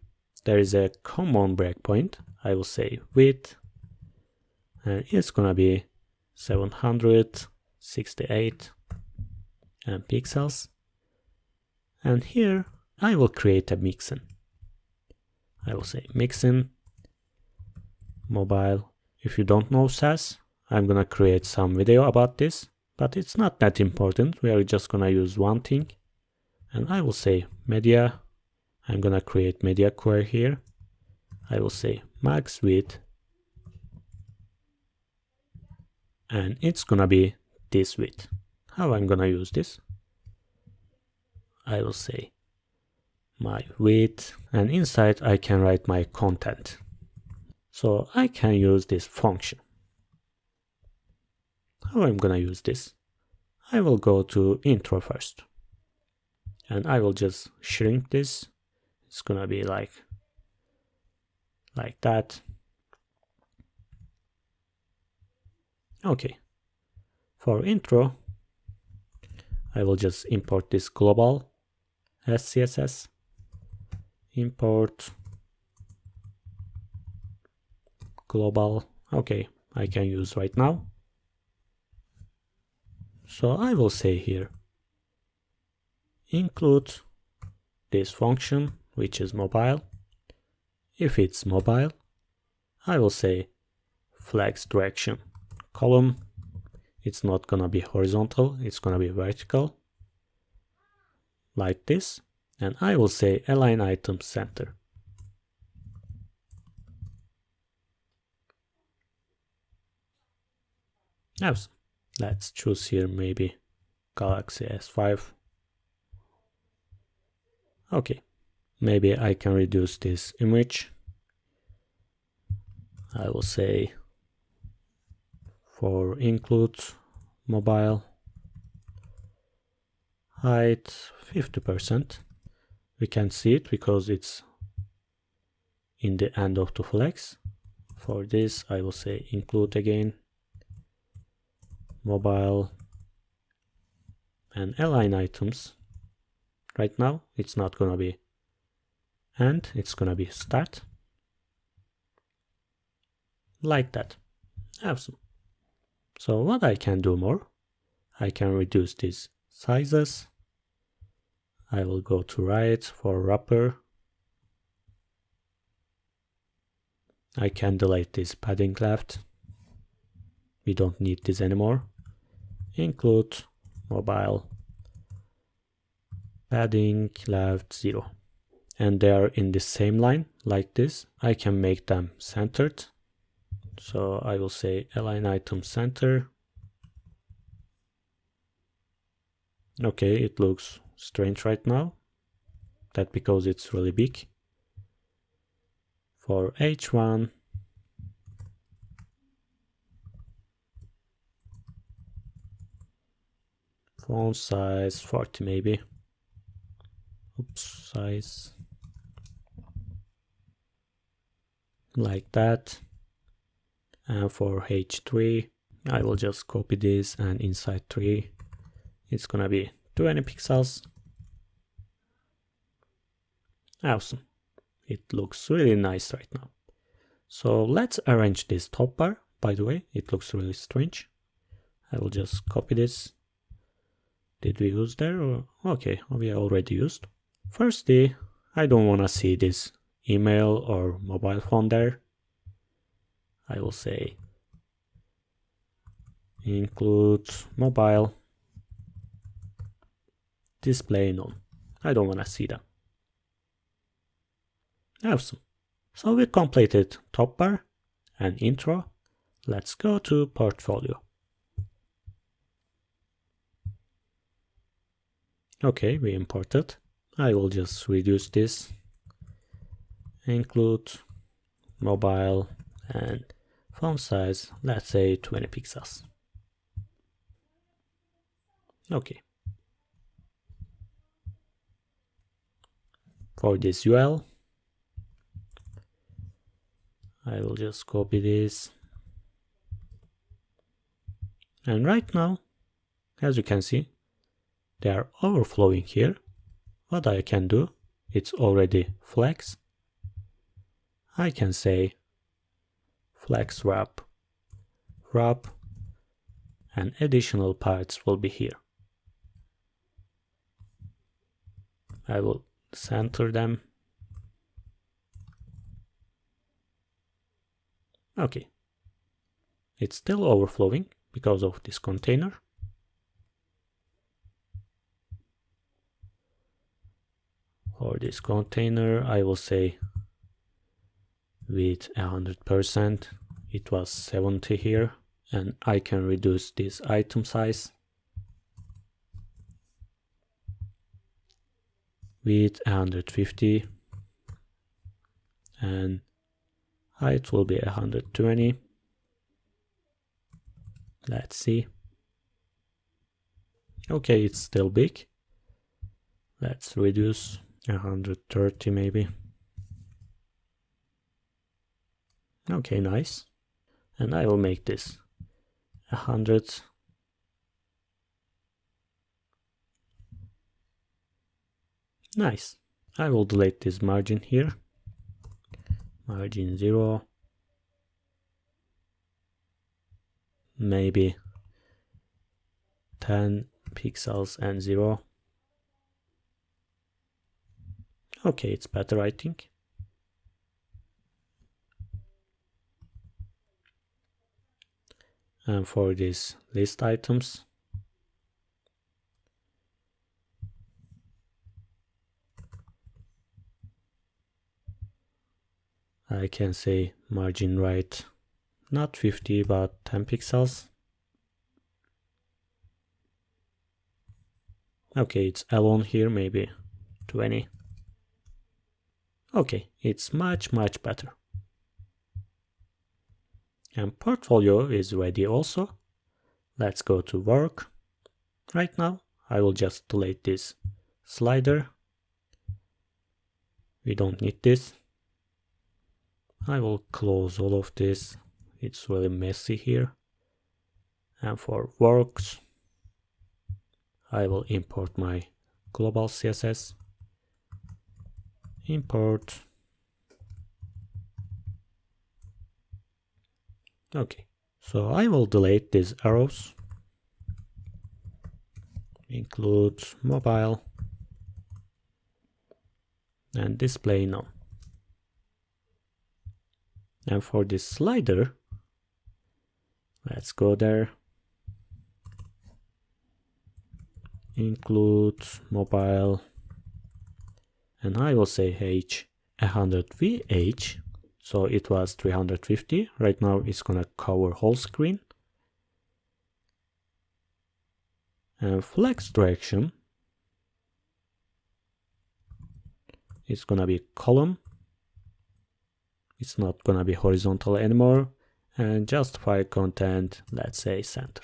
there is a common breakpoint. I will say width, and it's gonna be 768 pixels. And here I will create a mixin. I will say mixin mobile. If you don't know Sass, I'm gonna create some video about this, but it's not that important. We are just gonna use one thing. And I will say media. I'm gonna create media query here. I will say max width. And it's gonna be this width. How I'm gonna use this? I will say my width, and inside I can write my content. So I can use this function. How I'm gonna use this? I will go to intro first. And I will just shrink this. It's gonna be like that. Okay. For intro, I will just import this global SCSS. Import global. Okay, I can use right now. So I will say here, include this function, which is mobile. If it's mobile, I will say flex direction column. It's not gonna be horizontal, it's gonna be vertical, like this. And I will say align item center. Now, let's choose here maybe Galaxy S5. Okay, maybe I can reduce this image. I will say for include mobile height 50%. We can see it because it's in the end of the flex. For this, I will say include again mobile and align items. Right now, it's not gonna be end, it's gonna be start. Like that. Awesome. So what I can do more, I can reduce these sizes. I will go to right for wrapper. I can delete this padding left. We don't need this anymore. Include mobile padding left 0. And they are in the same line like this. I can make them centered. So I will say align item center. Okay, it looks strange right now. That's because it's really big. For H1, font size 40 maybe. Oops, size. Like that. And for H3, I will just copy this, and inside 3, it's gonna be 20 pixels. Awesome. It looks really nice right now. So let's arrange this top bar. By the way, it looks really strange. I will just copy this. Did we use there? Or okay, we already used. Firstly, I don't want to see this email or mobile phone there. I will say include mobile, display none. I don't want to see them. Awesome. So we completed top bar and intro. Let's go to portfolio. Okay, we imported. I will just reduce this, include mobile and font size, let's say 20 pixels. Okay. For this UL, I will just copy this. And right now, as you can see, they are overflowing here. What I can do, it's already flex. I can say flex wrap, and additional parts will be here. I will center them. Okay. It's still overflowing because of this container. For this container, I will say with 100%, it was 70 here, and I can reduce this item size with 150, and height will be 120. Let's see. Okay, it's still big. Let's reduce 130 maybe. Okay, nice. And I will make this 100. Nice. I will delete this margin here. Margin 0. Maybe 10 pixels and 0. Okay, it's better, I think. And for these list items, I can say margin right, not 50 but 10 pixels. Okay, it's alone here, maybe 20. Okay, it's much better. And portfolio is ready also. Let's go to work. Right now, I will just delete this slider. We don't need this. I will close all of this. It's really messy here. And for works, I will import my global CSS. Import. Okay, so I will delete these arrows. Include mobile and display none. And for this slider, let's go there. Include mobile, and I will say h 100 VH. So it was 350. Right now it's gonna cover whole screen. And flex direction, it's gonna be column. It's not gonna be horizontal anymore. And justify content, let's say center.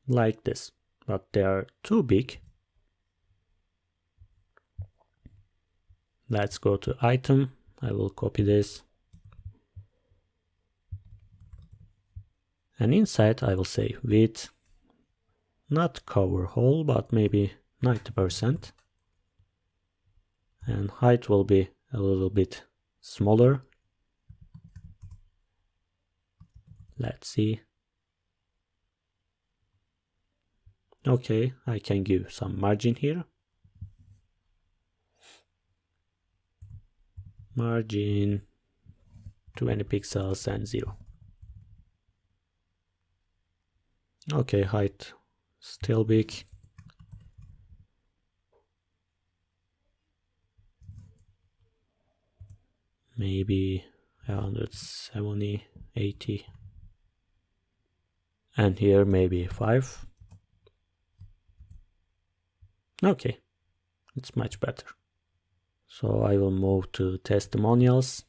Like this, but they are too big. Let's go to item. I will copy this. And inside I will say width, not cover whole, but maybe 90%. And height will be a little bit smaller. Let's see. Okay, I can give some margin here. Margin 20 pixels and 0. Okay, height still big. Maybe 170, 80. And here maybe 5. Okay, it's much better. So I will move to testimonials.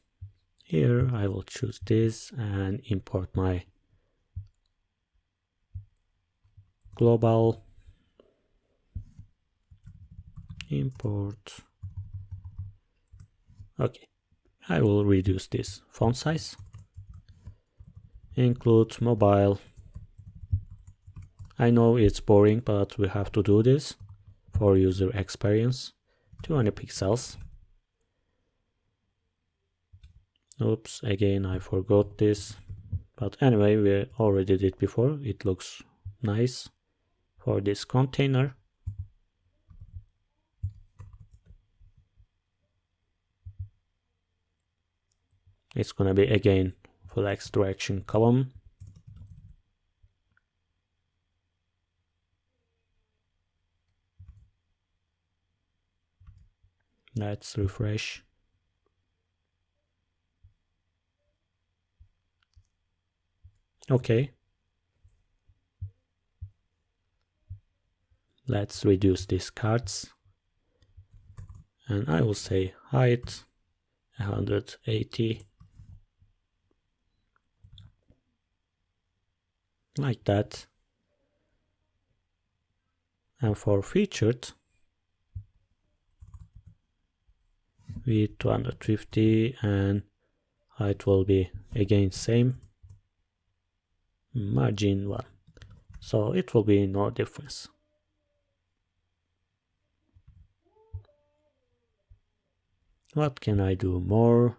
Here I will choose this and import my global. Import. Okay, I will reduce this font size. Include mobile. I know it's boring, but we have to do this for user experience. 200 pixels. Oops, again I forgot this. But anyway, we already did before. It looks nice for this container. It's gonna be again flex direction column. Let's refresh. Okay. Let's reduce these cards. And I will say height 180. Like that. And for featured, width 250 and height will be again same. Margin 1. So it will be no difference. What can I do more?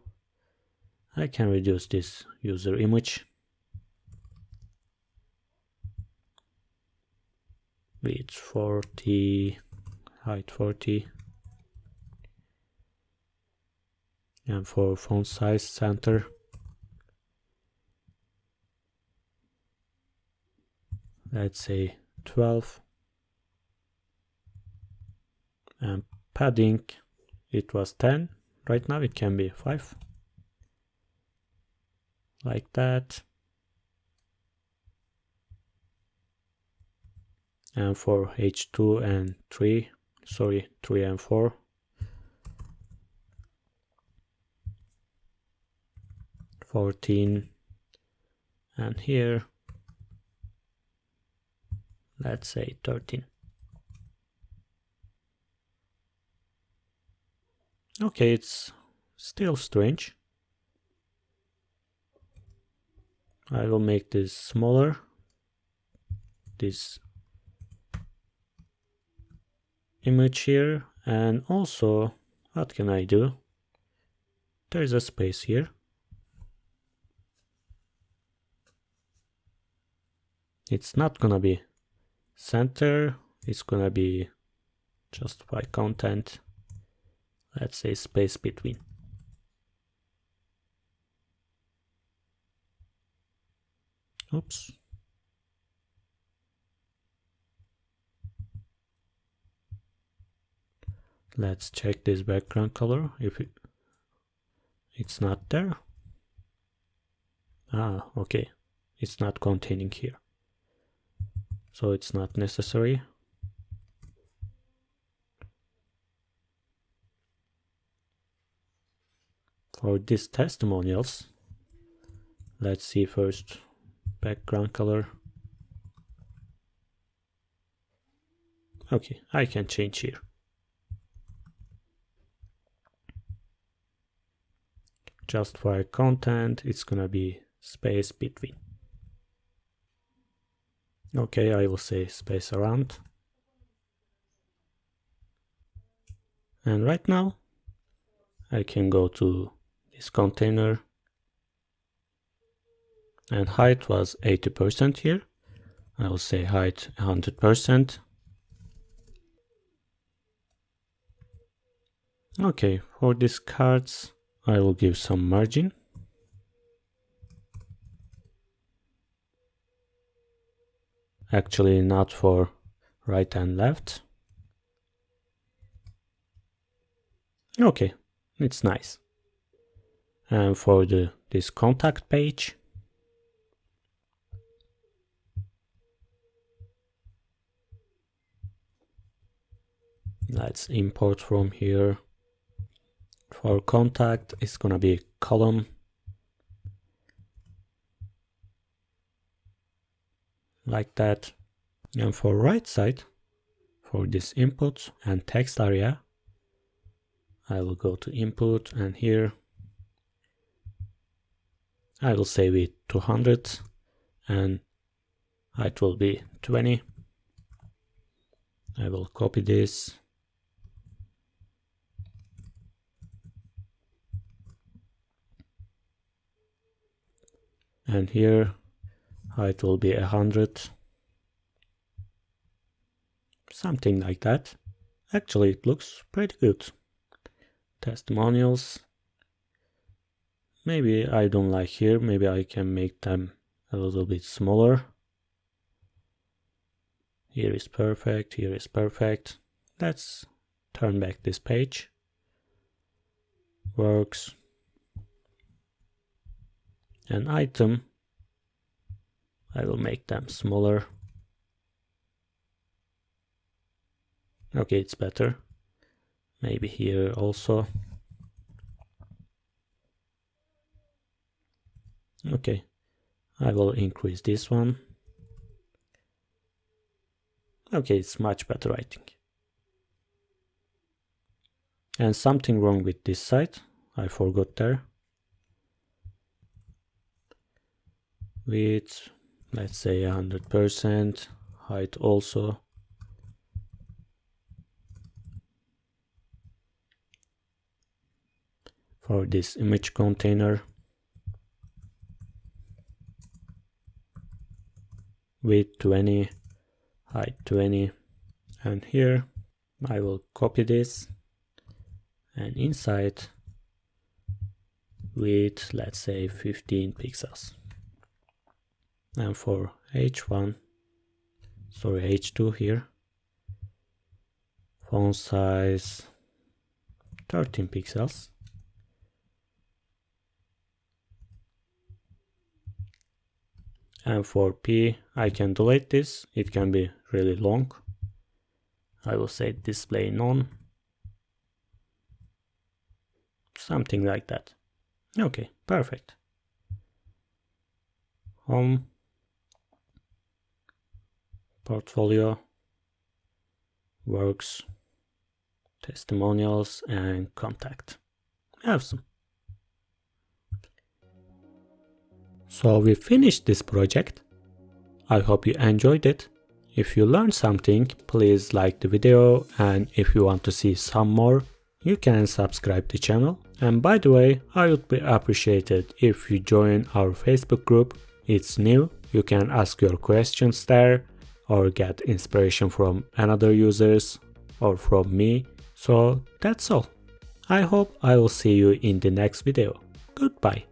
I can reduce this user image. Width 40, height 40. And for font size center, let's say 12. And padding, it was 10. Right now it can be 5. Like that. And for H2 and 3, 3 and 4. 14. And here, let's say 13. Okay, it's still strange. I will make this smaller. This image here. And also, what can I do? There's a space here. It's not gonna be center. It's gonna be just by content. Let's say space between. Oops. Let's check this background color if it's not there. Ah, okay. It's not containing here. So it's not necessary. For these testimonials, let's see first background color. Okay, I can change here. Just for content, it's gonna be space between. Okay, I will say space around. And right now, I can go to this container. And height was 80% here. I will say height 100%. Okay, for these cards, I will give some margin. Actually, not for right and left. Okay, it's nice. And for this contact page, let's import from here. For contact, it's gonna be a column. Like that. And for right side, for this input and text area, I will go to input, and here I will save it 200 and height will be 20. I will copy this. And here height will be 100. Something like that. Actually, it looks pretty good. Testimonials. Maybe I don't like here. Maybe I can make them a little bit smaller. Here is perfect. Here is perfect. Let's turn back this page. Works. An item. I will make them smaller. Okay, it's better. Maybe here also. Okay, I will increase this one. Okay, it's much better, I think. And something wrong with this side. I forgot there. Width, let's say 100%. Height also. For this image container, width 20, height 20, and here I will copy this, and inside width, let's say 15 pixels. And for H2 here, font size 13 pixels. And for P, I can delete this. It can be really long. I will say display none. Something like that. Okay, perfect. Home, portfolio, works, testimonials, and contact. Awesome. So we finished this project. I hope you enjoyed it. If you learned something, please like the video, and if you want to see some more, you can subscribe the channel. And by the way, I would be appreciated if you join our Facebook group. It's new. You can ask your questions there or get inspiration from another users or from me. So that's all. I hope I will see you in the next video. Goodbye.